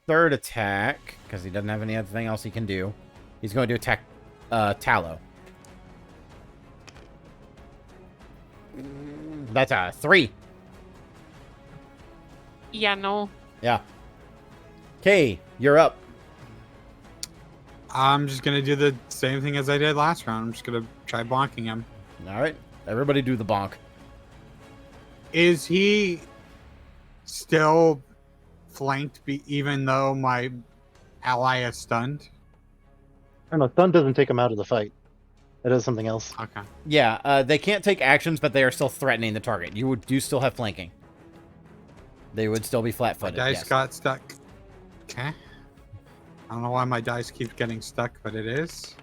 third attack, because he doesn't have anything else he can do, he's going to attack Tallow. That's a 3. Yeah, no. Yeah. Okay, you're up. I'm just gonna do the same thing as I did last round. I'm just gonna try bonking him. All right. Everybody do the bonk. Is he still flanked even though my ally is stunned? I don't know. Stun doesn't take him out of the fight. It does something else. Okay. Yeah, they can't take actions, but they are still threatening the target. You do still have flanking. They would still be My flat-footed. dice Yes. got stuck. Okay. I don't know why my dice keeps getting stuck, but it is.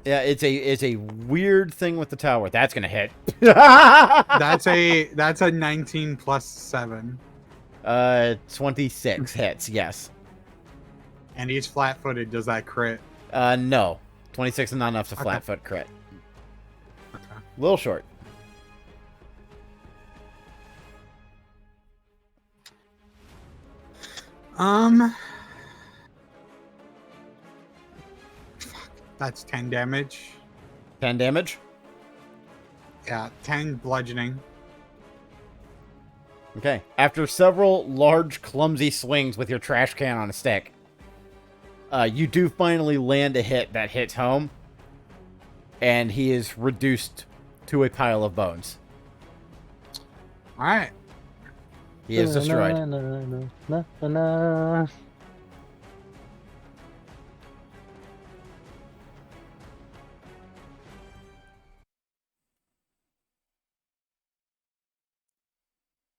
Yeah, it's a weird thing with the tower. That's gonna hit. That's a 19 plus 7. 26 hits. Yes. And he's flat-footed. Does that crit? No. 26 is not enough to Okay. flat-foot crit. little short. That's 10 damage. 10 damage. Yeah, 10 bludgeoning. Okay. After several large, clumsy swings with your trash can on a stick, you do finally land a hit that hits home, and he is reduced to a pile of bones. All right. He is destroyed.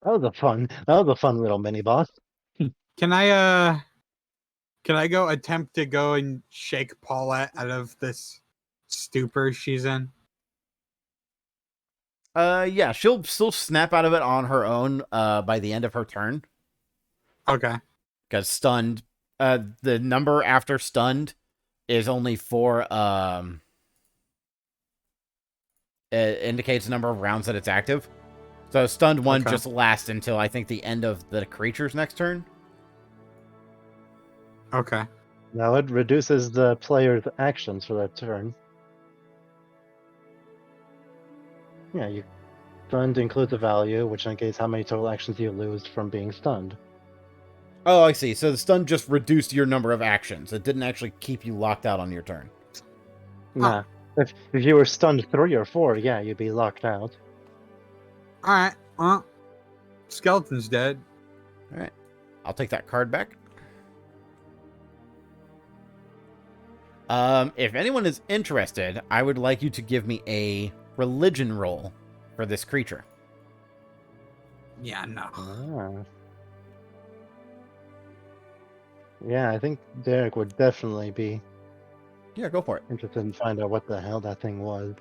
That was a fun little mini boss. Can I go attempt to go and shake Paulette out of this stupor she's in? Yeah, she'll still snap out of it on her own by the end of her turn. Okay. Because stunned, the number after stunned is only 4, it indicates the number of rounds that it's active. So stunned 1 Okay. just lasts until I think the end of the creature's next turn. Okay. Now it reduces the player's actions for that turn. Yeah, you stunned includes a value, which indicates how many total actions you lose from being stunned. Oh, I see. So the stun just reduced your number of actions. It didn't actually keep you locked out on your turn. Nah. If you were stunned 3 or 4, yeah, you'd be locked out. All right. Well, skeleton's dead. All right. I'll take that card back. If anyone is interested, I would like you to give me a religion roll for this creature. Yeah, no. Ah. Yeah, I think Derek would definitely be Yeah, go for it. interested in finding out what the hell that thing was.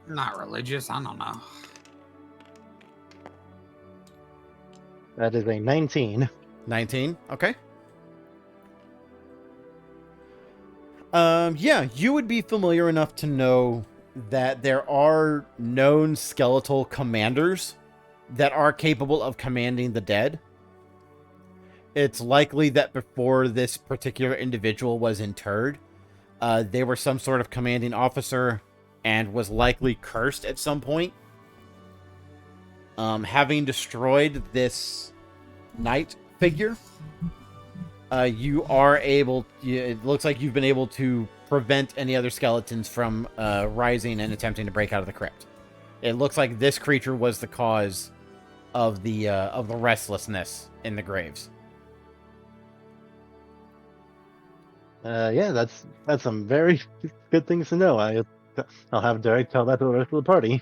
Not religious. I don't know. That is a 19. 19. Okay. Yeah, you would be familiar enough to know that there are known skeletal commanders that are capable of commanding the dead. It's likely that before this particular individual was interred, they were some sort of commanding officer and was likely cursed at some point. Having destroyed this knight figure, you are able, it looks like you've been able to prevent any other skeletons from rising and attempting to break out of the crypt. It looks like this creature was the cause of the restlessness in the graves. Yeah, that's some very good things to know. I'll have Derek tell that to the rest of the party.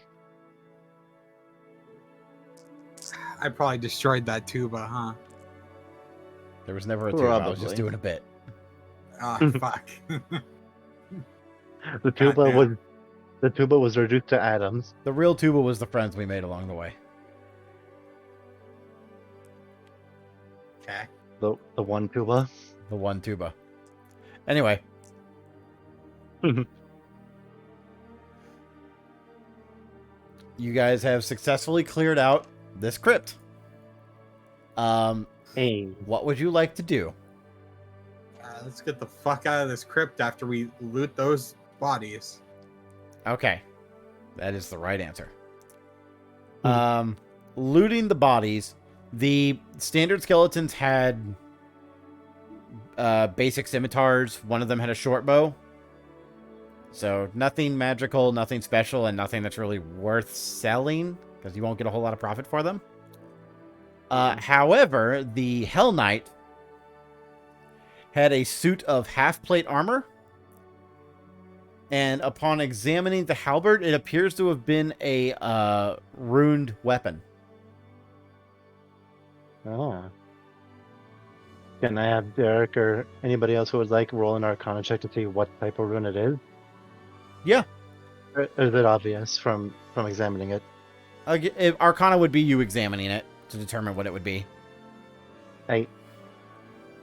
I probably destroyed that tuba, huh? There was never a tuba. I was just Probably. doing a bit. Oh, fuck. The tuba Goddamn. was reduced to atoms. The real tuba was the friends we made along the way. Okay. The one tuba. The one tuba. Anyway. You guys have successfully cleared out this crypt. Hey, What would you like to do? Let's get the fuck out of this crypt after we loot those bodies. Okay. That is the right answer. Looting the bodies. The standard skeletons had basic scimitars. One of them had a short bow. So nothing magical, nothing special, and nothing that's really worth selling, because you won't get a whole lot of profit for them. However, the Hell Knight had a suit of half-plate armor, and upon examining the halberd, it appears to have been a runed weapon. ah. Can I have Derek or anybody else who would like roll an Arcana check to see what type of rune it is? Yeah. Or is it obvious from examining it? Arcana would be you examining it to determine what it would be. Hey,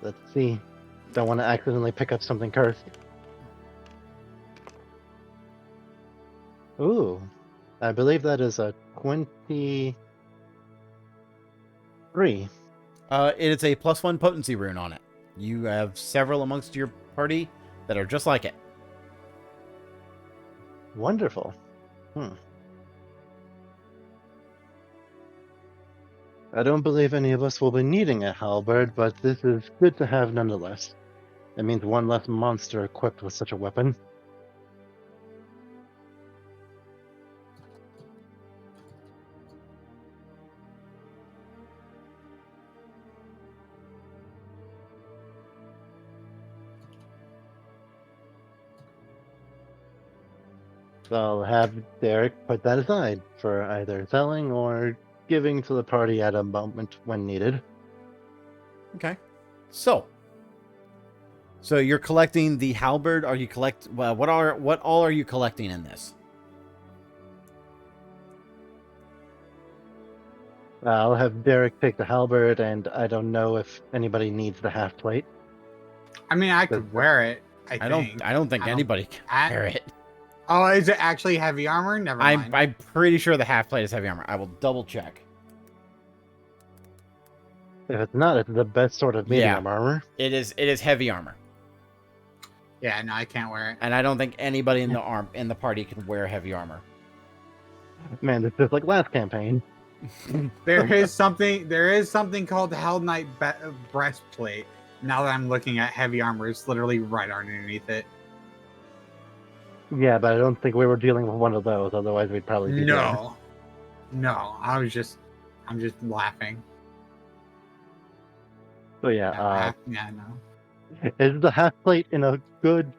let's see. Don't want to accidentally pick up something cursed. Ooh, I believe that is a 23. It is a +1 potency rune on it. You have several amongst your party that are just like it. Wonderful. I don't believe any of us will be needing a halberd, but this is good to have nonetheless. It means one less monster equipped with such a weapon. So I'll have Derek put that aside for either selling or giving to the party at a moment when needed. Okay. So you're collecting the halberd. Are you what all are you collecting in this? I'll have Derek take the halberd, and I don't know if anybody needs the half plate. I mean, I could wear it. I don't think. think I don't- anybody can I- wear it. Oh, is it actually heavy armor? Never mind. I'm pretty sure the half plate is heavy armor. I will double check. If it's not, it's the best sort of medium armor. It is heavy armor. Yeah, no, I can't wear it. And I don't think anybody in the party can wear heavy armor. Man, this is like last campaign. There is something called Hell Knight breastplate. Now that I'm looking at heavy armor, it's literally right underneath it. Yeah, but I don't think we were dealing with one of those. Otherwise, we'd probably be dead. No, I'm just laughing. So yeah, Yeah, no. is the half plate in a good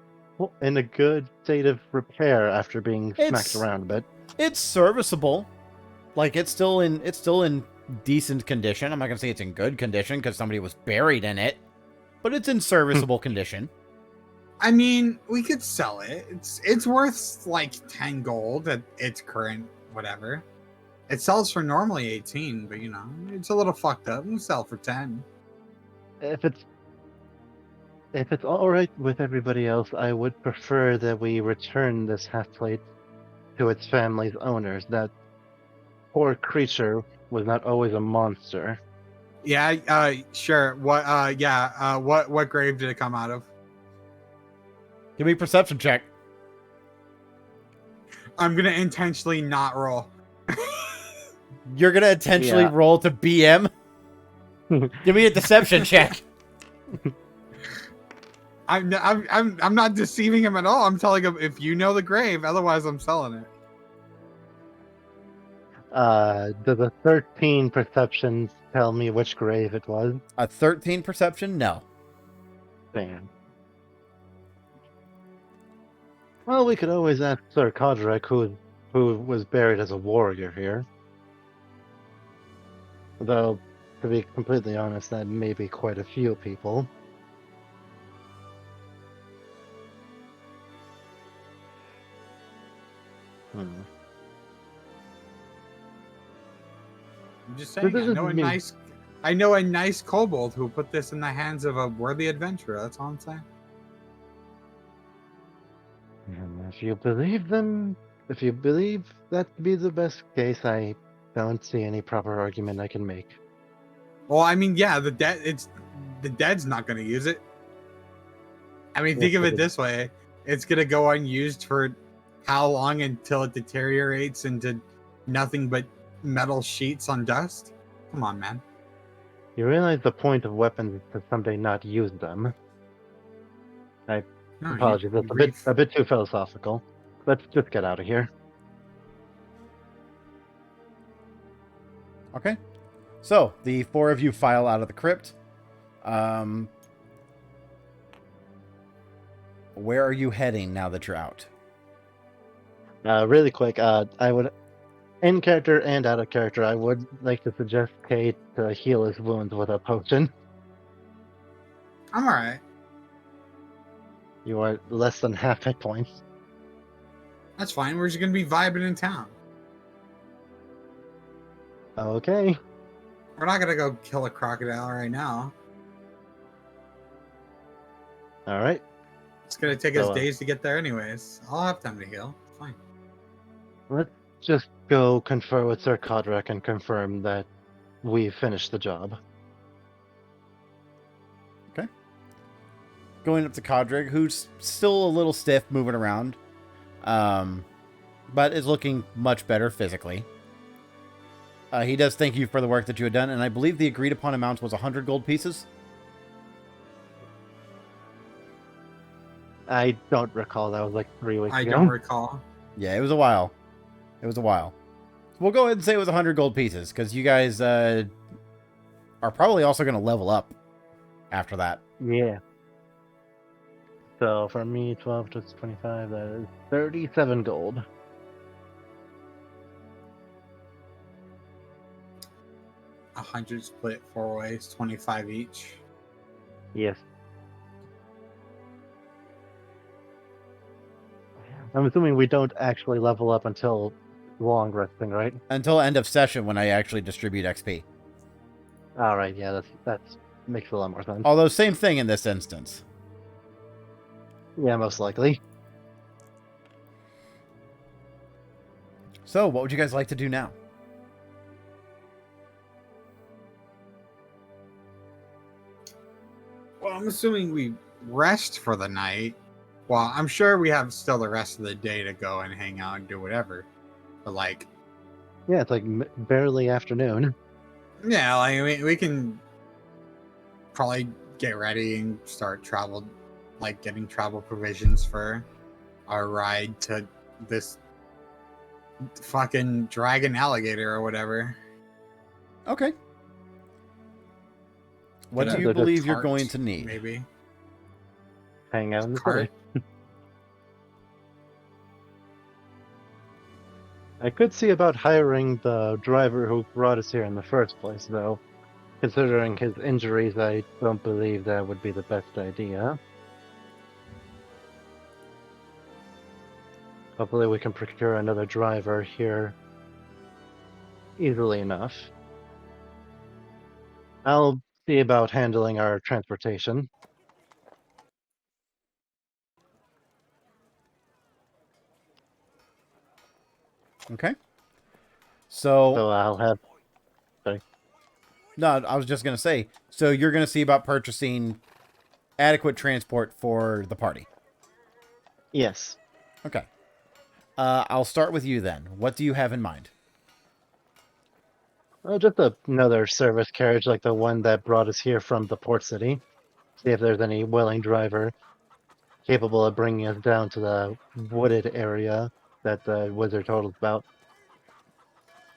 state of repair after being It's- smacked around a bit? It's serviceable. Like it's still in decent condition. I'm not gonna say it's in good condition because somebody was buried in it, but it's in serviceable condition. I mean, we could sell it. It's worth like 10 gold at its current whatever. It sells for normally 18, but you know, it's a little fucked up. We'll sell for 10. If it's all right with everybody else, I would prefer that we return this half plate to its family's owners. That poor creature was not always a monster. Yeah, sure. What grave did it come out of? Give me a perception check. I'm gonna intentionally not roll. You're gonna intentionally Yeah. roll to BM. Give me a deception check. I'm not deceiving him at all. I'm telling him if you know the grave, otherwise I'm selling it. Does a 13 perception tell me which grave it was? A 13 perception? No. Damn. Well, we could always ask Sir Kodrak, who was buried as a warrior here. Though, to be completely honest, that may be quite a few people. Hmm. I'm just saying. This isn't me. I know a nice kobold who put this in the hands of a worthy adventurer. That's all I'm saying. And if you believe that to be the best case, I don't see any proper argument I can make. Well, I mean, yeah, the dead's not going to use it. I mean, think Yes, of it it is. this way: it's going to go unused for how long until it deteriorates into nothing but metal sheets on dust? Come on, man. You realize the point of weapons is to someday not use them. No, Apologies, that's a bit too philosophical. Let's just get out of here. Okay. So the four of you file out of the crypt. Where are you heading now that you're out? Really quick, I would, in character and out of character, I would like to suggest Kate to heal his wounds with a potion. I'm all right. You are less than half hit points. That's fine. We're just going to be vibing in town. Okay. We're not going to go kill a crocodile right now. All right. It's going to take us So, days to get there anyways. I'll have time to heal. Fine. Let's just go confer with Sir Kodrak and confirm that we finished the job. Going up to Kodrig, who's still a little stiff moving around, but is looking much better physically. He does thank you for the work that you had done, and I believe the agreed upon amount was 100 gold pieces. I don't recall. That was like 3 weeks I ago. don't recall. Yeah, it was a while. It was a while. We'll go ahead and say it was 100 gold pieces, because you guys are probably also going to level up after that. Yeah. So for me, 12 to 25, that is 37 gold. 100 split 4 ways, 25 each. Yes. I'm assuming we don't actually level up until long resting, right? Until end of session when I actually distribute XP. All right, yeah, that's makes a lot more sense. Although, same thing in this instance. Yeah, most likely. So, what would you guys like to do now? Well, I'm assuming we rest for the night. Well, I'm sure we have still the rest of the day to go and hang out and do whatever. But like, Yeah, it's like barely afternoon. yeah, like we can probably get ready and start travel, like getting travel provisions for our ride to this fucking dragon alligator or whatever. Okay. What Get do a- you the believe you're cart, going to need? Maybe. Hang out in the Cart. city. I could see about hiring the driver who brought us here in the first place, though. Considering his injuries, I don't believe that would be the best idea. Hopefully we can procure another driver here easily enough. I'll see about handling our transportation. Okay. So, So I'll have no, I was just going to say, so you're going to see about purchasing adequate transport for the party. yes. Okay. I'll start with you then. What do you have in mind? Just another service carriage like the one that brought us here from the port city. See if there's any willing driver capable of bringing us down to the wooded area that the wizard told us about.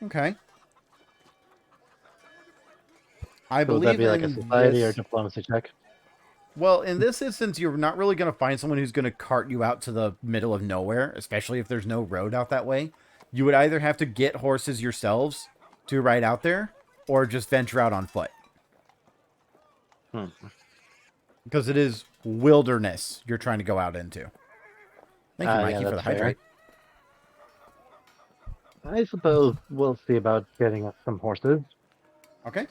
Okay. I So would that believe be like a in society or this- diplomacy check? Well, in this instance, you're not really going to find someone who's going to cart you out to the middle of nowhere, especially if there's no road out that way. You would either have to get horses yourselves to ride out there, or just venture out on foot. Hmm. Because it is wilderness you're trying to go out into. Thank you, Yeah, Mikey, for the that's fair. hydrate. I suppose we'll see about getting us some horses. Okay.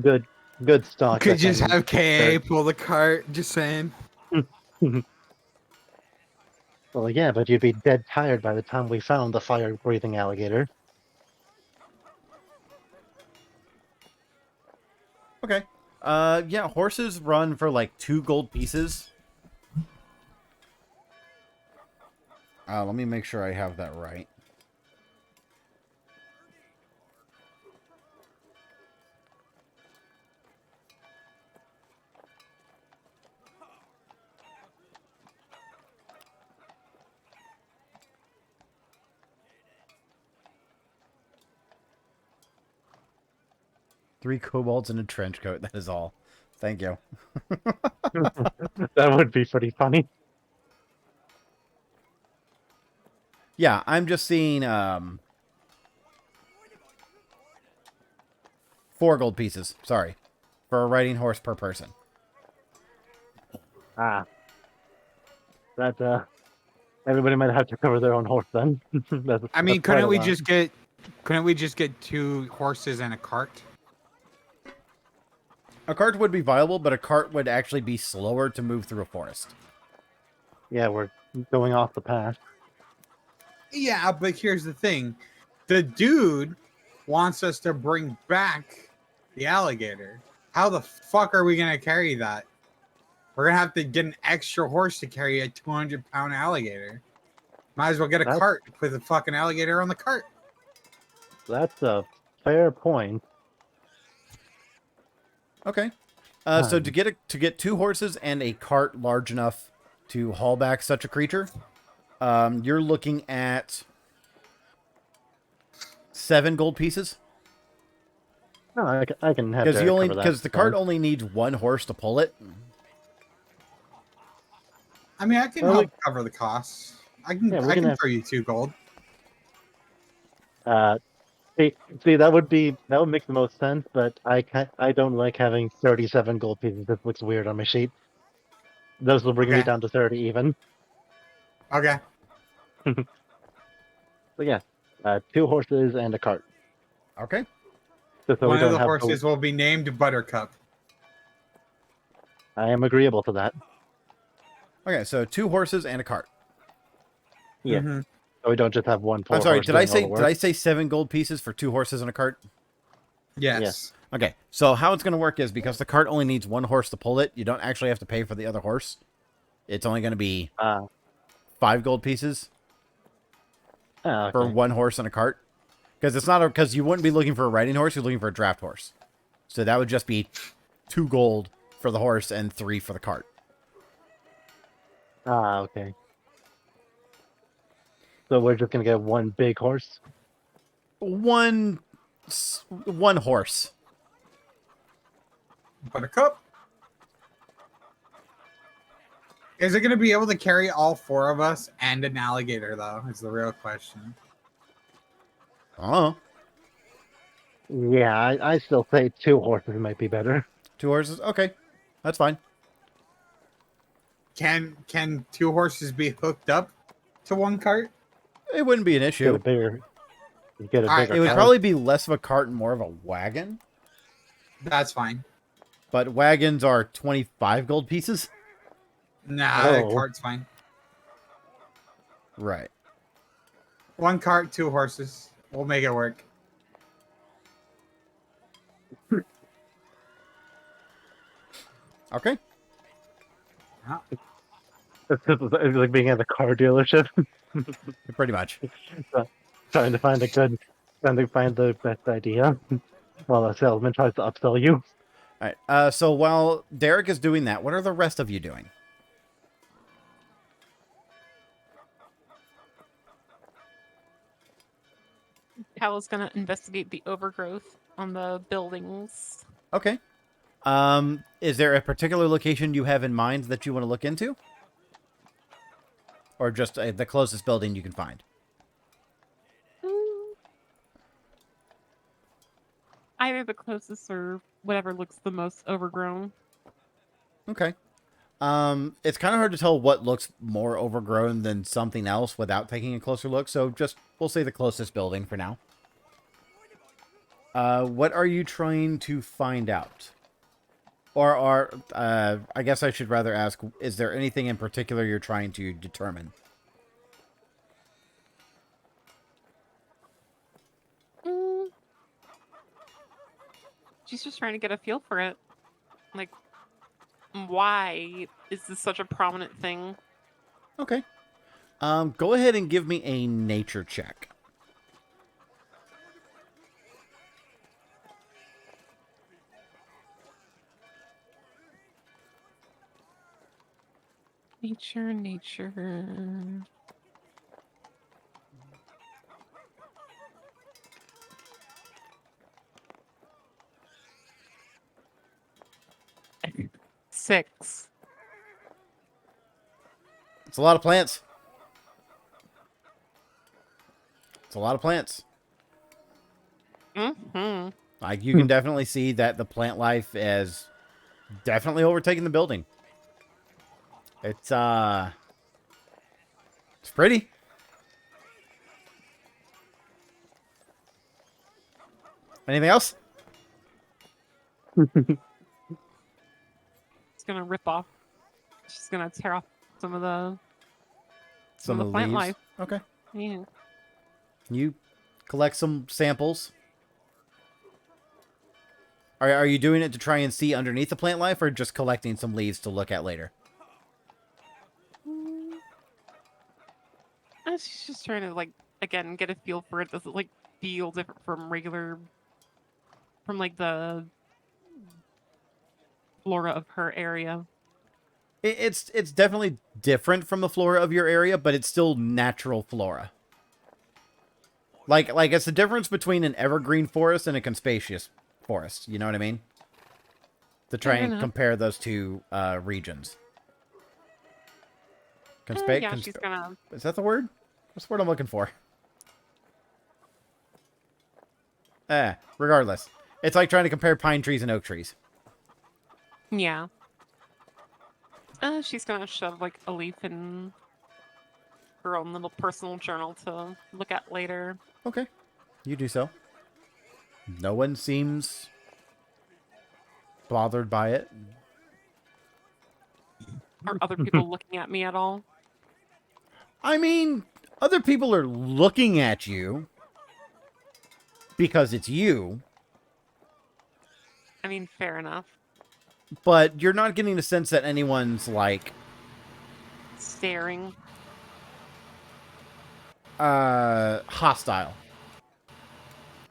Good stock. Could that just can- have KA pull the cart. Just saying. Well, yeah, but you'd be dead tired by the time we found the fire-breathing alligator. Okay. Yeah, horses run for like 2 gold pieces. Let me make sure I have that right. Three kobolds in a trench coat. That is all. Thank you. That would be pretty funny. Yeah, I'm just seeing 4 gold pieces. Sorry. For a riding horse per person. Ah. That, everybody might have to cover their own horse then. I mean, couldn't we just get 2 horses and a cart? A cart would be viable, but a cart would actually be slower to move through a forest. Yeah, we're going off the path. Yeah, but here's the thing. The dude wants us to bring back the alligator. How the fuck are we going to carry that? We're going to have to get an extra horse to carry a 200-pound alligator. Might as well get a That's- cart, put the fucking alligator on the cart. That's a fair point. Okay. So to get 2 horses and a cart large enough to haul back such a creature, you're looking at 7 gold pieces. Oh, I can have Because Derek cover that. because the cart only needs 1 horse to pull it. I mean, I can Well, help cover the costs. I can Yeah, we I can can have- throw you 2 gold. See, that would make the most sense, but I don't like having 37 gold pieces. This looks weird on my sheet. Those will bring me Okay. down to 30 even. Okay. So yeah, 2 horses and a cart. Okay. Just so we One of don't the have horses will be named Buttercup. I am agreeable to that. Okay, so 2 horses and a cart. Yeah. Mhm. So we don't just have one poor I'm sorry, horse did I doing all the say work. 7 gold pieces for 2 horses and a cart? Yes. Okay, so how it's going to work is because the cart only needs 1 horse to pull it, you don't actually have to pay for the other horse. It's only going to be 5 gold pieces for Okay. 1 horse and a cart. Because it's not because you wouldn't be looking for a riding horse, you're looking for a draft horse. So that would just be 2 gold for the horse and 3 for the cart. Okay. So we're just gonna get 1 big horse. One horse. Buttercup. Is it going to be able to carry all 4 of us and an alligator, though? Is the real question. Oh, Yeah, I still say 2 horses might be better. 2 horses. Okay, that's fine. Can 2 horses be hooked up to 1 cart? It wouldn't be an Get a issue. bigger. Get a Alright, bigger. It would cart. probably be less of a cart and more of a wagon. That's fine. But wagons are 25 gold pieces. Nah, Oh. the cart's fine. Right. 1 cart, 2 horses. We'll make it work. Okay. It's like being at the car dealership, Pretty much. trying to find the best idea, while a salesman tries to upsell you. All right. So while Derek is doing that, what are the rest of you doing? Cal is gonna investigate the overgrowth on the buildings. Okay. Is there a particular location you have in mind that you want to look into? Or just the closest building you can find? Either the closest or whatever looks the most overgrown. Okay. It's kind of hard to tell what looks more overgrown than something else without taking a closer look, so just we'll say the closest building for now. What are you trying to find out? Or I guess I should rather ask, is there anything in particular you're trying to determine? She's just trying to get a feel for it. Like, why is this such a prominent thing? Okay. Go ahead and give me a nature check. Nature. 6. It's a lot of plants. It's a lot of plants. Mm-hmm. Like, you can definitely see that the plant life is definitely overtaking the building. It's pretty. Anything else? It's gonna rip off. She's gonna tear off some of the Some the of the plant leaves. life. Okay. Yeah. You collect some samples. Are you doing it to try and see underneath the plant life, or just collecting some leaves to look at later? I was just trying to, like, again, get a feel for it. Does it, like, feel different from like, the flora of her area? It's definitely different from the flora of your area, but it's still natural flora. Like it's the difference between an evergreen forest and a conspicuous forest. You know what I mean? To try Fair and enough. compare those two regions. Yeah, she's gonna... Is that the word? What's the word I'm looking for? Regardless. It's like trying to compare pine trees and oak trees. Yeah. She's gonna shove, like, a leaf in her own little personal journal to look at later. Okay. You do so. No one seems bothered by it. Are other people looking at me at all? I mean, other people are looking at you because it's you, I mean, fair enough. but you're not getting the sense that anyone's like Staring. hostile.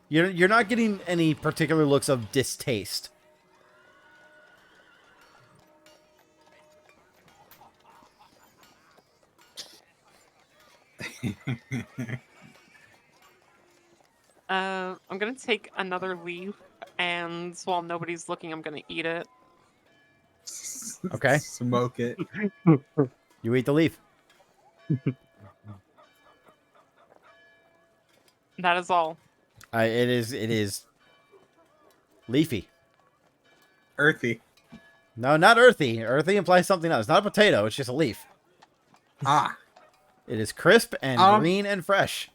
You're not getting any particular looks of distaste. I'm gonna take another leaf, and while nobody's looking, I'm gonna eat it. Okay. Smoke it. You eat the leaf. That is all. It is leafy. Earthy. No, not earthy. Earthy implies something else. It's not a potato. It's just a leaf. Ah, It is crisp and green and fresh.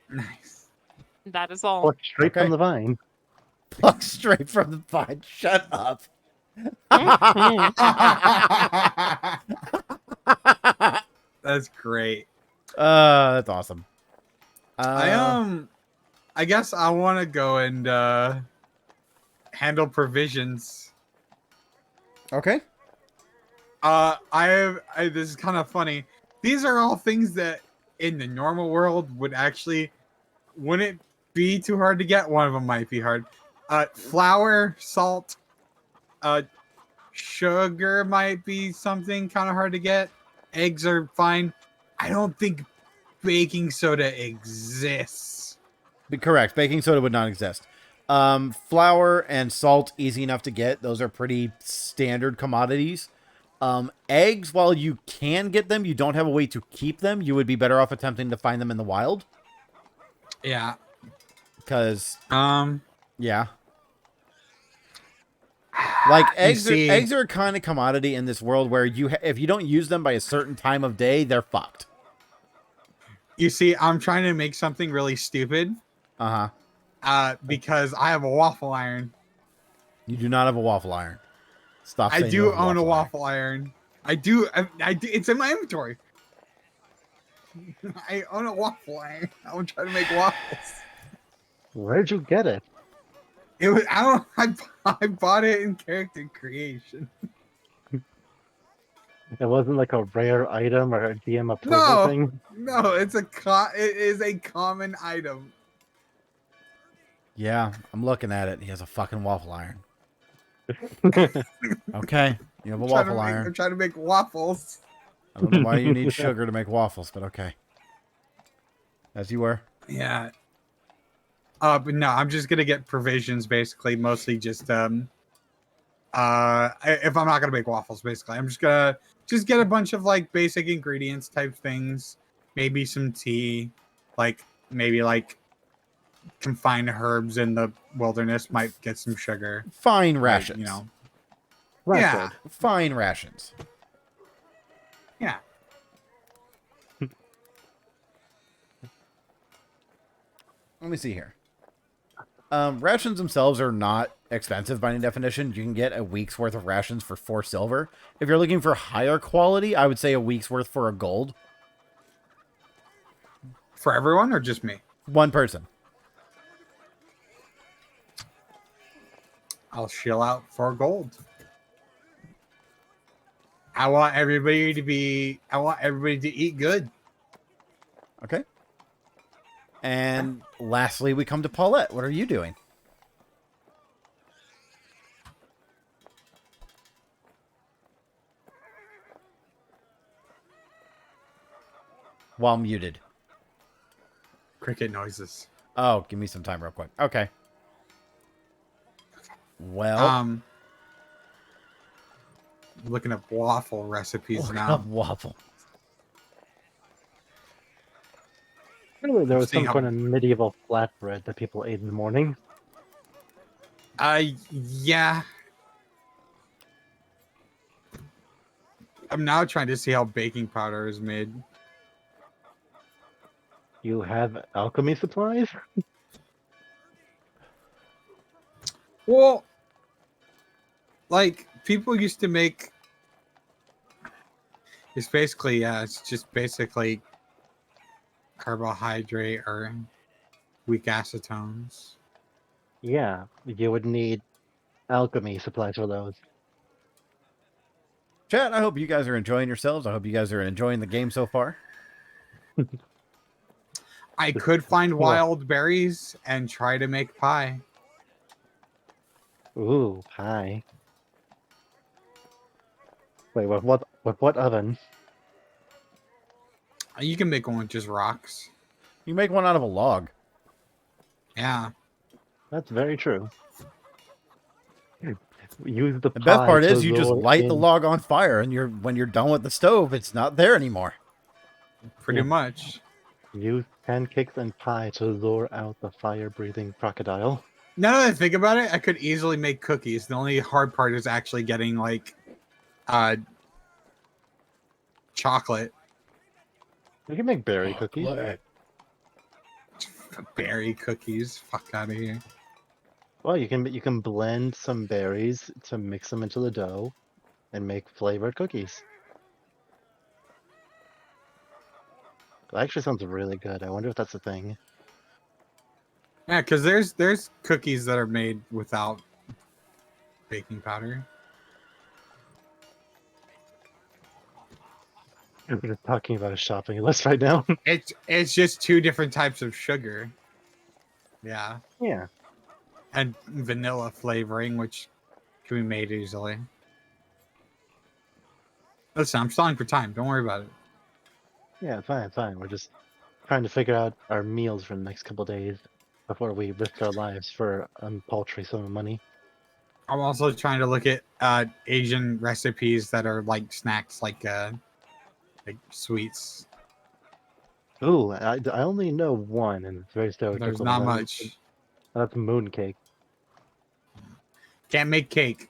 nice. That is all. Plucked straight Okay. from the vine. Plucked straight from the vine. Shut up. That's great. That's awesome. I guess I want to go and handle provisions. Okay. This is kind of funny. These are all things that in the normal world wouldn't be too hard to get. One of them might be hard. Flour, salt, sugar might be something kind of hard to get. Eggs are fine. I don't think baking soda exists. Correct. Baking soda would not exist. Flour and salt, easy enough to get. Those are pretty standard commodities. Eggs, while you can get them, you don't have a way to keep them. You would be better off attempting to find them in the wild. Yeah. Because, You yeah. Like, see- eggs are a kind of commodity in this world where if you don't use them by a certain time of day, they're fucked. You see, I'm trying to make something really stupid. Because I have a waffle iron. You do not have a waffle iron. Stop I saying do you have own a waffle iron. I do. It's in my inventory. I own a waffle iron. I'm trying to make waffles. Where'd you get it? It was. I bought it in character creation. It wasn't like a rare item or a DM approval No. thing. No, it is a common item. Yeah, I'm looking at it. He has a fucking waffle iron. Okay, you have a waffle iron. I'm trying to make waffles. I don't know why you need sugar to make waffles, but okay. As you were. Yeah. But no, I'm just gonna get provisions, basically, mostly just if I'm not gonna make waffles, basically, I'm just gonna get a bunch of like basic ingredients type things, maybe some tea, maybe confined herbs in the wilderness might get some sugar. Fine like, rations. Right, Yeah. good. Fine rations. Yeah. Let me see here. Rations themselves are not expensive by any definition. You can get a week's worth of rations for 4 silver. If you're looking for higher quality, I would say a week's worth for a gold. For everyone or just me? One person. I'll shell out 4 gold. I want everybody to eat good. Okay. And lastly, we come to Paulette. What are you doing? While muted. Cricket noises. Oh, give me some time real quick. Okay. Well, Looking up waffle recipes look now. up waffle. Apparently there was Seeing some how- kind of medieval flatbread that people ate in the morning. Yeah. I'm now trying to see how baking powder is made. You have alchemy supplies? Well, like people used to make. It's basically it's just basically carbohydrate or weak acetones. Yeah, you would need alchemy supplies for those. Chat, I hope you guys are enjoying yourselves. I hope you guys are enjoying the game so far. I could find Cool. wild berries and try to make pie. Ooh, pie. Wait, what oven? You can make one with just rocks. You make one out of a log. Yeah. That's very true. Use the The best pie part to is you just lure light the in- log on fire, and when you're done with the stove, it's not there anymore. Pretty Yeah. much. Use pancakes and pie to lure out the fire-breathing crocodile. Now that I think about it, I could easily make cookies. The only hard part is actually getting like chocolate. You can make berry cookies. Berry cookies. Fuck out of here. Well, you can blend some berries to mix them into the dough and make flavored cookies. That actually sounds really good. I wonder if that's a thing. Yeah, because there's cookies that are made without baking powder. We're just talking about a shopping list right now. It's just 2 different types of sugar. Yeah. Yeah. And vanilla flavoring, which can be made easily. Listen, I'm stalling for time. Don't worry about it. Yeah, fine. We're just trying to figure out our meals for the next couple days before we risk our lives for a paltry sum of money. I'm also trying to look at Asian recipes that are like snacks, like sweets. Ooh, I only know one, and it's very stereotypical. There's not much. That's mooncake. Can't make cake.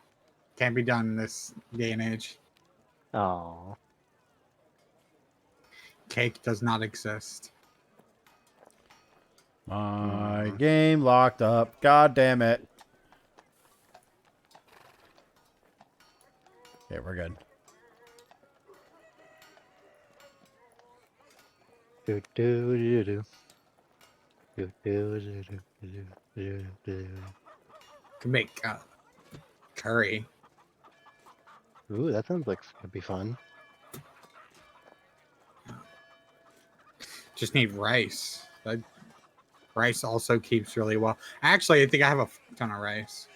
Can't be done in this day and age. Oh, Cake does not exist. My game locked up. God damn it. Okay, we're good. do do do do. Do do do do do do do. Can make curry. Ooh, that sounds like it'd be fun. Just need rice. Rice also keeps really well. Actually, I think I have a ton of rice.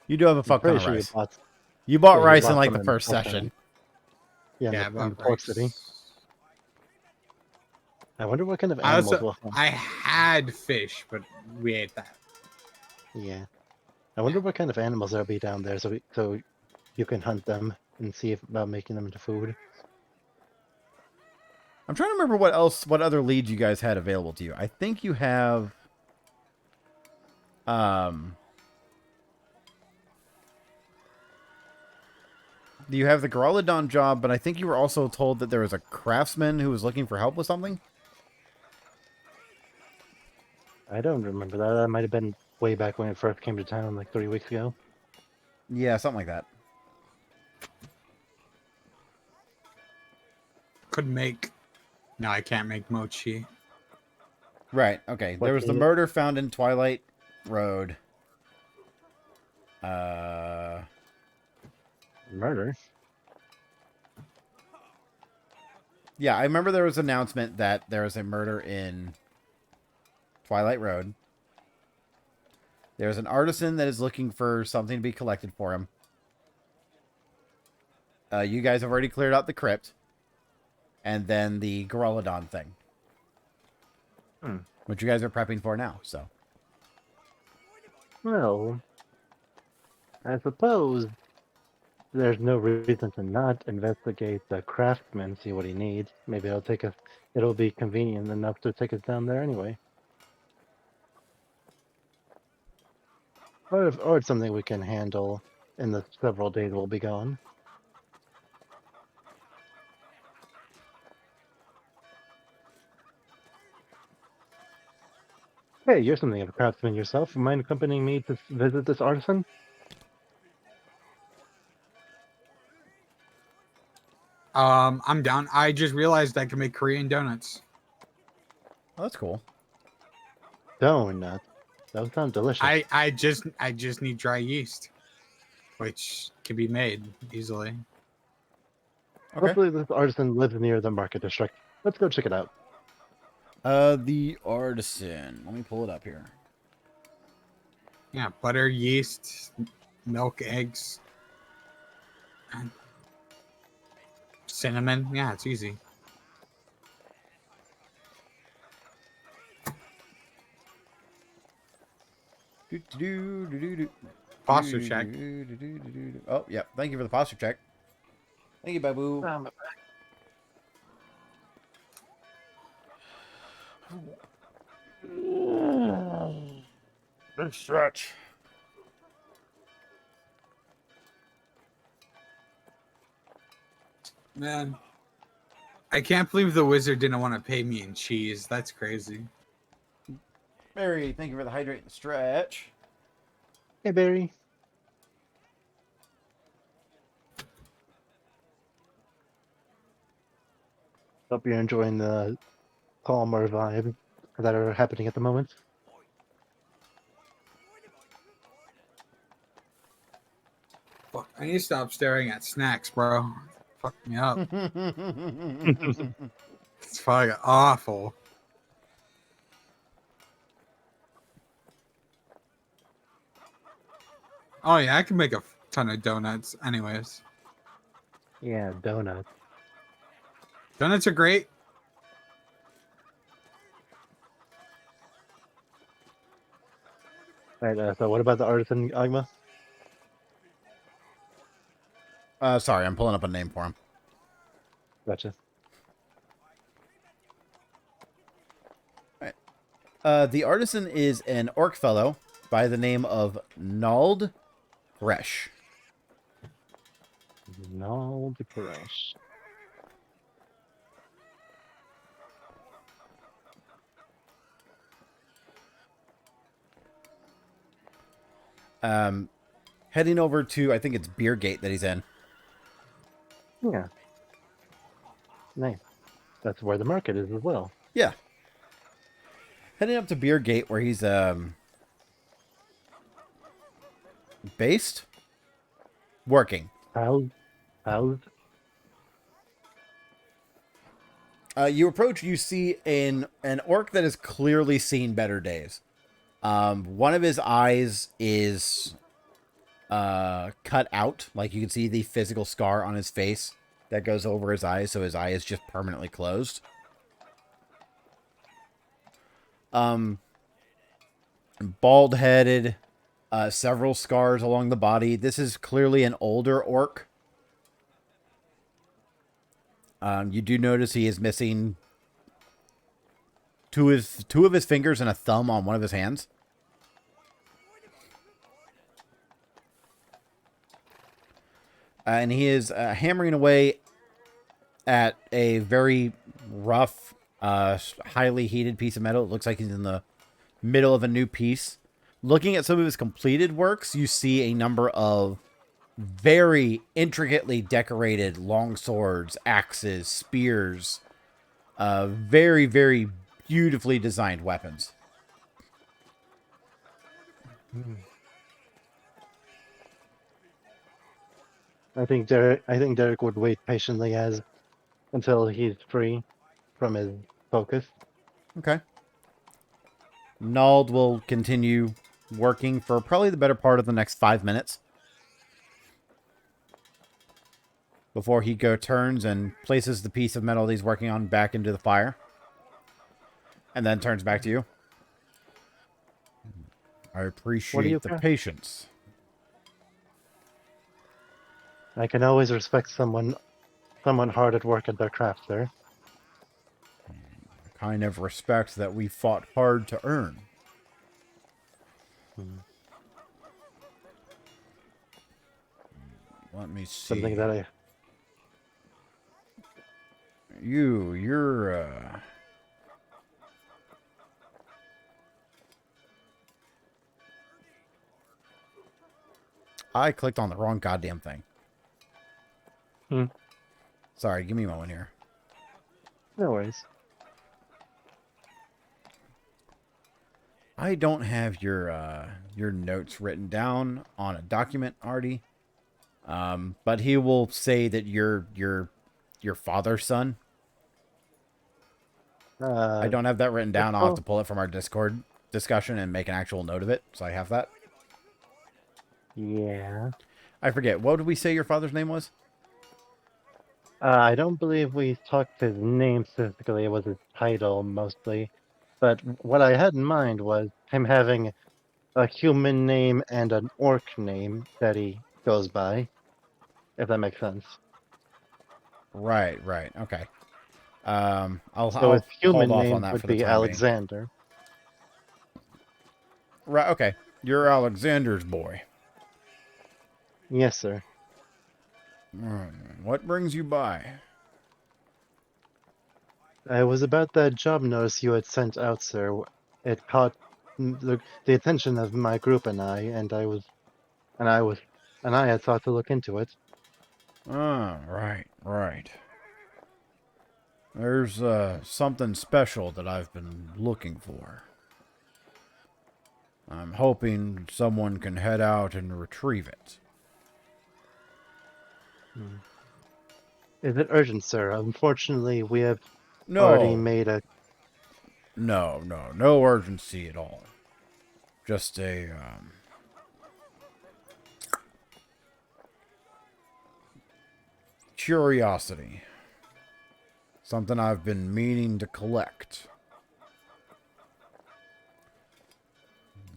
You do have a I'm fuck ton pretty of sure rice. you bought. You bought Yeah, you rice in bought like some the in first Port session. City. Yeah, Yeah, in about Port City. rice. I wonder what kind of I animals also will have. I had fish, but we ate that. Yeah, I wonder what kind of animals there'll be down there, so you can hunt them and see about making them into food. I'm trying to remember what other leads you guys had available to you. I think you have you have the Goralodon job, but I think you were also told that there was a craftsman who was looking for help with something. I don't remember that. That might have been way back when it first came to town, like 3 weeks ago. Yeah, something like that. Could make. No, I can't make mochi. Right. Okay. What There was the is it? murder found in Twilight Road. Uh, Murder? yeah, I remember there was an announcement that there was a murder in Twilight Road. There's an artisan that is looking for something to be collected for him. You guys have already cleared out the crypt. And then the Gorillodon thing. Hmm. Which you guys are prepping for now, so. Well, I suppose there's no reason to not investigate the craftsman, see what he needs. Maybe it'll be convenient enough to take us down there anyway. Or it's something we can handle in the several days we'll be gone. Hey, you're something of a craftsman yourself. Mind accompanying me to visit this artisan? I'm down. I just realized I can make Korean donuts. Oh, that's cool. Donut. Those sound delicious. I just need dry yeast, which can be made easily. Okay. Hopefully this artisan lives near the market district. Let's go check it out. The artisan. Let me pull it up here. Yeah, butter, yeast, milk, eggs, and cinnamon. Yeah, it's easy. Posture check. Oh, yeah. Thank you for the posture check. Thank you, Babu. Big stretch. Man, I can't believe the wizard didn't want to pay me in cheese. That's crazy. Barry, thank you for the hydrate and stretch. Hey, Barry. Hope you're enjoying the calmer vibe that are happening at the moment. Fuck, I need to stop staring at snacks, bro. Fuck me up. It's fucking awful. Oh yeah, I can make a ton of donuts. Anyways, Yeah, donuts. donuts are great. Right, so what about the artisan, Agma? Sorry, I'm pulling up a name for him. Gotcha. The artisan is an orc fellow by the name of Nald Resh. No, the Koresh. Heading over to, I think it's Beer Gate that he's in. Yeah. Nice. That's where the market is as well. Yeah. Heading up to Beer Gate where he's based? Working. Housed? You approach, you see an orc that has clearly seen better days. One of his eyes is cut out. Like you can see the physical scar on his face that goes over his eyes, so his eye is just permanently closed. Bald-headed, several scars along the body. This is clearly an older orc. You do notice he is missing two of his fingers and a thumb on one of his hands. And he is hammering away at a very rough, highly heated piece of metal. It looks like he's in the middle of a new piece. Looking at some of his completed works, you see a number of very intricately decorated long swords, axes, spears. Very, very beautifully designed weapons. I think Derek would wait patiently as until he's free from his focus. Okay. Nald will continue working for probably the better part of the next 5 minutes before he turns and places the piece of metal that he's working on back into the fire, and then turns back to you. I appreciate the patience. I can always respect someone hard at work at their craft, sir. Kind of respect that we fought hard to earn. Let me see. Something that You're I clicked on the wrong goddamn thing. Sorry, give me a moment here. No worries. I don't have your notes written down on a document, Artie. But he will say that you're your father's son. I don't have that written down. I'll have to pull it from our Discord discussion and make an actual note of it, so I have that. Yeah. I forget. What did we say your father's name was? I don't believe we talked his name specifically. It was his title mostly. But what I had in mind was him having a human name and an orc name that he goes by, if that makes sense. Right. Okay. I'll So his human hold off name on that would for the be time being. Alexander. Right. Okay. You're Alexander's boy. Yes, sir. What brings you by? It was about that job notice you had sent out, sir. It caught the attention of my group and I had thought to look into it. Ah, right. There's something special that I've been looking for. I'm hoping someone can head out and retrieve it. Is it urgent, sir? Unfortunately, we have already made a... No urgency at all. Just a, curiosity. Something I've been meaning to collect.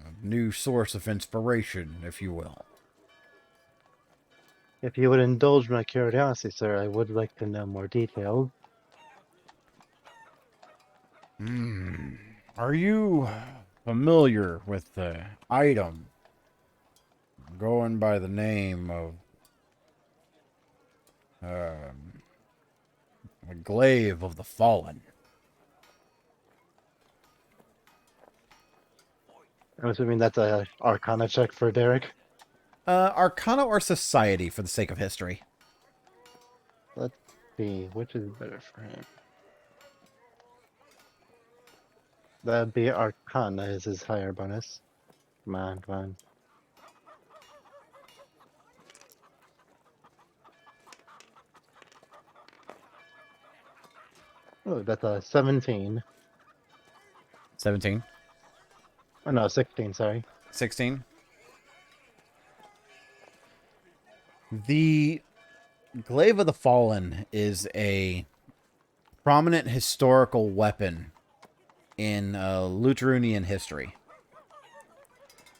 A new source of inspiration, if you will. If you would indulge my curiosity, sir, I would like to know more details. Are you familiar with the item going by the name of the Glaive of the Fallen? I'm assuming that's a Arcana check for Derek. Arcana or Society for the sake of history? Let's see, which is better for him? That'd be Arcana is his higher bonus. Come on. Oh, that's a 17. 17? Oh no, 16, sorry. 16? The Glaive of the Fallen is a prominent historical weapon in Luterunian history.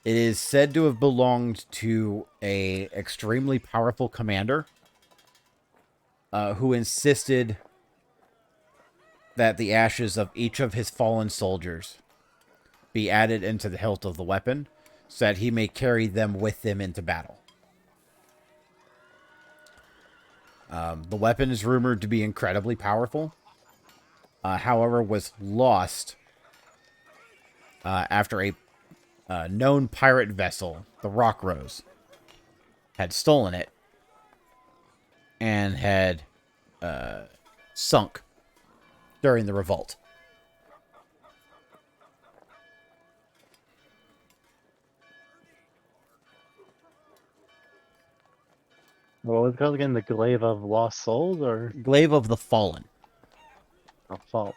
It is said to have belonged to a extremely powerful commander who insisted that the ashes of each of his fallen soldiers be added into the hilt of the weapon so that he may carry them with him into battle. The weapon is rumored to be incredibly powerful, however, was lost after a known pirate vessel, the Rock Rose, had stolen it and had sunk during the revolt. What was it called again? The Glaive of Lost Souls or Glaive of the Fallen. Fault?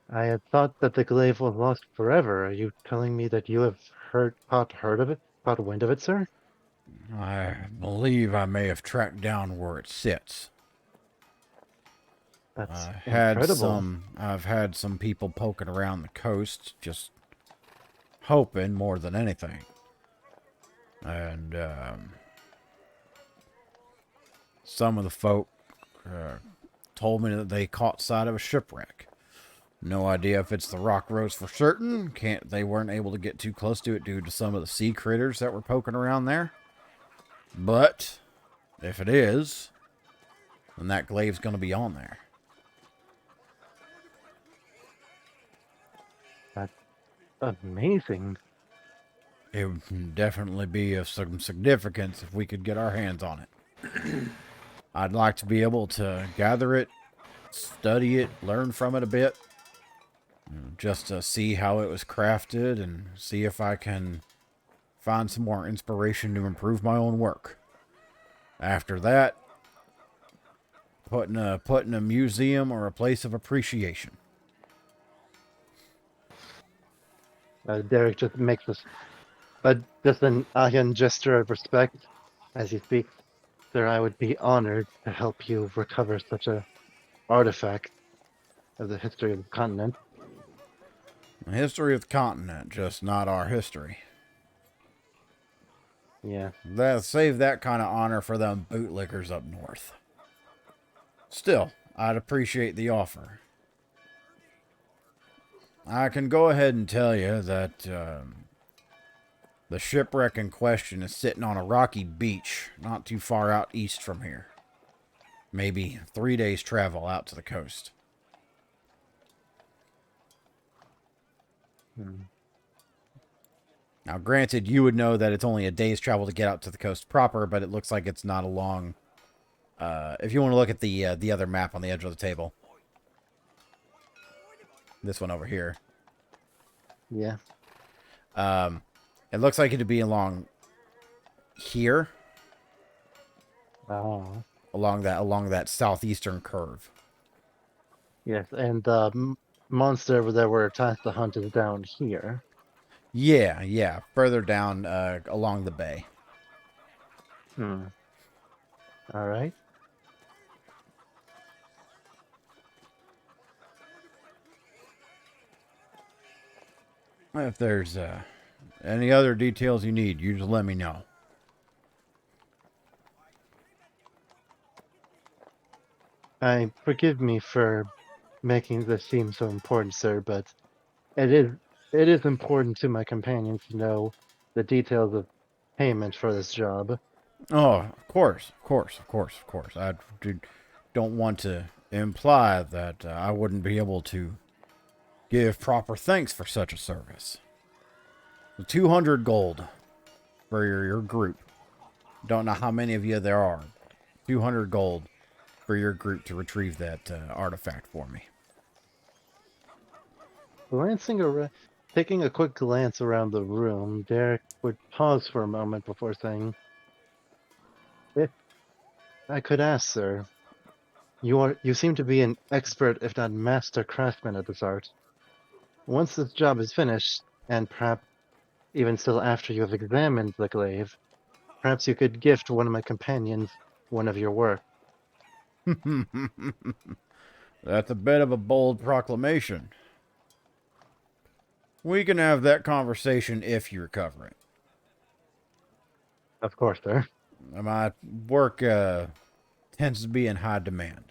I had thought that the glaive was lost forever. Are you telling me that you have heard of it, caught wind of it, sir? I believe I may have tracked down where it sits. That's incredible. I've had some people poking around the coast, just hoping more than anything. And some of the folk told me that they caught sight of a shipwreck. No idea if it's the Rock Rose for certain. They weren't able to get too close to it due to some of the sea critters that were poking around there. But if it is, then that glaive's going to be on there. Amazing. It would definitely be of some significance if we could get our hands on it. I'd like to be able to gather it, study it, learn from it a bit, just to see how it was crafted and see if I can find some more inspiration to improve my own work. After that, put in a museum or a place of appreciation. Derek just makes this, just an Ahian gesture of respect as he speaks. Sir, I would be honored to help you recover such a artifact of the history of the continent. The history of the continent, just not our history. Yeah. Save that kind of honor for them bootlickers up north. Still, I'd appreciate the offer. I can go ahead and tell you that the shipwreck in question is sitting on a rocky beach not too far out east from here. Maybe 3 days travel out to the coast. Now, granted, you would know that it's only a day's travel to get out to the coast proper, but it looks like it's not a long... if you want to look at the other map on the edge of the table. This one over here. Yeah. It looks like it'd be along here. Oh. Along that southeastern curve. Yes, and the monster over there we're tasked to hunt is down here. Yeah. Further down along the bay. All right. If there's any other details you need, you just let me know. Forgive me for making this seem so important, sir, but it is important to my companions to know the details of payment for this job. Oh, of course. I don't want to imply that I wouldn't be able to give proper thanks for such a service. 200 gold for your group. Don't know how many of you there are. 200 gold for your group to retrieve that artifact for me. Taking a quick glance around the room, Derek would pause for a moment before saying, "If I could ask, sir, you seem to be an expert, if not master craftsman at this art. Once this job is finished, and perhaps even still after you have examined the glaive, perhaps you could gift one of my companions one of your work." That's a bit of a bold proclamation. We can have that conversation if you recover it. Of course, sir. My work tends to be in high demand.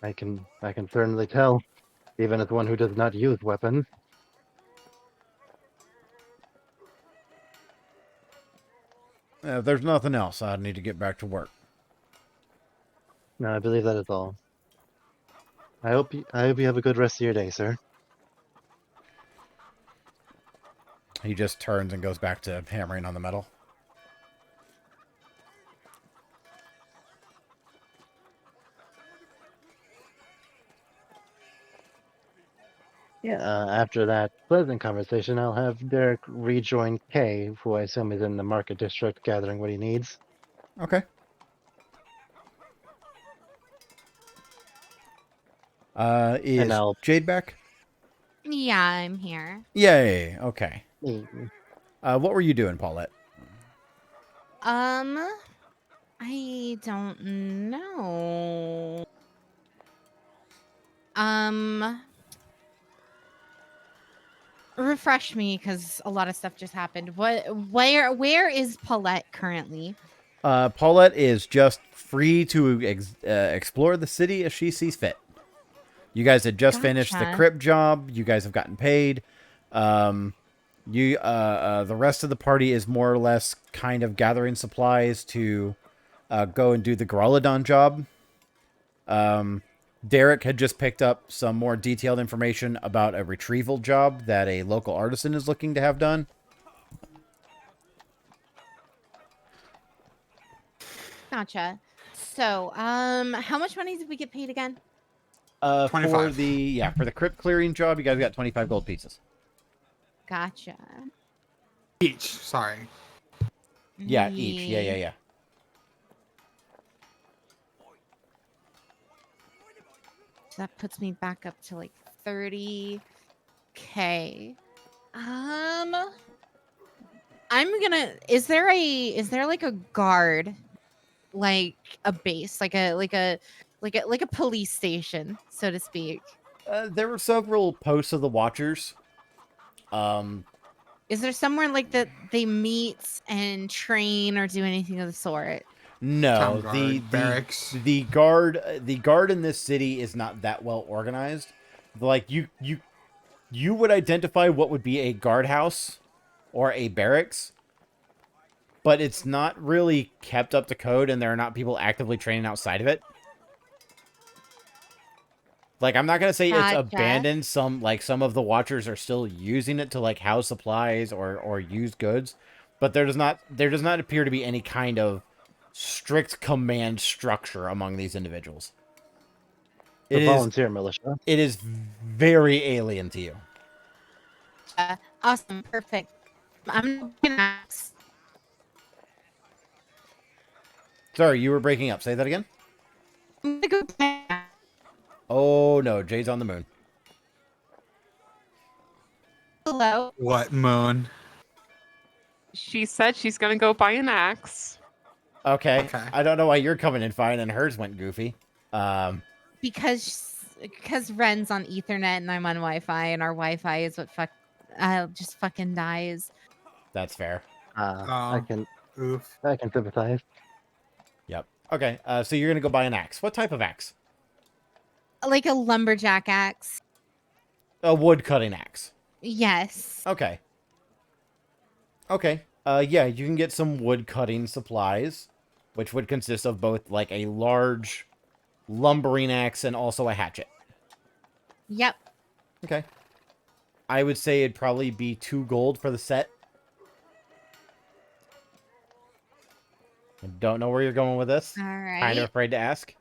I can certainly tell, even as one who does not use weapons. If there's nothing else, I need to get back to work. No, I believe that is all. I hope you have a good rest of your day, sir. He just turns and goes back to hammering on the metal. Yeah, after that pleasant conversation, I'll have Derek rejoin Kay, who I assume is in the market district gathering what he needs. Okay. Is And I'll Jade back? Yeah, I'm here. Yay. Okay. mm, What were you doing, Paulette? I don't know. Refresh me because a lot of stuff just happened. Where is Paulette currently? Paulette is just free to explore the city as she sees fit. You guys had just finished the Gotcha. crypt job. You guys have gotten paid. The rest of the party is more or less kind of gathering supplies to go and do the Grolodon job. Derek had just picked up some more detailed information about a retrieval job that a local artisan is looking to have done. Gotcha. So, how much money did we get paid again? For 25. for the crypt clearing job, you guys got 25 gold pieces. Gotcha. Each. Sorry. Yeah, each. Yeah. So that puts me back up to like 30k. I'm gonna. Is there like a guard, like a base, like a police station, so to speak? There were several posts of the Watchers. Is there somewhere like that they meet and train or do anything of the sort? No, Town guard, barracks. the guard in this city is not that well organized. Like you would identify what would be a guardhouse or a barracks, but it's not really kept up to code, and there are not people actively training outside of it. Like, I'm not gonna say it's Gotcha. abandoned. Some of the Watchers are still using it to like house supplies or use goods, but there does not appear to be any kind of strict command structure among these individuals. the It volunteer militia. is very alien to you. Awesome, perfect. I'm gonna ask. Sorry, you were breaking up. Say that again. I'm gonna go back. Oh no, Jade's on the moon. Hello. What moon? She said she's gonna go buy an axe. Okay. Okay. I don't know why you're coming in fine and hers went goofy. Because Ren's on Ethernet and I'm on Wi-Fi, and our Wi-Fi is what just fucking dies. That's fair. I can Oof. sympathize. Yep. Okay. So you're gonna go buy an axe. What type of axe? Like a lumberjack axe. A wood cutting axe. Yes. Okay. Okay. Yeah, you can get some wood cutting supplies, which would consist of both like a large lumbering axe and also a hatchet. Yep. Okay. I would say it'd probably be 2 gold for the set. I don't know where you're going with this. All right. Kind of afraid to ask.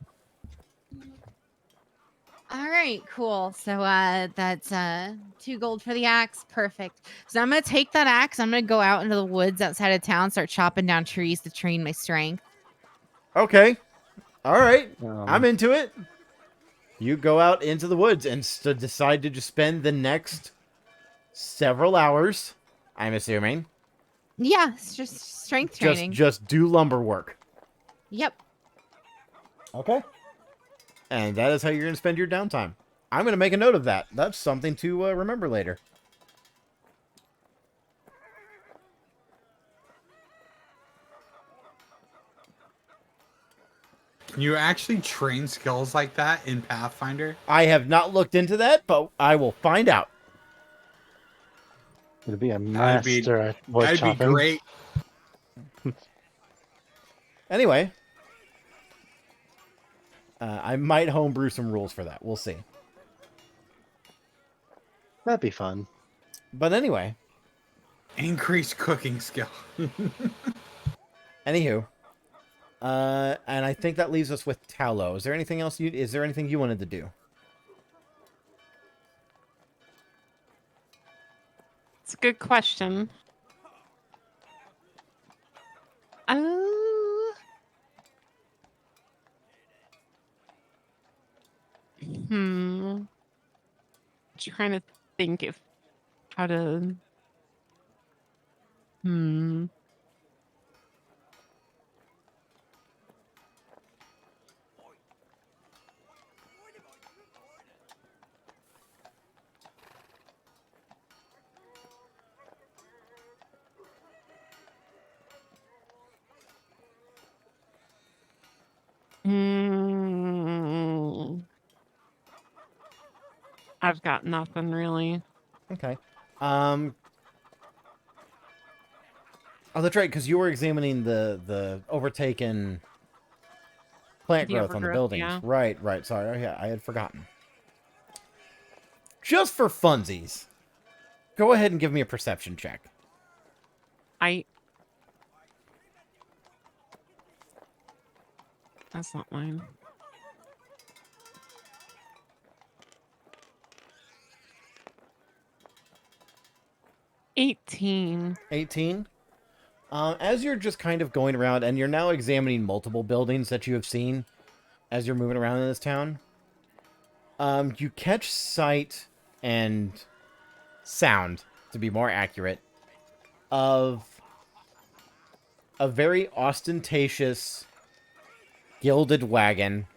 All right, cool. So that's 2 gold for the axe. Perfect. So I'm gonna take that axe. I'm gonna go out into the woods outside of town, start chopping down trees to train my strength. Okay. All right. I'm Um, into it. You go out into the woods and decide to just spend the next several hours, I'm assuming, Yeah, it's just strength training. just do lumber work. Yep. Okay. And that is how you're going to spend your downtime. I'm going to make a note of that. That's something to remember later. Can you actually train skills like that in Pathfinder? I have not looked into that, but I will find out. it'd be a That'd be- master at wood That'd chopping. be great. Anyway, I might homebrew some rules for that. We'll see. That'd be fun. But anyway, Increased cooking skill. anywho, and I think that leaves us with Tallow. Is there anything else is there anything you wanted to do? It's a good question. Oh. Trying to think if how to. Hmm. Hmm. I've got nothing really. Okay. Oh, that's right, because you were examining the overtaken plant The growth on the overgrowth, buildings. yeah. Right, right. Sorry, oh, yeah, I had forgotten. Just for funsies, go ahead and give me a perception check. That's not mine. 18. 18. As you're just kind of going around, and you're now examining multiple buildings that you have seen as you're moving around in this town, you catch sight and sound, to be more accurate, of a very ostentatious gilded wagon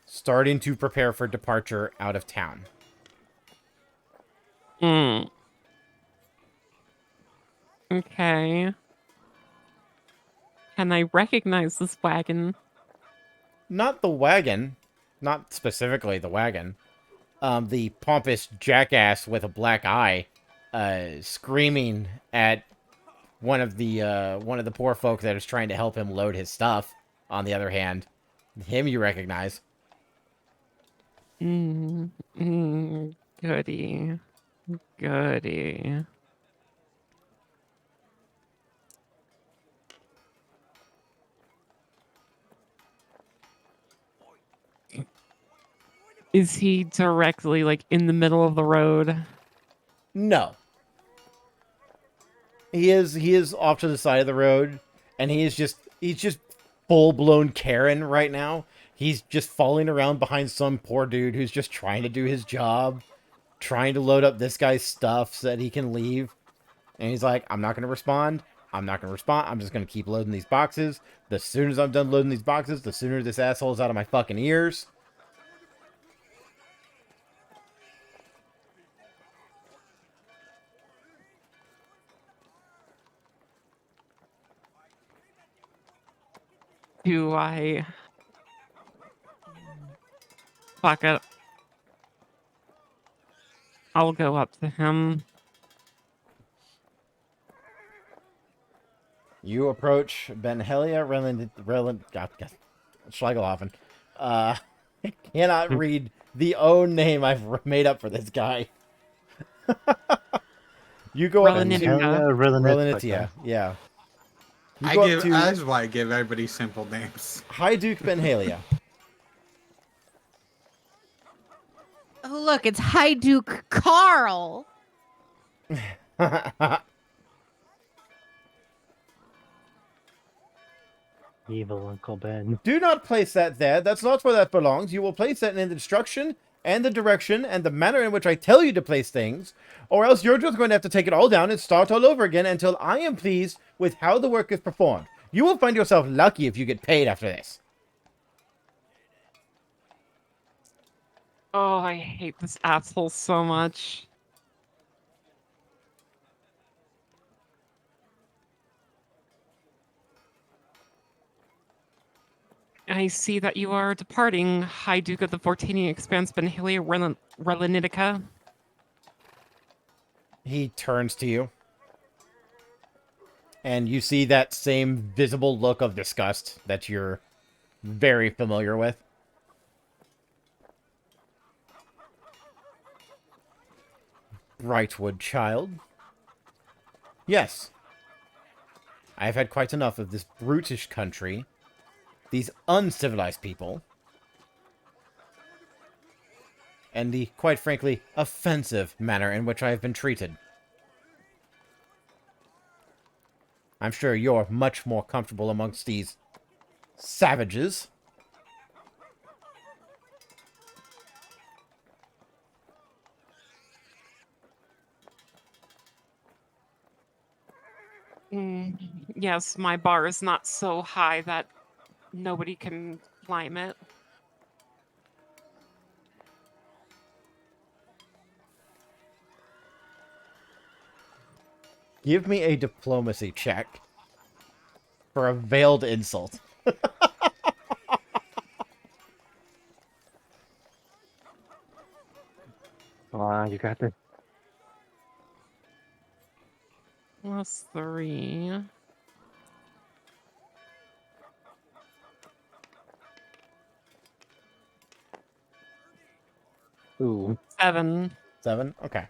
starting to prepare for departure out of town. Mm. Okay. Can I recognize this wagon? Not the wagon, not specifically the wagon. The pompous jackass with a black eye, screaming at one of the poor folk that is trying to help him load his stuff. On the other hand, him you recognize. Goody. Goody. Is he directly, like, in the middle of the road? No. He is off to the side of the road, and he's just full-blown Karen right now. He's just falling around behind some poor dude who's just trying to do his job, trying to load up this guy's stuff so that he can leave. And he's like, I'm not going to respond. I'm not going to respond. I'm just going to keep loading these boxes. The sooner as I'm done loading these boxes, the sooner this asshole's out of my fucking ears. Do I... Fuck it. I'll go up to him. You approach Benhelia Schleigelhoffen. I cannot read the own name I've made up for this guy. You go up to Relanitica. Relanitia, yeah. You go up to That's why I give everybody simple names. High Duke Benhalia. Oh, look, it's High Duke Carl. Evil Uncle Ben. Do not place that there. That's not where that belongs. You will place that in the instruction and the direction and the manner in which I tell you to place things, or else you're just going to have to take it all down and start all over again until I am pleased with how the work is performed. You will find yourself lucky if you get paid after this. Oh, I hate this asshole so much. I see that you are departing, High Duke of the Vortanian Expanse, Benhalia Relanitica. He turns to you. And you see that same visible look of disgust that you're very familiar with. Brightwood, child. Yes. I have had quite enough of this brutish country, these uncivilized people, and the, quite frankly, offensive manner in which I have been treated. I'm sure you're much more comfortable amongst these savages. Yes, my bar is not so high that nobody can climb it. Give me a diplomacy check for a veiled insult. You got this. +3. Ooh. 7. 7? Okay.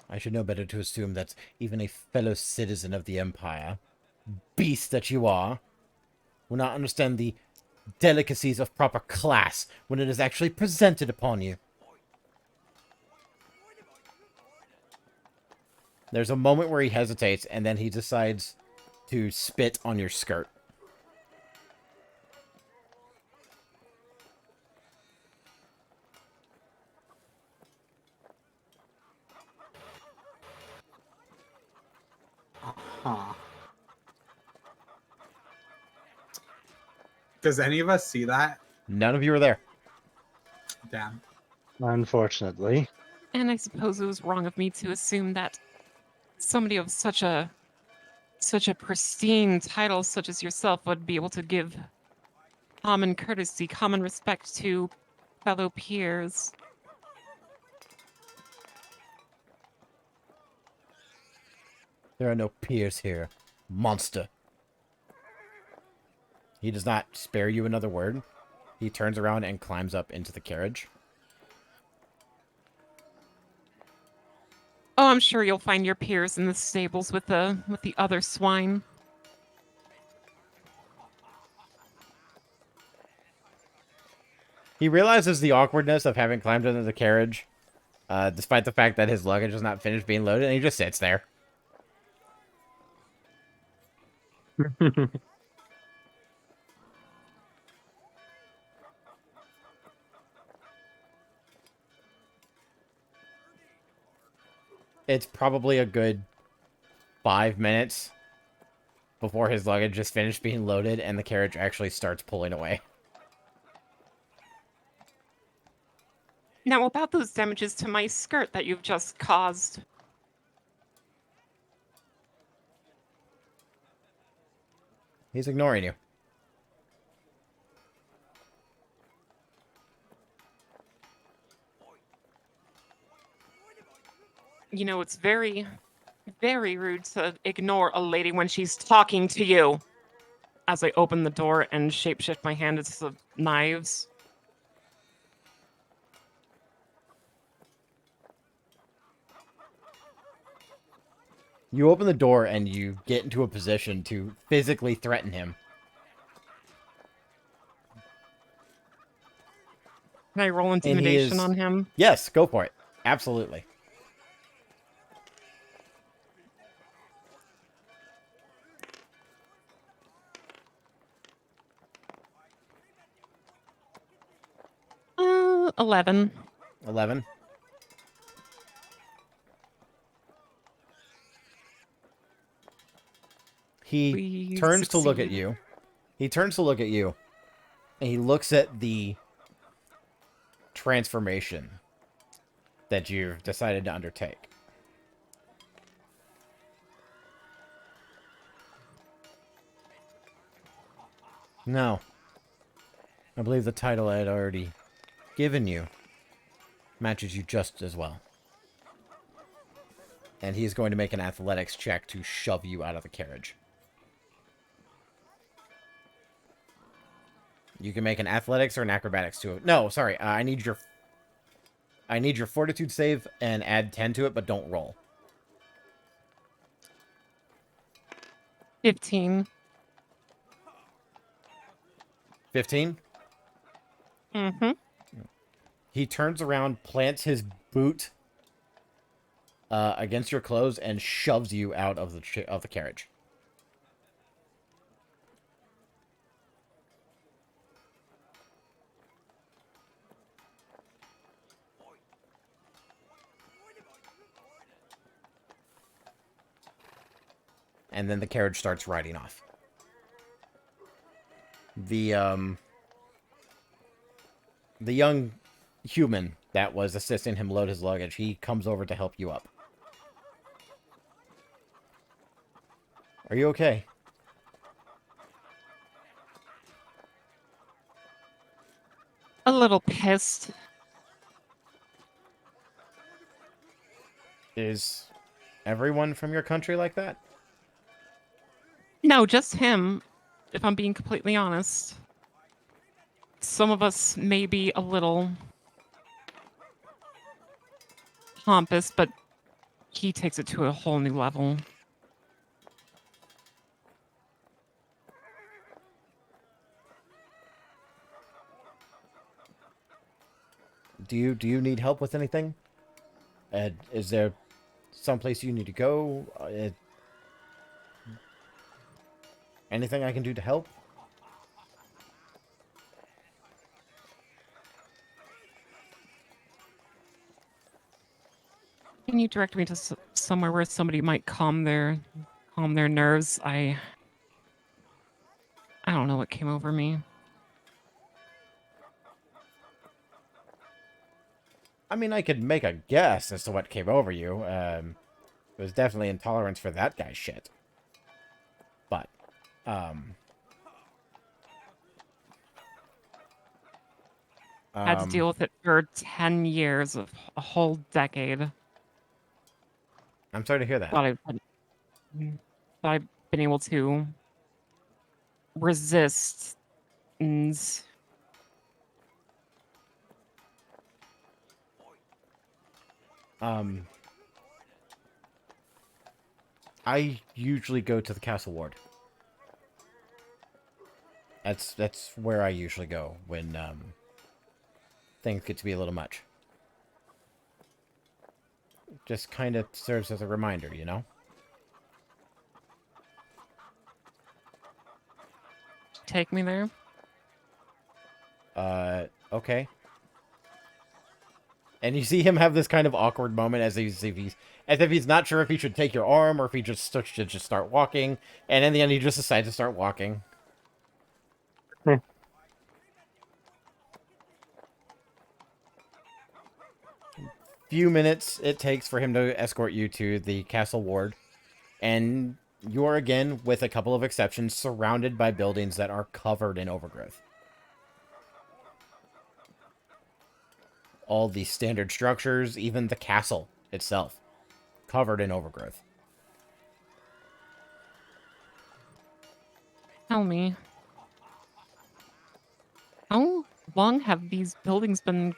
I should know better to assume that even a fellow citizen of the Empire, beast that you are, will not understand the delicacies of proper class when it is actually presented upon you. There's a moment where he hesitates, and then he decides to spit on your skirt. Huh. Does any of us see that? None of you are there. Damn. Unfortunately. And I suppose it was wrong of me to assume that somebody of such a pristine title such as yourself would be able to give common courtesy, common respect to fellow peers. There are no peers here, monster. He does not spare you another word. He turns around and climbs up into the carriage. Oh, I'm sure you'll find your peers in the stables with the other swine. He realizes the awkwardness of having climbed into the carriage, despite the fact that his luggage is not finished being loaded, and he just sits there. It's probably a good 5 minutes before his luggage is finished being loaded and the carriage actually starts pulling away. Now, about those damages to my skirt that you've just caused. He's ignoring you. You know, it's very, very rude to ignore a lady when she's talking to you. As I open the door and shapeshift my hand into the knives. You open the door and you get into a position to physically threaten him. Can I roll intimidation on him? Yes, go for it. Absolutely. Uh, 11. 11. He We turns to look at succeed. you. He turns to look at you. And he looks at the transformation that you've decided to undertake. No. I believe the title I had already given you matches you just as well. And he's going to make an athletics check to shove you out of the carriage. You can make an athletics or an acrobatics to it. No, sorry. I need your fortitude save and add 10 to it, but don't roll. 15. 15? Mm-hmm. He turns around, plants his boot against your clothes, and shoves you out of the carriage. And then the carriage starts riding off. The young human that was assisting him load his luggage, he comes over to help you up. Are you okay? A little pissed. Is everyone from your country like that? No, just him, if I'm being completely honest. Some of us may be a little pompous, but he takes it to a whole new level. Do you need help with anything? Is there someplace you need to go? Anything I can do to help? Can you direct me to somewhere where somebody might calm their nerves? I don't know what came over me. I mean, I could make a guess as to what came over you. It was definitely intolerance for that guy's shit. But, Had to deal with it for 10 years, of a whole decade. I'm sorry to hear that. Thought I've been able to resist and I usually go to the castle ward. That's where I usually go when things get to be a little much. Just kind of serves as a reminder, you know? take me there. Okay. And you see him have this kind of awkward moment as if he's not sure if he should take your arm or if he should just start walking. And in the end, he just decides to start walking. Hmm. Few minutes it takes for him to escort you to the castle ward. And you are again, with a couple of exceptions, surrounded by buildings that are covered in overgrowth. All the standard structures, even the castle itself, covered in overgrowth. Tell me, how long have these buildings been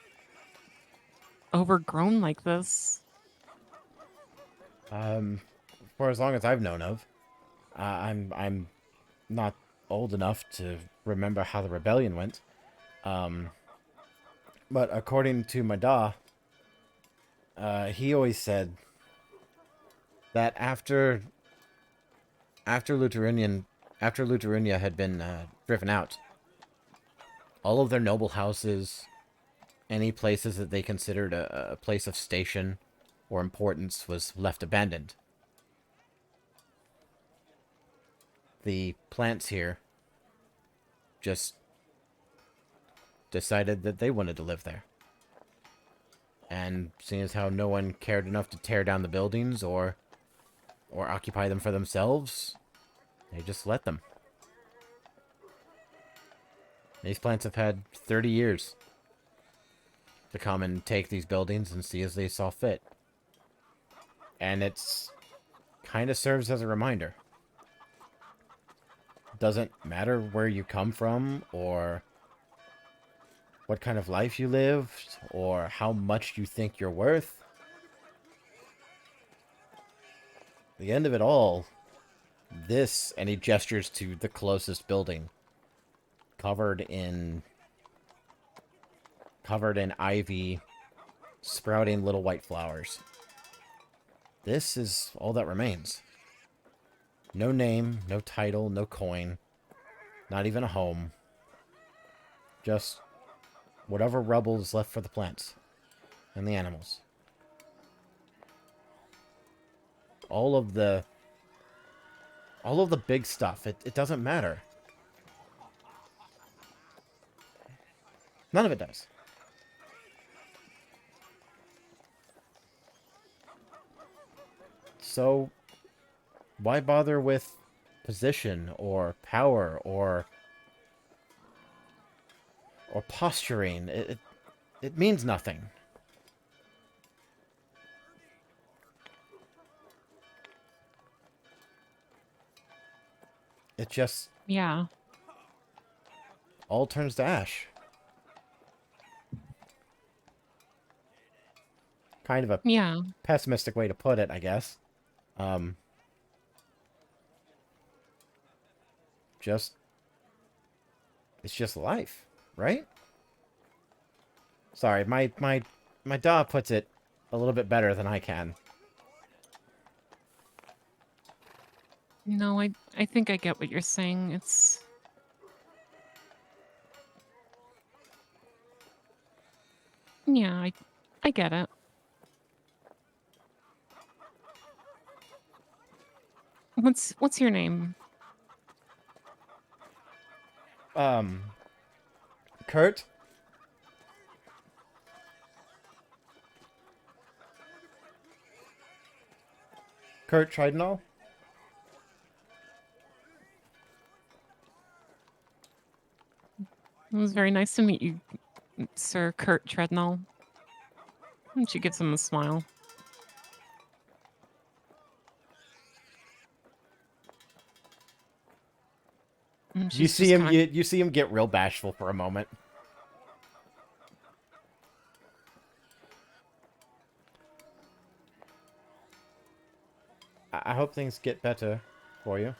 overgrown like this? For as long as I've known of. I'm not old enough to remember how the rebellion went. But according to my da, he always said that after Lutherinia had been driven out, all of their noble houses, any places that they considered a place of station or importance, was left abandoned. The plants here just decided that they wanted to live there. And seeing as how no one cared enough to tear down the buildings or occupy them for themselves, they just let them. These plants have had 30 years to come and take these buildings and see as they saw fit. And it's kind of serves as a reminder. It doesn't matter where you come from or what kind of life you lived or how much you think you're worth. At the end of it all, this, and he gestures to the closest building, covered in ivy, sprouting little white flowers. This is all that remains. No name, no title, no coin, not even a home. Just whatever rubble is left for the plants and the animals. All of the big stuff, it doesn't matter. None of it does. So, why bother with position or power or posturing? It means nothing. It just Yeah. all turns to ash. Kind of a Yeah. pessimistic way to put it, I guess. It's just life, right? Sorry, my dog puts it a little bit better than I can. No, I think I get what you're saying. It's yeah, I get it. What's your name? Kurt? Kurt Tridenol? It was very nice to meet you, Sir Kurt Treadnell. And she gives him a smile. And You she's see just him kinda- you see him get real bashful for a moment. I hope things get better for you.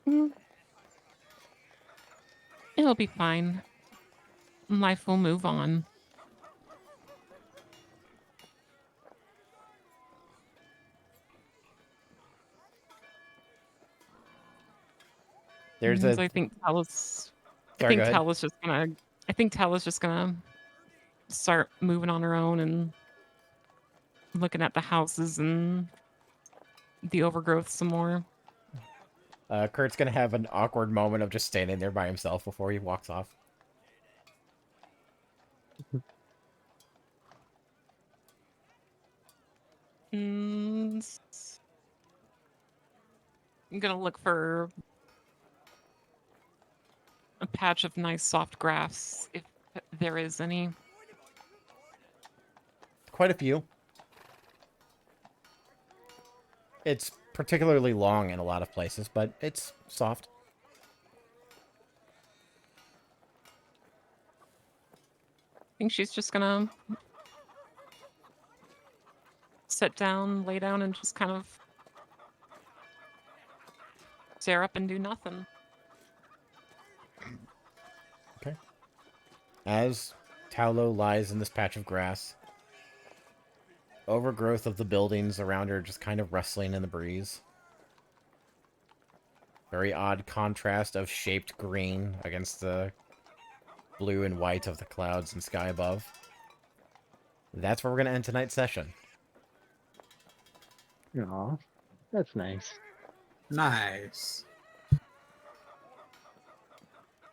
Mm. It'll be fine. Life will move on. There's So a I think Tal's Sorry, go ahead. I think Tal's just gonna start moving on her own and looking at the houses and the overgrowth some more. Kurt's gonna have an awkward moment of just standing there by himself before he walks off. Mm, I'm gonna look for a patch of nice soft grass, if there is any. Quite a few. It's particularly long in a lot of places, but it's soft. I think she's just gonna sit down, lay down, and just kind of stare up and do nothing. Okay. As Taulo lies in this patch of grass, overgrowth of the buildings around her just kind of rustling in the breeze. Very odd contrast of shaped green against the blue and white of the clouds and sky above. That's where we're going to end tonight's session. Aw, that's nice. Nice.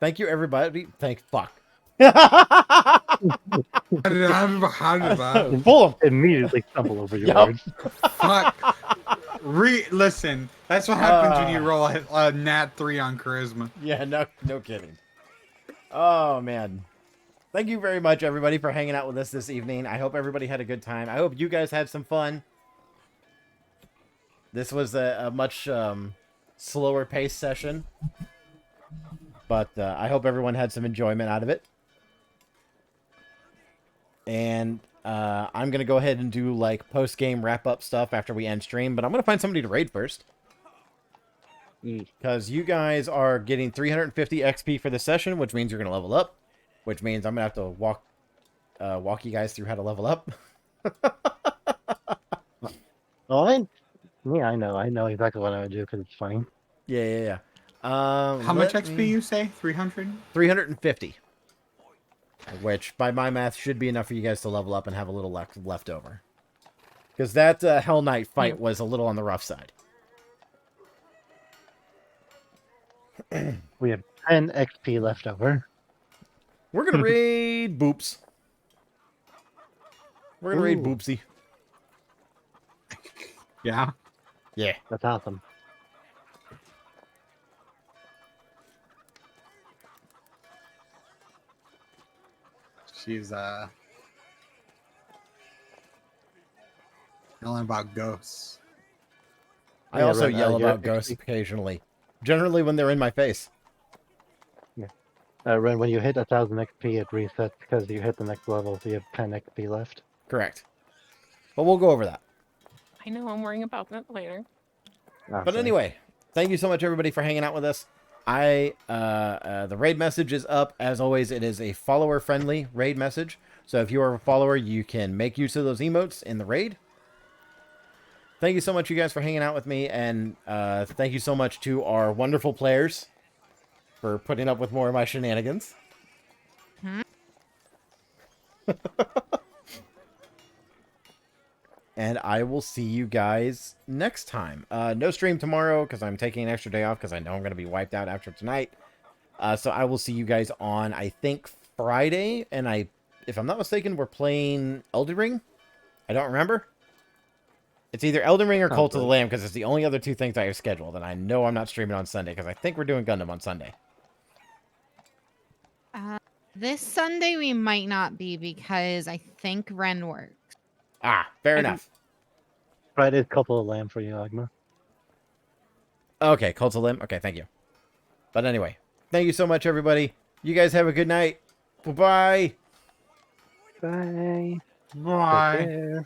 Thank you, everybody. Fuck. Pull him. Immediately stumble over your Yup. words. Fuck. Listen, that's what happens when you roll a nat 3 on charisma. Yeah, no kidding. Oh, man. Thank you very much, everybody, for hanging out with us this evening. I hope everybody had a good time. I hope you guys had some fun. This was a much slower paced session. But I hope everyone had some enjoyment out of it. And I'm going to go ahead and do like post-game wrap-up stuff after we end stream. But I'm going to find somebody to raid first. because you guys are getting 350 XP for the session, which means you're going to level up, which means I'm going to have to walk you guys through how to level up. Oh, I know exactly what I would do because it's funny. Yeah. How much XP you say? 300? 350. Which, by my math, should be enough for you guys to level up and have a little left over. Because that Hell Knight fight was a little on the rough side. We have 10 XP left over. We're going to raid Boops. We're going to raid Ooh. Boopsy. Yeah. Yeah. That's awesome. She's yelling about ghosts. I Yeah, also Ren, yell your about ghosts XP occasionally. Generally when they're in my face. Ren, when you hit 1,000 XP, it resets because you hit the next level, so you have 10 XP left. Correct. But we'll go over that. I know I'm worrying about that later. But anyway, thank you so much, everybody, for hanging out with us. The raid message is up. As always, it is a follower-friendly raid message. So if you are a follower, you can make use of those emotes in the raid. Thank you so much, you guys, for hanging out with me. And thank you so much to our wonderful players for putting up with more of my shenanigans. And I will see you guys next time. No stream tomorrow because I'm taking an extra day off because I know I'm going to be wiped out after tonight. So I will see you guys on, I think, Friday. And if I'm not mistaken, we're playing Elden Ring. I don't remember. It's either Elden Ring or Cult of the Lamb because it's the only other two things I have scheduled. And I know I'm not streaming on Sunday because I think we're doing Gundam on Sunday. This Sunday we might not be because I think Ren works. Ah, fair enough. Friday's couple of lamb for you, Agma. Okay, Cult of the Lamb. Okay, thank you. But anyway, thank you so much, everybody. You guys have a good night. Bye-bye. Bye. Bye. Take care.